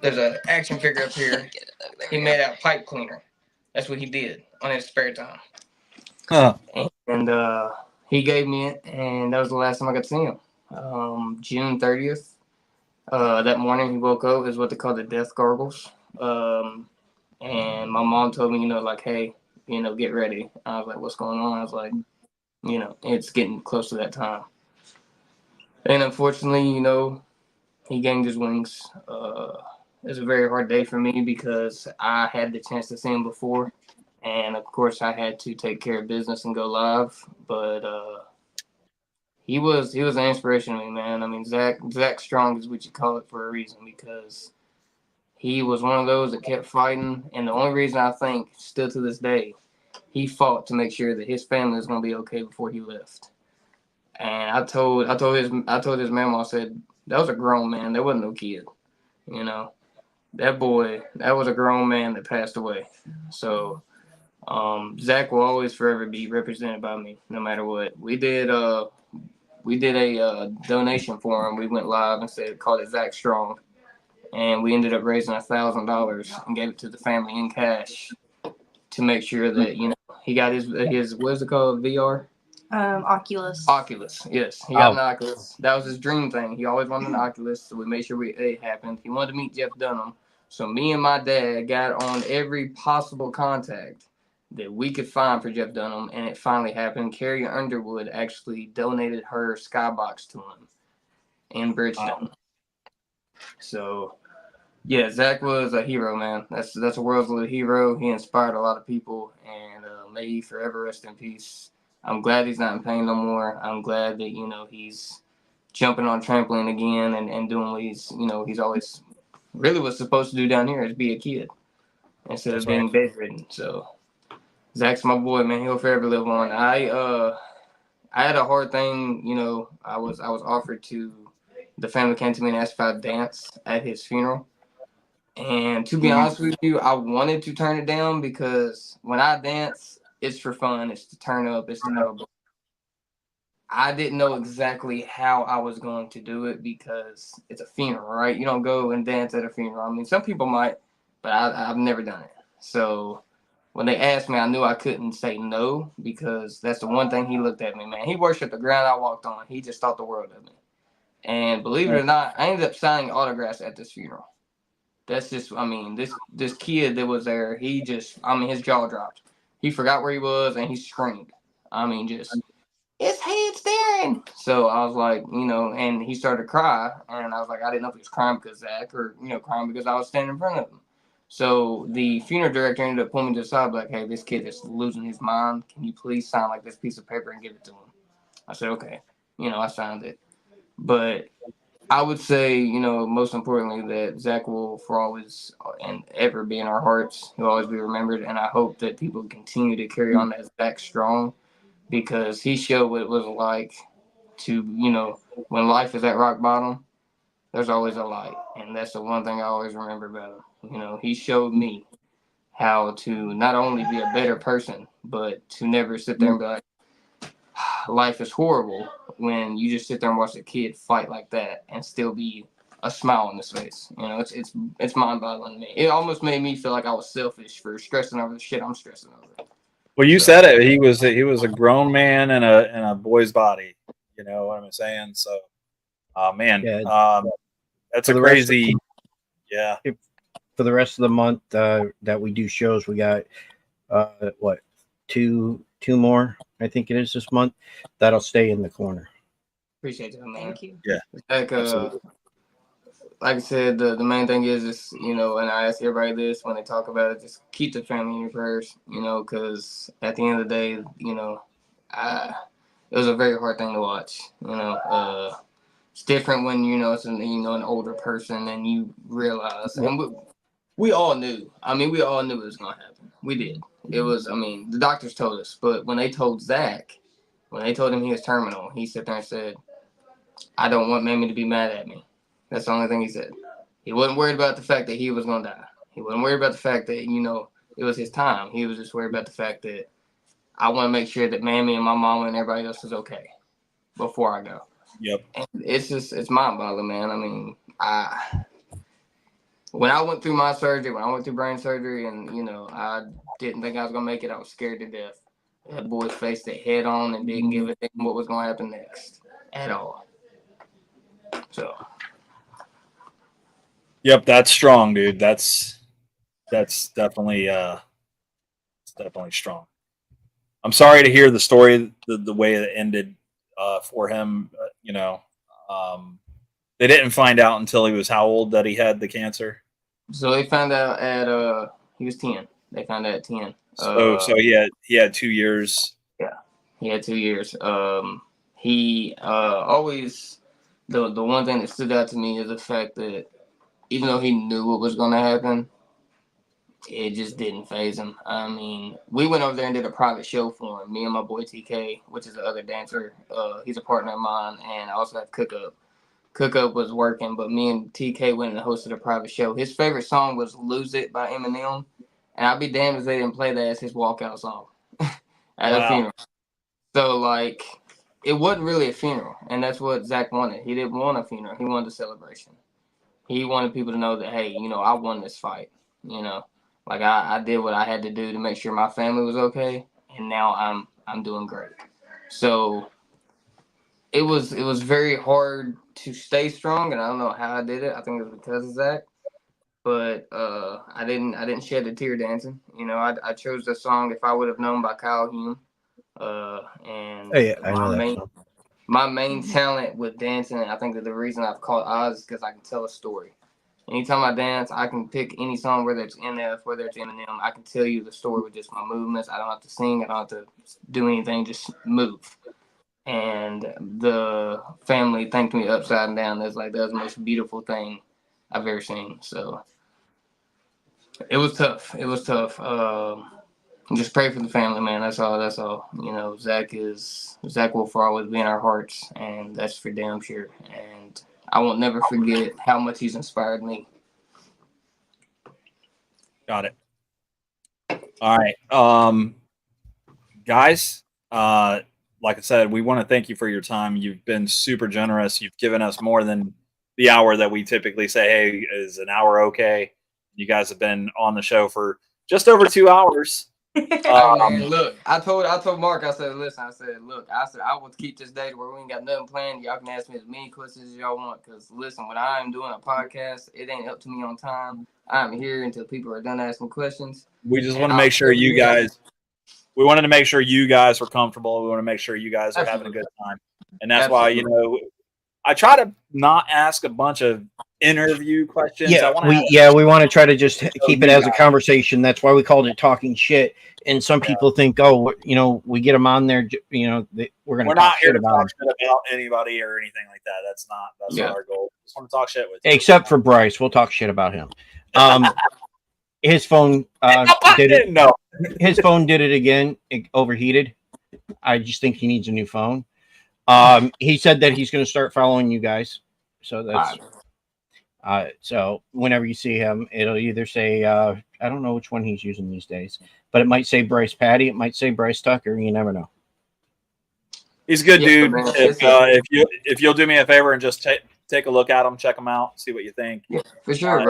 there's an action figure up here. He made out pipe cleaner. That's what he did on his spare time. Huh. And he gave me it, and that was the last time I got to see him. June 30th. That morning he woke up, is what they call the death gargles. And my mom told me, like, hey, get ready. I was like, what's going on? I was like, it's getting close to that time. And unfortunately, he gained his wings. It was a very hard day for me because I had the chance to see him before. And of course I had to take care of business and go live. But he was an inspiration to me, man. I mean, Zach Strong is what you call it for a reason, because he was one of those that kept fighting. And the only reason I think, still to this day, he fought to make sure that his family was going to be okay before he left. And I told his mama, I said, that was a grown man. That wasn't no kid. That boy, that was a grown man that passed away. So Zach will always forever be represented by me, no matter what. We did a donation for him. We went live and called it Zach Strong. and we ended up raising $1,000 and gave it to the family in cash to make sure that he got his what's it called, VR. Oculus. Oculus, yes. He got an Oculus. That was his dream thing. He always wanted an Oculus, so we made sure it happened. He wanted to meet Jeff Dunham. So me and my dad got on every possible contact that we could find for Jeff Dunham, and it finally happened. Carrie Underwood actually donated her skybox to him in Bridgestone. Wow. So, yeah, Zach was a hero, man. That's a world's little hero. He inspired a lot of people, and may he forever rest in peace. I'm glad he's not in pain no more. I'm glad that, he's jumping on trampoline again and doing what he's always really was supposed to do down here is be a kid instead of being bedridden. So Zach's my boy, man. He'll forever live on. I had a hard thing, I was offered to the family came to me and asked if I'd dance at his funeral. And to be honest with you, I wanted to turn it down because when I dance, it's for fun. It's to turn up. It's to have a ball. I didn't know exactly how I was going to do it because it's a funeral, right? You don't go and dance at a funeral. I mean, some people might, but I've never done it. So when they asked me, I knew I couldn't say no because that's the one thing he looked at me, man. He worshiped the ground I walked on. He just thought the world of me. And believe it or not, I ended up signing autographs at this funeral. That's just, this kid that was there, his jaw dropped. He forgot where he was and he screamed. It's Darren. So I was like, and he started to cry. And I was like, I didn't know if he was crying because Zach or, crying because I was standing in front of him. So the funeral director ended up pulling me to the side, like, hey, this kid is losing his mind. Can you please sign like this piece of paper and give it to him? I said, okay. I signed it. But I would say, most importantly, that Zach will for always and ever be in our hearts. He'll always be remembered. And I hope that people continue to carry on that Zach strong because he showed what it was like to, when life is at rock bottom, there's always a light. And that's the one thing I always remember about him. He showed me how to not only be a better person, but to never sit there and be like, life is horrible when you just sit there and watch a kid fight like that and still be a smile on his face. It's mind-boggling to me. It almost made me feel like I was selfish for stressing over the shit I'm stressing over. Well, you said it. He was a grown man in a boy's body. You know what I'm saying? So, man, Yeah. That's a crazy. Yeah. For the rest of the month that we do shows, we got two more. I think it is this month. That'll stay in the corner. Appreciate that, man. Thank you. Yeah. Like I said, the main thing is and I ask everybody this when they talk about it, just keep the family in your prayers, because at the end of the day, it was a very hard thing to watch. It's different when it's an older person and you realize, and we all knew. We all knew it was gonna happen. We did. It was. The doctors told us, but when they told Zach, when they told him he was terminal, he sat there and said, "I don't want Mammy to be mad at me." That's the only thing he said. He wasn't worried about the fact that he was gonna die. He wasn't worried about the fact that it was his time. He was just worried about the fact that I want to make sure that Mammy and my mama and everybody else is okay before I go. Yep. And it's mind-boggling, man. When I went through my surgery, when I went through brain surgery, and I didn't think I was gonna make it. I was scared to death. That boy faced it head on and didn't give a damn what was gonna happen next at all. So. Yep, that's strong, dude. That's definitely strong. I'm sorry to hear the story, the way it ended for him. They didn't find out until he was how old that he had the cancer. So they found out at he was 10. They found out at 10. So he had 2 years. Yeah, he had 2 years. He always the one thing that stood out to me is the fact that even though he knew what was going to happen, it just didn't faze him. We went over there and did a private show for him. Me and my boy TK, which is the other dancer. He's a partner of mine, and I also have Cook Up. Cook Up was working, but me and TK went and hosted a private show. His favorite song was "Lose It" by Eminem, and I'd be damned if they didn't play that as his walkout song at a funeral. So, it wasn't really a funeral, and that's what Zach wanted. He didn't want a funeral. He wanted a celebration. he wanted people to know that, hey, you know, I won this fight. You know, like I did what I had to do to make sure my family was okay, and now I'm doing great. So it was very hard to stay strong, and I don't know how I did it. I think it was because of Zach. But I didn't shed a tear dancing. You know, I chose the song "If I Would Have Known" by Kyle Hume. And Oh yeah, I know that song. my main talent with dancing, I think that the reason I've called Oz is because I can tell a story. Anytime I dance, I can pick any song, whether it's NF, whether it's Eminem. I can tell you the story with just my movements. I don't have to sing. I don't have to do anything. Just move. And the family thanked me upside and down. That's like, that was the most beautiful thing I've ever seen. So it was tough. It was tough. Just pray for the family, man. That's all. That's all. You know, Zach will for always be in our hearts, and that's for damn sure. And I won't never forget how much he's inspired me. Got it. All right. Guys, like I said, we want to thank you for your time. You've been super generous. You've given us more than the hour that we typically say, hey, is an hour okay? You guys have been on the show for just over 2 hours. Hey, man, look, I told Mark, I said, listen, I said, I will keep this day where we ain't got nothing planned. Y'all can ask me as many questions as y'all want. Because listen, when I'm doing a podcast, it ain't up to me on time. I'm here until people are done asking questions. We just want to make sure you guys. We wanted to make sure you guys were comfortable. We want to make sure you guys are having a good time, and that's why, you know, I try to not ask a bunch of interview questions. Yeah, we want to try to just keep it as a conversation. That's why we called it talking shit. And some people think, oh, you know, we get them on there, you know, we're going to talk shit about anybody or anything like that. That's not our goal. We just want to talk shit with you. Except for Bryce, we'll talk shit about him. His phone did it. No, his phone did it again. It overheated. I just think he needs a new phone. He said that he's going to start following you guys. So that's. So whenever you see him, it'll either say, I don't know which one he's using these days, but it might say Bryce Patty. It might say Bryce Tucker. You never know. He's a good dude. If you'll do me a favor and just take a look at him, check him out, see what you think. Yeah, for sure,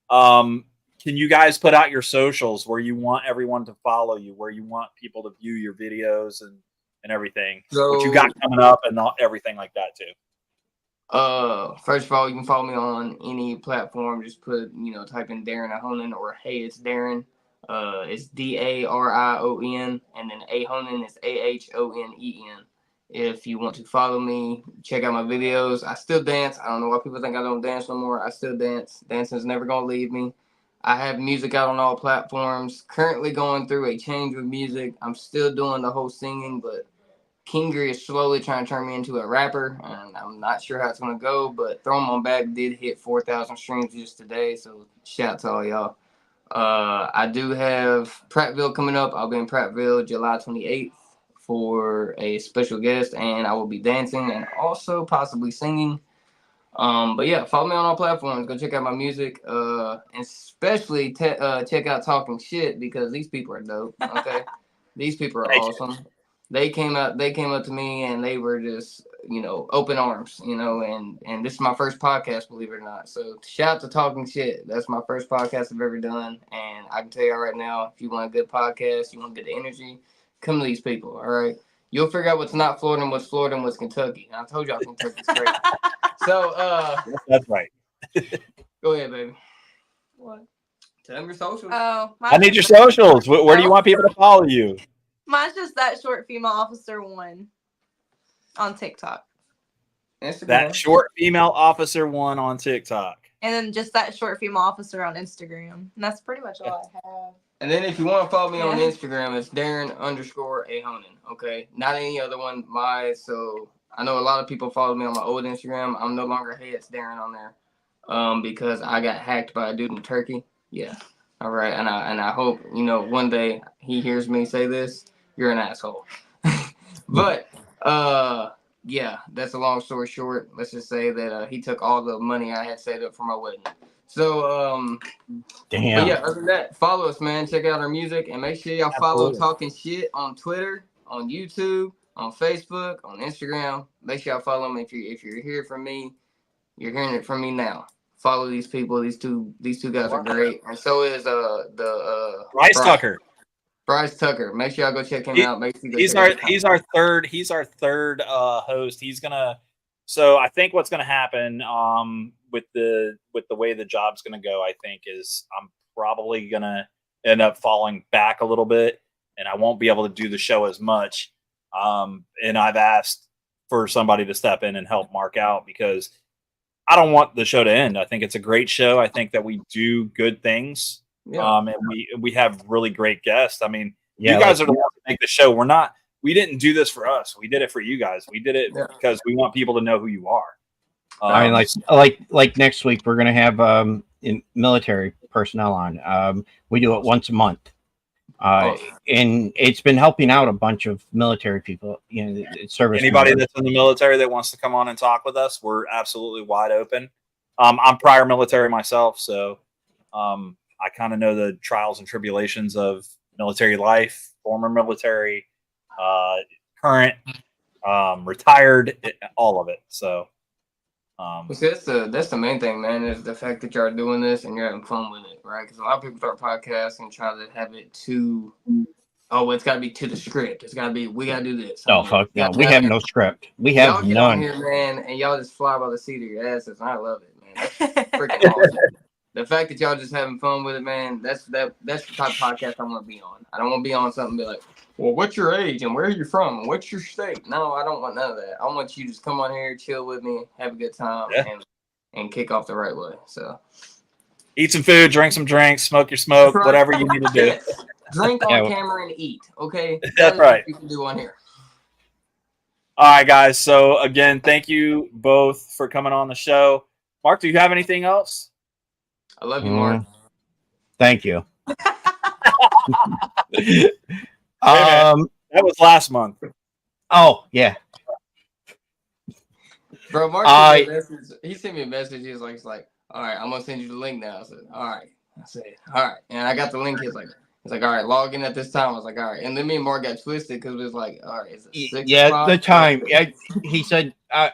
bro. Can you guys put out your socials where you want everyone to follow you, where you want people to view your videos and everything? So, what you got coming up and everything like that too. First of all, you can follow me on any platform. Just put, type in Darion Ahonen or Hey, it's Darren. It's Darion, and then Ahonen is Ahonen. If you want to follow me, check out my videos. I still dance. I don't know why people think I don't dance no more. I still dance. Dancing's never gonna leave me. I have music out on all platforms. Currently going through a change with music. I'm still doing the whole singing, but Kinger is slowly trying to turn me into a rapper, and I'm not sure how it's going to go, but Throw 'em on Back did hit 4,000 streams just today, so shout out to all y'all. I do have Prattville coming up. I'll be in Prattville July 28th for a special guest, and I will be dancing and also possibly singing. But yeah, follow me on all platforms. Go check out my music, and especially check out Talking Shit, because these people are dope, okay? These people are awesome. They came up to me and they were just, open arms, and this is my first podcast, believe it or not. So shout out to Talking Shit. That's my first podcast I've ever done. And I can tell you right now, if you want a good podcast, you want good energy, come to these people. All right. You'll figure out what's not Florida and what's Florida and what's Kentucky. And I told y'all Kentucky's great. So that's right. Go ahead, baby. What? Tell them your socials. Oh, I need your socials. Where do you want people to follow you? Mine's just That Short Female Officer 1 on TikTok. Instagram. That Short Female Officer 1 on TikTok. And then just That Short Female Officer on Instagram. And that's pretty much all I have. And then if you want to follow me on Instagram, it's Darion_Ahonen. Okay, not any other one. So I know a lot of people follow me on my old Instagram. I'm no longer Hey, it's Darren on there, because I got hacked by a dude in Turkey. Yeah. All right, and I hope one day he hears me say this. You're an asshole. But yeah, that's a long story short. Let's just say that he took all the money I had saved up for my wedding. So damn. But yeah, other than that, follow us, man. Check out our music, and make sure y'all follow Talking Shit on Twitter, on YouTube, on Facebook, on Instagram. Make sure y'all follow me. If you're hearing from me, you're hearing it from me now. follow these people. These two guys are great, and so is Bryce Tucker. Bryce Tucker. Make sure y'all go check him out. Make sure you go He's check our third host. He's gonna. So I think what's gonna happen with the way the job's gonna go, I think is I'm probably gonna end up falling back a little bit, and I won't be able to do the show as much. And I've asked for somebody to step in and help Mark out because I don't want the show to end. I think it's a great show. I think that we do good things. Yeah. And we have really great guests. I mean, Yeah, you guys are the ones that make the show. We didn't do this for us. We did it for you guys. We did it because we want people to know who you are. I mean, like next week we're gonna have military personnel on. We do it once a month, and it's been helping out a bunch of military people. You know, service. Anybody members. that's in the military that wants to come on and talk with us, we're absolutely wide open. I'm prior military myself, so I kind of know the trials and tribulations of military life, former military, current, retired, all of it. So. That's the main thing, man, is the fact that y'all are doing this and you're having fun with it, right? Because a lot of people start podcasts and try to have it it's got to be to the script. It's got to be, we got to do this. No, fuck no. We have no script. We have y'all get none. on here, man, and y'all just fly by the seat of your asses. And I love it, man. That's freaking awesome. The fact that y'all just having fun with it, man, that's the type of podcast I want to be on. I don't want to be on something and be like, well, what's your age and where are you from and what's your state? No, I don't want none of that. I want you to just come on here, chill with me, have a good time, and kick off the right way. So, eat some food, drink some drinks, smoke your smoke, right. whatever you need to do. Yes. Drink on camera and eat, okay? That's right. What you can do on here. All right, guys. So, again, thank you both for coming on the show. Mark, do you have anything else? I love you, Mark. Thank you. That was last month. Oh yeah, bro. Mark sent me a message. He sent me a message. He's like, all right, I'm gonna send you the link now. I said, all right. I said, all right, and I got the link. He's like, all right, log in at this time. I was like, all right, and then me and Mark got twisted because it was like, all right, is it 6 o'clock? The time. He said, I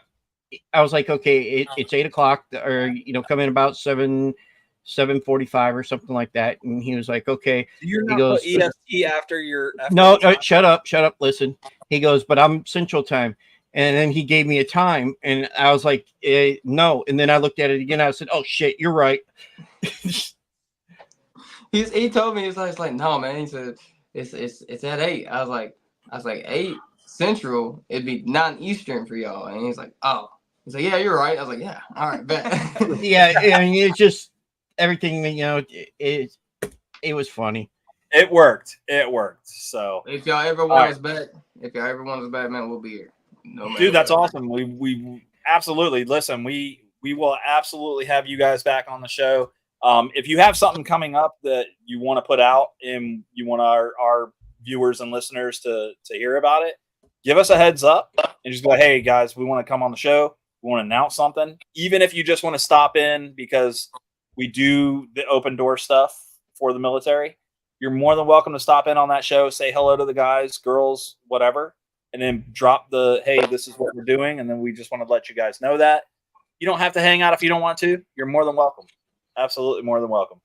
was like, okay, it's 8 o'clock, or come in about 7:45 or something like that. And he was like, okay. You're not he goes, put EST after your. No, shut up. Listen. He goes, but I'm Central Time. And then he gave me a time, and I was like, no. And then I looked at it again. I said, oh shit, you're right. He told me, he's like, no, man. He said it's at 8. I was like 8 Central. It'd be 9 Eastern for y'all. And he's like, oh. He's like, yeah, you're right. I was like, yeah, all right, bet. Yeah, I mean, it's just everything. It was funny. It worked. So if y'all ever want us back, man, we'll be here. No dude, that's awesome. We absolutely listen. We will absolutely have you guys back on the show. If you have something coming up that you want to put out and you want our viewers and listeners to hear about it, give us a heads up and just go, hey guys, we want to come on the show. We want to announce something. Even if you just want to stop in because we do the open door stuff for the military, you're more than welcome to stop in on that show, say hello to the guys, girls, whatever, and then drop the, hey, this is what we're doing. And then we just want to let you guys know that. You don't have to hang out if you don't want to. You're more than welcome. Absolutely more than welcome.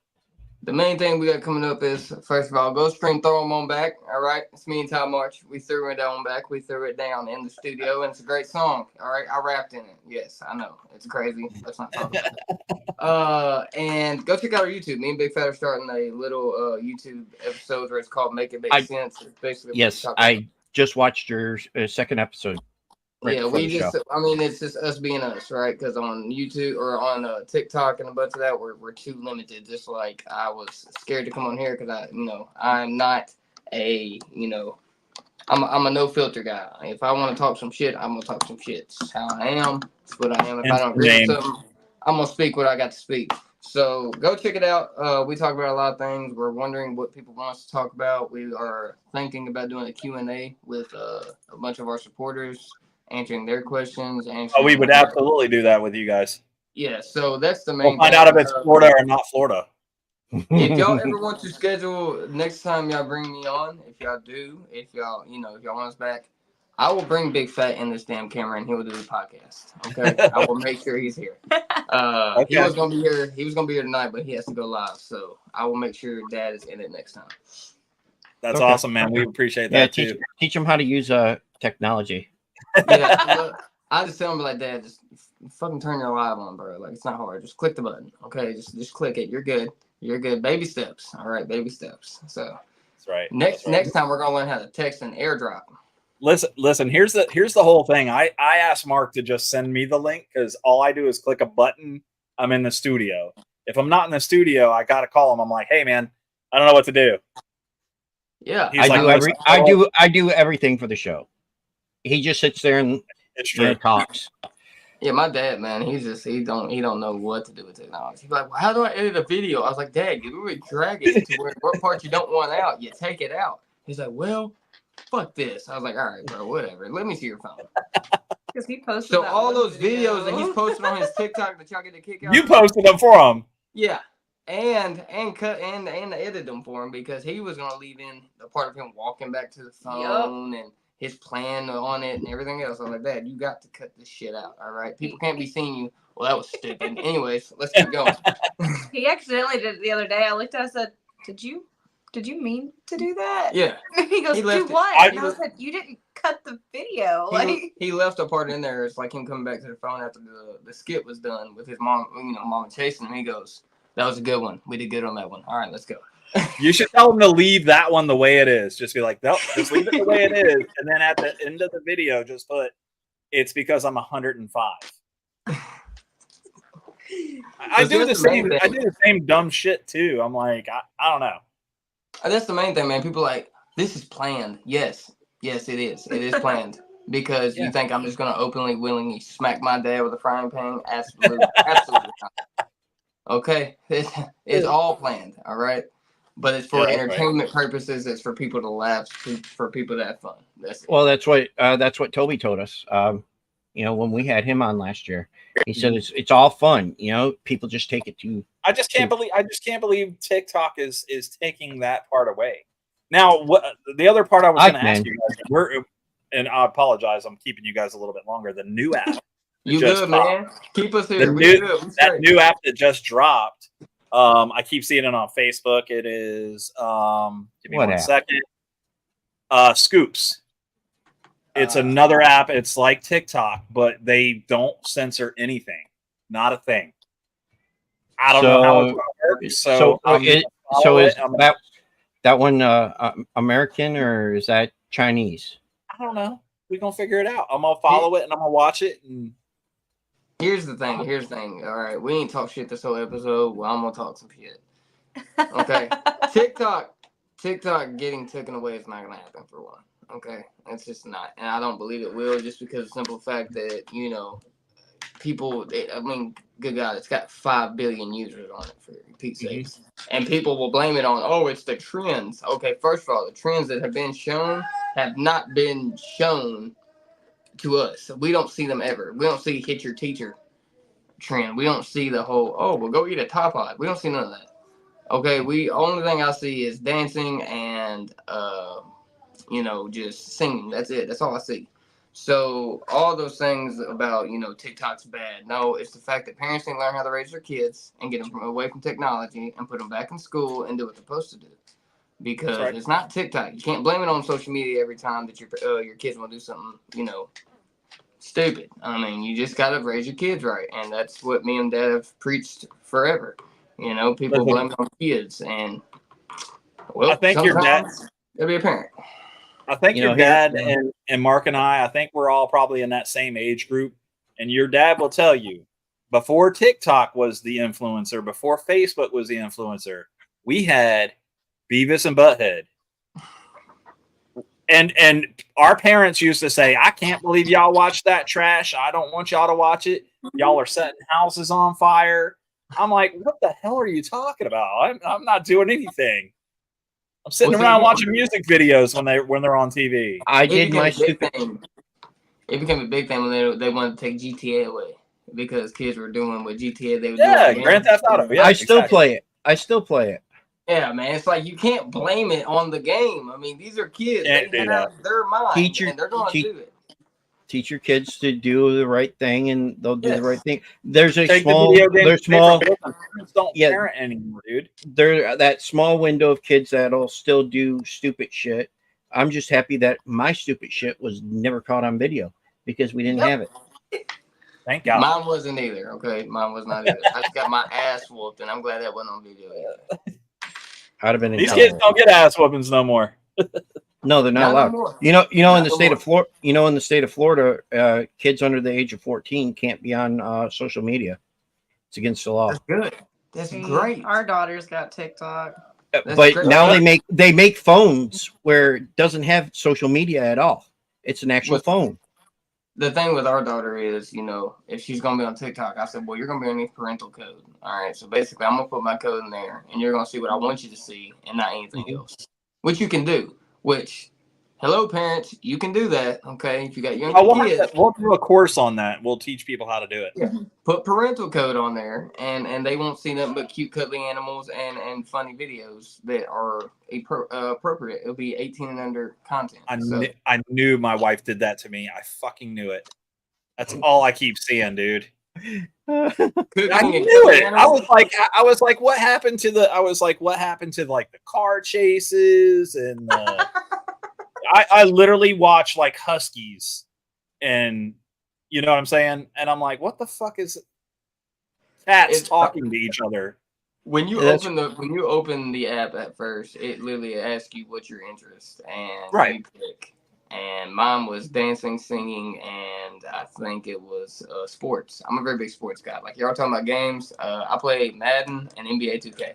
The main thing we got coming up is, first of all, go stream Throw 'em on back. All right. It's me and Ty March. We threw it on back. We threw it down in the studio, and it's a great song. All right. I rapped in it. Yes, I know. It's crazy. Let's not talk about it. And go check out our YouTube. Me and Big Fat are starting a little YouTube episode where it's called Make It Make Sense. It's basically yes, I just watched your second episode. Yeah, it's just us being us, right? Because on YouTube or on TikTok and a bunch of that, we're too limited. Just like I was scared to come on here because I'm not I'm a no filter guy. If I want to talk some shit, I'm gonna talk some shit. It's how I am. It's what I am. If I don't agree with something, I'm gonna speak what I got to speak. So go check it out. We talk about a lot of things. We're wondering what people want us to talk about. We are thinking about doing a Q&A with a bunch of our supporters, answering their questions. We would absolutely do that with you guys. Yeah, so that's the main We'll find out if it's Florida or not Florida. If y'all ever want to schedule next time y'all bring me on, if y'all want us back, I will bring Big Fat in this damn camera, and he will do the podcast. Okay, I will make sure he's here. He was gonna be here. He was gonna be here tonight, but he has to go live. So I will make sure Dad is in it next time. That's awesome, man. We appreciate that too. Teach him how to use technology. Yeah, I just tell him like, Dad, just fucking turn your live on, bro. Like it's not hard. Just click the button. Okay, just click it. You're good. You're good. Baby steps. All right, baby steps. So that's right. Next time we're gonna learn how to text and AirDrop. Listen. Here's the whole thing. I asked Mark to just send me the link because all I do is click a button. I'm in the studio. If I'm not in the studio, I gotta call him. I'm like, hey man, I don't know what to do. Yeah, I do everything for the show. He just sits there and talks. Yeah, my dad, man, he don't know what to do with technology. He's like, well, how do I edit a video? I was like, Dad, you would drag it to what part you don't want out, you take it out. He's like, well, fuck this. I was like, all right, bro, whatever. Let me see your phone. Because he posted. So all those videos that he's posted on his TikTok that y'all get to kick out. You posted them for him. Yeah. And cut and edit them for him because he was gonna leave in the part of him walking back to the phone and his plan on it and everything else. I was like, Dad, you got to cut this shit out. All right, people can't be seeing you. Well, that was stupid. Anyways, let's keep going. He accidentally did it the other day. I looked at it, I said, Did you mean to do that? Yeah. He goes, do what? And I said, you didn't cut the video. He left a part in there. It's like him coming back to the phone after the skit was done with his mom, mama chasing him. He goes, that was a good one. We did good on that one. All right, let's go. You should tell him to leave that one the way it is. Just be like, nope, just leave it the way it is. And then at the end of the video, just put, it's because I'm 105. I do the same dumb shit too. I'm like, I don't know. That's the main thing, man. People are like, this is planned. Yes, it is. It is planned. Because you think I'm just going to openly, willingly smack my dad with a frying pan? Absolutely. Absolutely not. Okay? It's all planned, all right? But it's for entertainment purposes. It's for people to laugh, for people to have fun. That's it. Well, that's what Toby told us. When we had him on last year, he said it's all fun. People just take it too. I just can't believe TikTok is taking that part away. Now, what the other part I was going to ask you guys, and I apologize, I'm keeping you guys a little bit longer. The new app. You good, man? Keep us here. That new app that just dropped. I keep seeing it on Facebook. It is give me one second. Scoops. It's another app. It's like TikTok, but they don't censor anything. Not a thing. I don't know how it's going to work. So is that one American or is that Chinese? I don't know. We're gonna figure it out. I'm gonna follow it and I'm gonna watch it. And here's the thing. All right, we ain't talk shit this whole episode. Well, I'm gonna talk some shit. Okay, TikTok getting taken away is not gonna happen for one. Okay, it's just not, and I don't believe it will, just because of the simple fact that people. Good God, it's got 5 billion users on it for Pete's sake, and people will blame it on it's the trends. Okay, first of all, the trends that have been shown have not been shown to us. We don't see them ever. We don't see hit your teacher trend. We don't see the whole we'll go eat a top hot. We don't see none of that. Okay, only thing I see is dancing and just singing. That's it. That's all I see. So all those things about TikTok's bad. No, it's the fact that parents need to learn how to raise their kids and get them away from technology and put them back in school and do what they're supposed to do. Because it's not TikTok. You can't blame it on social media every time that your kids want to do something stupid. I mean, you just gotta raise your kids right, and that's what me and Dad have preached forever. People blame it on kids, and I think your dad. It'll be a parent. I think your dad and Mark and I think we're all probably in that same age group. And your dad will tell you, before TikTok was the influencer, before Facebook was the influencer, we had Beavis and Butthead. And our parents used to say, I can't believe y'all watch that trash. I don't want y'all to watch it. Y'all are setting houses on fire. I'm like, what the hell are you talking about? I'm not doing anything. I'm sitting around watching music videos when they're on TV. It became a big thing when they wanted to take GTA away because kids were doing what GTA they were doing. Yeah, Grand Theft Auto. Yeah, I still play it. Yeah, man. It's like you can't blame it on the game. I mean, these are kids. Can't They do have their mind, Teacher- and they're going to do it. Teach your kids to do the right thing, and they'll do the right Yes. thing. There's a Take small, the video game there's away small, from business. Parents don't Yeah. parent anymore, dude. there that small window of kids that'll still do stupid shit. I'm just happy that my stupid shit was never caught on video because we didn't Yep. have it. Thank God. Mine wasn't either. Okay, mine was not either. I just got my ass whooped, and I'm glad that wasn't on video either. I'd have been in These trouble. kids don't get ass whoopings no more. No, they're not Not no allowed. more. You know, Not in the no state more. of Florida, in the state of Florida, kids under the age of 14 can't be on social media. It's against the law. That's good. That's See, great. Our daughter's got TikTok. That's But great. now they make phones where it doesn't have social media at all. It's an actual What- phone. The thing with our daughter is, if she's gonna be on TikTok, I said, well, you're gonna be underneath parental code. All right. So basically, I'm gonna put my code in there, and you're gonna see what I want you to see, and not anything else. Which you can do. Which, hello, parents, you can do that. Okay, if you got young kids, We'll do a course on that. We'll teach people how to do it. Yeah. Put parental code on there, and they won't see nothing but cute, cuddly animals and funny videos that are appropriate. It'll be 18 and under content. I knew my wife did that to me. I fucking knew it. That's all I keep seeing, dude. I knew it. I was like, what happened to the? I was like, what happened to like the car chases and I literally watch like huskies, and you know what I'm saying. And I'm like, what the fuck is cats talking to each other? When you open the app at first, it literally asks you what's your interest, and Right. you pick. And mine was dancing, singing, and I think it was sports. I'm a very big sports guy. Like y'all talking about games, I play Madden and NBA 2K.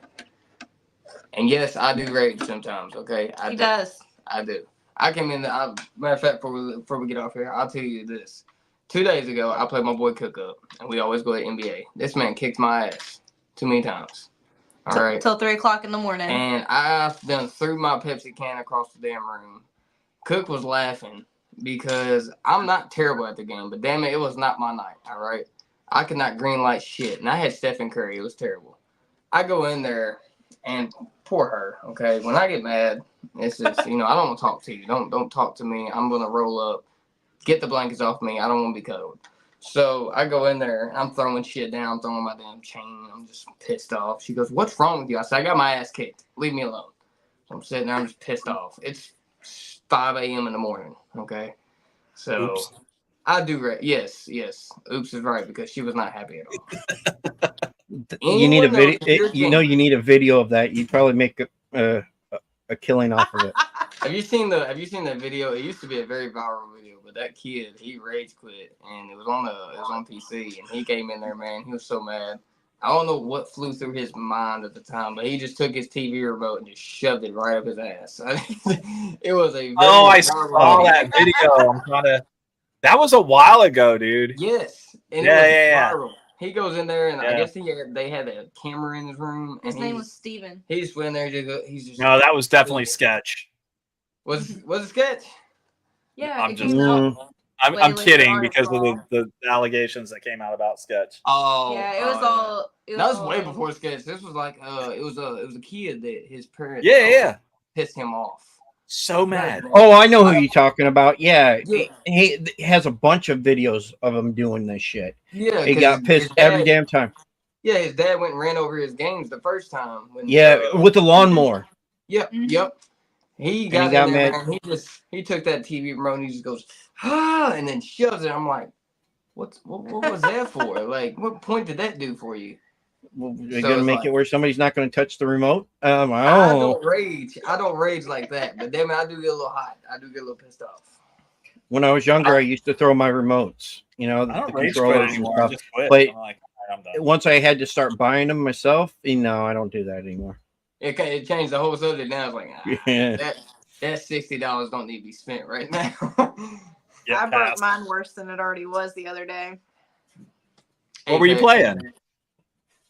And yes, I do rage sometimes. Okay, He does. I do. I came in. Matter of fact, before we get off here, I'll tell you this. 2 days ago, I played my boy Cook Up, and we always go to NBA. This man kicked my ass too many times. All right. Till 3 o'clock in the morning. And I done threw my Pepsi can across the damn room. Cook was laughing because I'm not terrible at the game, but damn it, it was not my night. All right. I could not green light shit, and I had Stephen Curry. It was terrible. I go in there, and poor her. Okay. When I get mad, it's just I don't want to talk to you. Don't talk to me. I'm gonna roll up. Get the blankets off me. I don't want to be cuddled. So I go in there. I'm throwing shit down, throwing my damn chain. I'm just pissed off. She goes, "What's wrong with you?" I said, "I got my ass kicked. Leave me alone." So I'm sitting there. I'm just pissed off. It's 5 a.m. in the morning. Okay. So Oops. I do. Yes. Oops is right because she was not happy at all. You need a Anyone knows video. if you're You need a video of that. You'd probably make a killing off of it. Have you seen the video? It used to be a very viral video, but that kid, he rage quit, and it was on PC, and he came in there, man. He was so mad. I don't know what flew through his mind at the time, but he just took his TV remote and just shoved it right up his ass. It was a very I viral saw that video. I'm trying to. That was a while ago, dude. Yes, and Yeah, it was yeah. viral. He goes in there, and I Yeah. guess they had a camera in his room, and His name was Steven. he just went in there. He's just No, that was definitely sketch. was a sketch. Yeah, I'm it just- came out. I'm Way kidding later because of on. the allegations that came out about sketch. Oh, Yeah, it was all. It That was all- way before sketch. This was like it was a kid that his parents Yeah. pissed him off. So mad. Oh, I know who you're talking about. Yeah, Yeah. he has a bunch of videos of him doing this shit. Yeah, He 'cause got his pissed dad- every damn time. Yeah, his dad went and ran over his games the first time. When, Yeah, with the lawnmower. Yep, Mhm. yep. He got got in there, mad. man. He took that TV remote and he just goes, and then shoves it. I'm like, what was that for? Like, what point did that do for you? Well, So You're gonna it's make like- it where somebody's not gonna touch the remote. I Oh, don't rage. I don't rage like that. But damn it, I do get a little hot. I do get a little pissed off. when I was younger, I used to throw my remotes. You know, I the don't rage quit controllers and anymore. I stuff. just quit. But- I'm like, all right, I'm done. Once I had to start buying them myself, I don't do that anymore. It changed the whole subject. Now it's like, Yeah. that $60 don't need to be spent right now. Get I broke past. mine worse than it already was the other day. What were you Apex. playing?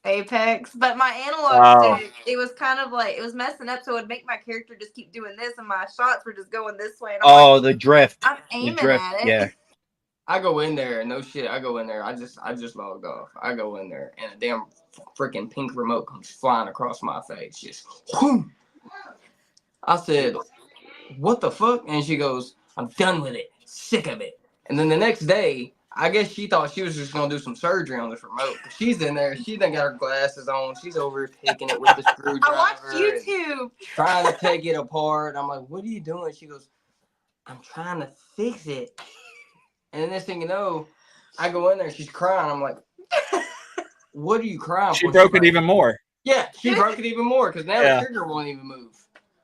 Apex, but my analog Oh. stick, it was kind of like it was messing up, so it would make my character just keep doing this, and my shots were just going this way. And I'm Oh, the drift. I'm aiming drift, at it. yeah. I go in there, no shit. I go in there. I just logged off. I go in there, and a damn freaking pink remote comes flying across my face. Just, whoom. I said, "What the fuck?" And she goes, "I'm done with it. Sick of it." And then the next day, I guess she thought she was just gonna do some surgery on this remote. She's in there. She done got her glasses on. She's over taking it with the screwdriver. I watched YouTube. Trying to take it apart. I'm like, "What are you doing?" She goes, "I'm trying to fix it." And then next thing you know, I go in there. She's crying. I'm like, "What are you crying She for?" broke She's it like, even more. Yeah, she broke it even more because now Yeah. the trigger won't even move.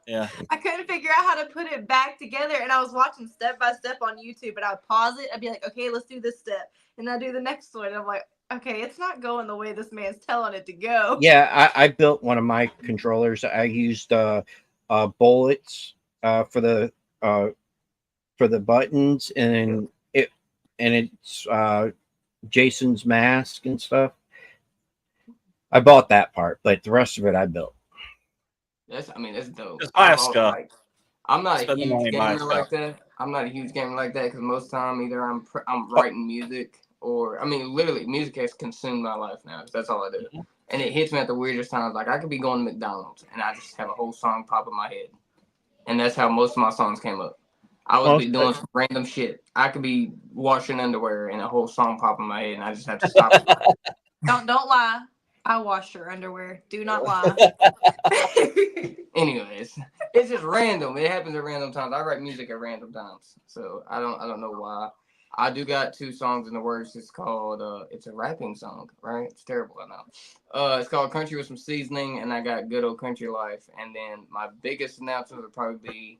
Yeah. I couldn't figure out how to put it back together, and I was watching step by step on YouTube, and I'd pause it. I'd be like, okay, let's do this step, and I'd do the next one. And I'm like, okay, it's not going the way this man's telling it to go. Yeah, I built one of my controllers. I used bullets for the buttons, and it's Jason's mask and stuff. I bought that part, but the rest of it I built. That's dope. Just buy a stuff. I'm not Spend a the huge money, buy gamer like stuff. that. I'm not a huge gamer like that because most of the time either I'm writing music or literally music has consumed my life now. That's all I do, and it hits me at the weirdest times. Like I could be going to McDonald's and I just have a whole song pop in my head, and that's how most of my songs came up. I would be doing some random shit. I could be washing underwear and a whole song pop in my head, and I just have to stop it. Don't lie. I wash your underwear. Do not lie. Anyways, it's just random. It happens at random times. I write music at random times, so I don't know why. I do got 2 songs in the works. It's called it's a rapping song, right? It's terrible, I know. It's called Country with Some Seasoning, and I got Good Old Country Life. And then my biggest announcement would probably be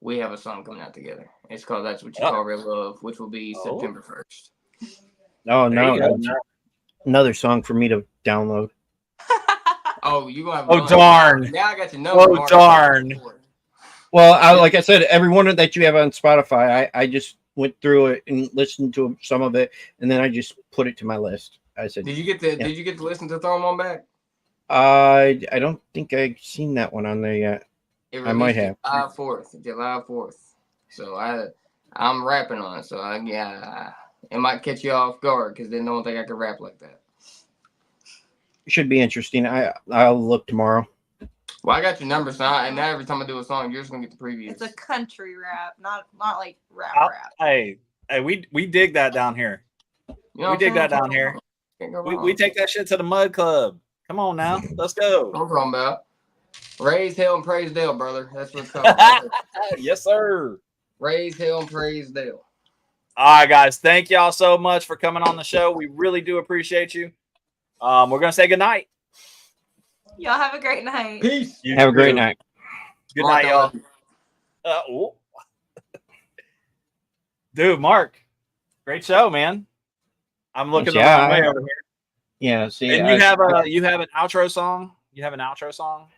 we have a song coming out together. It's called That's What You Call Real Love, which will be September 1st. Oh There you no, go. another song for me to download. Oh, you gonna have Oh, darn. Now I got your number. Oh, Mark. darn. Well, like I said, every one that you have on Spotify, I just went through it and listened to some of it, and then I just put it to my list. I said, Did you get to listen to Throw 'Em On Back? I don't think I've seen that one on there yet. I might have. July 4th. So I'm rapping on it. So it might catch you off guard because they don't think I can rap like that. It should be interesting. I'll look tomorrow. Well, I got your number, so and now every time I do a song, you're just gonna get the previews. It's a country rap, not like rap. Hey, we dig that down here. You know we dig that down here. We take that shit to the Mud Club. Come on now, let's go. What I'm talking about? Raise hell and praise Dale, brother. That's what it's called. Yes, sir. Raise hell and praise Dale. All right, guys. Thank y'all so much for coming on the show. We really do appreciate you. We're gonna say good night. Y'all have a great night. Peace. Have a great night. Good night, y'all. Dude, Mark, great show, man. I'm looking the wrong way over here. Yeah, see, and you have an outro song. You have an outro song.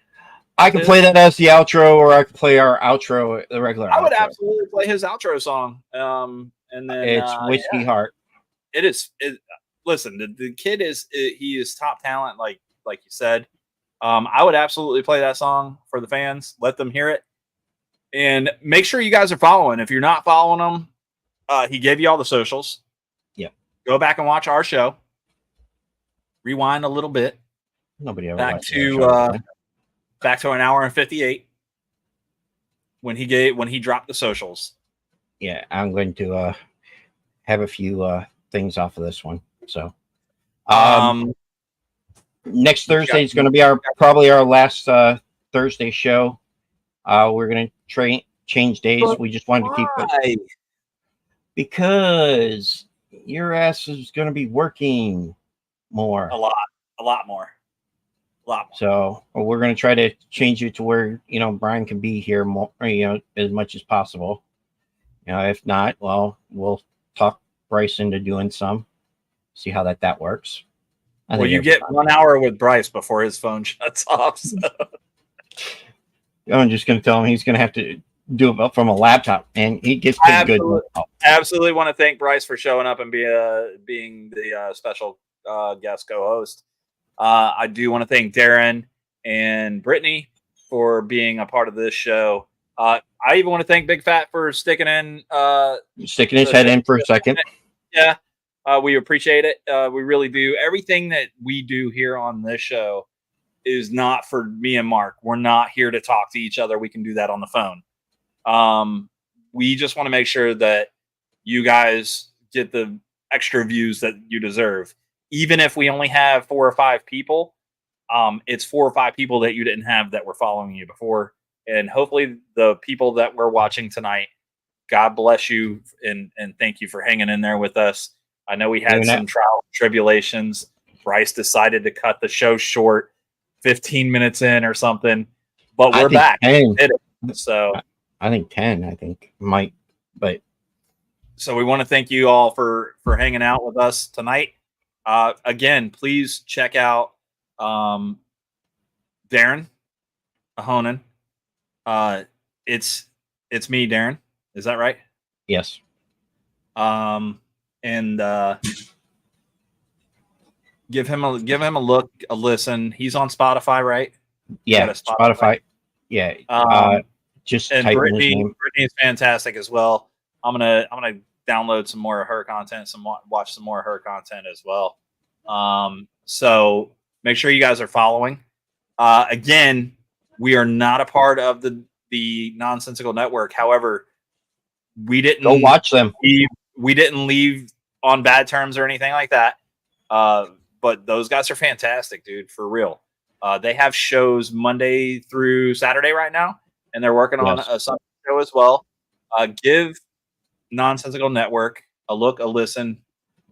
I can play that as the outro, or I can play our outro, the regular. I would outro. absolutely play his outro song. And then it's Whiskey Heart. It is. Listen, the kid he is top talent, like you said. I would absolutely play that song for the fans. Let them hear it, and make sure you guys are following. If you're not following him, he gave you all the socials. Yeah, go back and watch our show. Rewind a little bit. Nobody ever back to an hour and 58 when he dropped the socials. Yeah, I'm going to have a few things off of this one. So, next Thursday is going to be probably our last Thursday show. We're going to change days. We just wanted to keep it because your ass is going to be working more. A lot more. So we're going to try to change it to where, Brian can be here more, as much as possible. If not, well, we'll talk Bryce into doing some, see how that works. Well, you get 1 hour with Bryce before his phone shuts off. So. I'm just going to tell him he's going to have to do it from a laptop, and he gets pretty good. Absolutely want to thank Bryce for showing up and being the special guest co-host. I do want to thank Darren and Brittany for being a part of this show. I even want to thank Big Fat for sticking his head in for a second. Yeah, we appreciate it. We really do. Everything that we do here on this show is not for me and Mark. We're not here to talk to each other. We can do that on the phone. We just want to make sure that you guys get the extra views that you deserve. Even if we only have 4 or 5 people, it's 4 or 5 people that you didn't have that were following you before. And hopefully the people that we're watching tonight, God bless you and thank you for hanging in there with us. I know we had some trials and tribulations. Bryce decided to cut the show short 15 minutes in or something, but we're back. 10. So I think 10, I think might, but so we want to thank you all for hanging out with us tonight. Again, please check out Darion Ahonen. It's me, Darren. Is that right? Yes. And give him a look, a listen. He's on Spotify, right? Yeah, Spotify. Yeah. Just and type in his name. Brittany is fantastic as well. I'm gonna download some more of her content, watch some more of her content as well. So make sure you guys are following. Again, we are not a part of the Nonsensical Network. However, we didn't go watch them. We didn't leave on bad terms or anything like that. But those guys are fantastic, dude, for real. They have shows Monday through Saturday right now, and they're working on a Sunday show as well. Give Nonsensical Network a look, a listen,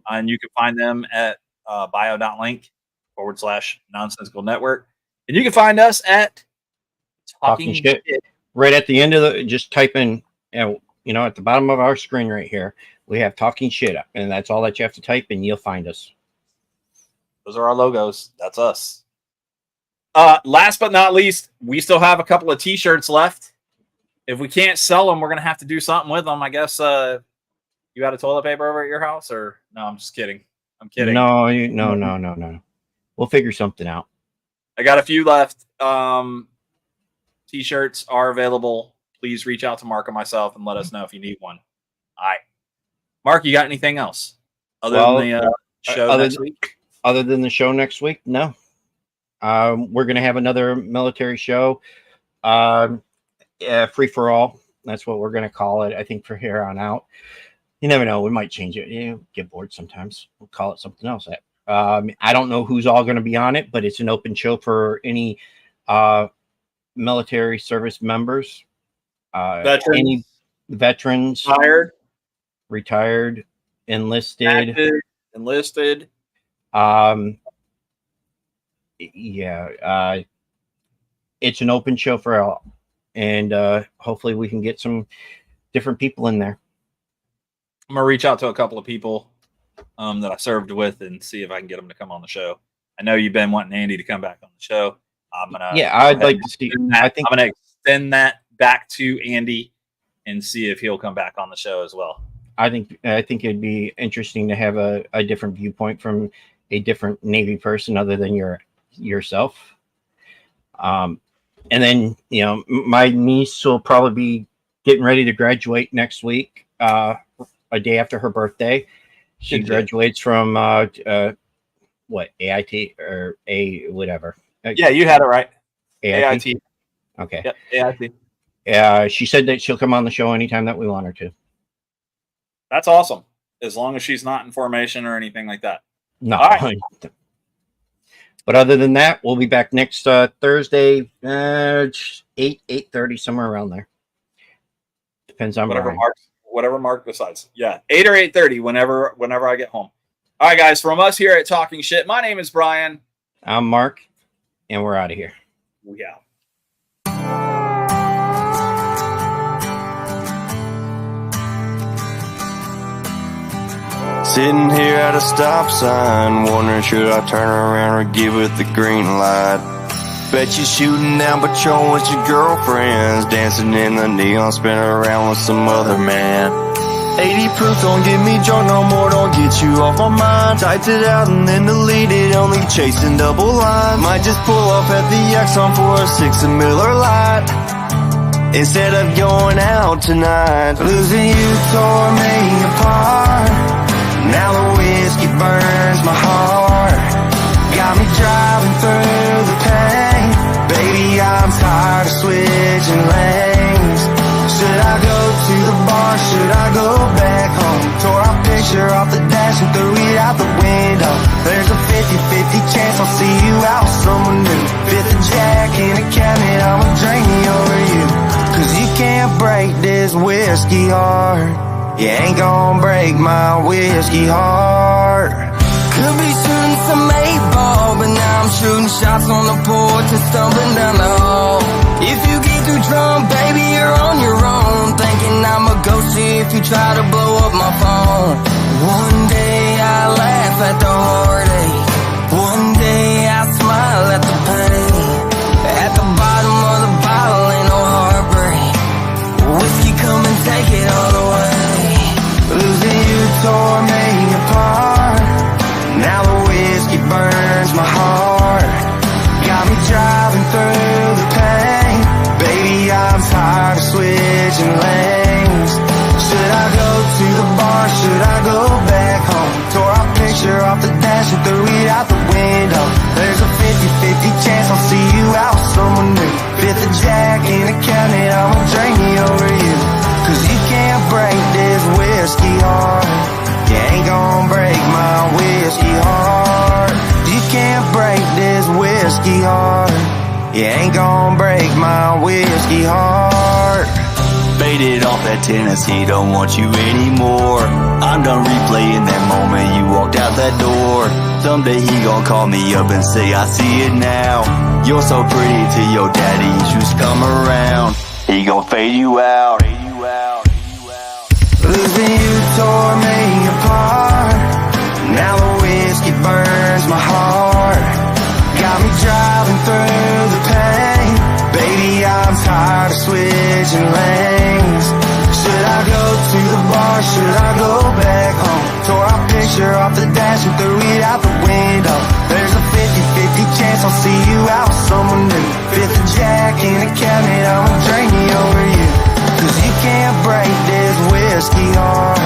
and you can find them at bio.link/Nonsensical Network. And you can find us at Talking Shit. Right at the end of just type in, at the bottom of our screen right here, we have Talking Shit up, and that's all that you have to type, and you'll find us. Those are our logos. That's us. Last but not least, we still have a couple of T-shirts left. If we can't sell them, we're going to have to do something with them. I guess you got a toilet paper over at your house? Or no, I'm just kidding. I'm kidding. No. We'll figure something out. I got a few left. T-shirts are available. Please reach out to Mark and myself and let us know if you need one. All right. Mark, you got anything else other than the show next week? Other than the show next week? No. We're going to have another military show. Free for all. That's what we're going to call it, I think, for here on out. You never know. We might change it. Get bored sometimes. We'll call it something else. I don't know who's all going to be on it, but it's an open show for any military service members. Any veterans, retired, enlisted. It's an open show for all, and hopefully we can get some different people in there. I'm gonna reach out to a couple of people that I served with and see if I can get them to come on the show. I know you've been wanting Andy to come back on the show. I'd like to see that. I'm gonna extend that back to Andy and see if he'll come back on the show as well. I think it'd be interesting to have a different viewpoint from a different Navy person other than yourself. And then, my niece will probably be getting ready to graduate next week, a day after her birthday. She graduates from AIT or whatever. Yeah, you had it right. AIT. Okay. Yep, AIT. She said that she'll come on the show anytime that we want her to. That's awesome. As long as she's not in formation or anything like that. No. Right. But other than that, we'll be back next Thursday, 8:30, somewhere around there. Depends on whatever Mark decides. Yeah, 8 or 8:30, whenever I get home. All right, guys. From us here at Talking Shit, my name is Brian. I'm Mark, and we're out of here. We out. Sitting here at a stop sign, wondering should I turn around or give it the green light. Bet you shooting down patrol with your girlfriends, dancing in the neon, spinning around with some other man. 80 proof, don't get me drunk no more, don't get you off my mind. Typed it out and then deleted, only chasing double lines. Might just pull off at the Exxon for a 6 of Miller Lite, instead of going out tonight. Losing you tore me apart. Now whiskey burns my heart. Got me driving through the pain. Baby, I'm tired of switching lanes. Should I go to the bar? Should I go back home? Tore our picture off the dash and threw it out the window. There's a 50-50 chance I'll see you out with someone new. Fifth of Jack in a cabinet, I'ma drain me over you. Cause you can't break this whiskey heart. You ain't gonna break my whiskey heart. Could be shooting some 8-ball, but now I'm shooting shots on the porch and stumbling down the hall. If you get too drunk, baby, you're on your own. Thinking I'm a ghost if you try to blow up my phone. One day I laugh at the heartache. One day I smile at the pain. At the bottom of the bottle ain't no heartbreak. Whiskey, come and take it all away. Losing you tore me apart. Now the whiskey burns my heart. Got me driving through the pain. Baby, I'm tired of switching lanes. Should I go to the bar? Should I go back home? Tore our picture off the dash and threw it out the window. There's a 50-50 chance I'll see you out with someone new. Fifth of Jack in a cabinet, I'ma drain me over you. Cause you can't break this whiskey heart. You ain't gonna break my whiskey heart. You can't break this whiskey heart. You ain't gonna break my whiskey heart. Faded off that Tennessee, don't want you anymore. I'm done replaying that moment you walked out that door. Someday he gon' call me up and say I see it now. You're so pretty to your daddy, you should come around. He gon' fade you out. Losing you tore me apart. Now the whiskey burns my heart. Got me driving through the pain. Baby, I'm tired of switching lanes. Should I go to the bar? Should I go back home? Tore our picture off the dash and threw it out the window. There's a 50-50 chance I'll see you out with someone new. Fifth of Jack in a cabinet, I'ma drain me over you. Cause you can't break this whiskey heart.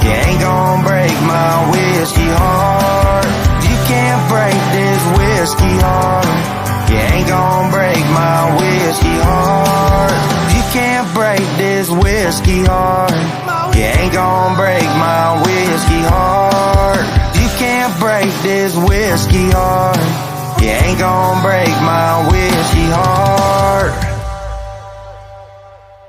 You ain't gonna break my whiskey heart. You can't break this whiskey heart. You ain't gonna break my whiskey heart. You can't break this whiskey heart. You ain't gonna break my whiskey heart. You can't break this whiskey heart. You ain't gonna break my whiskey heart.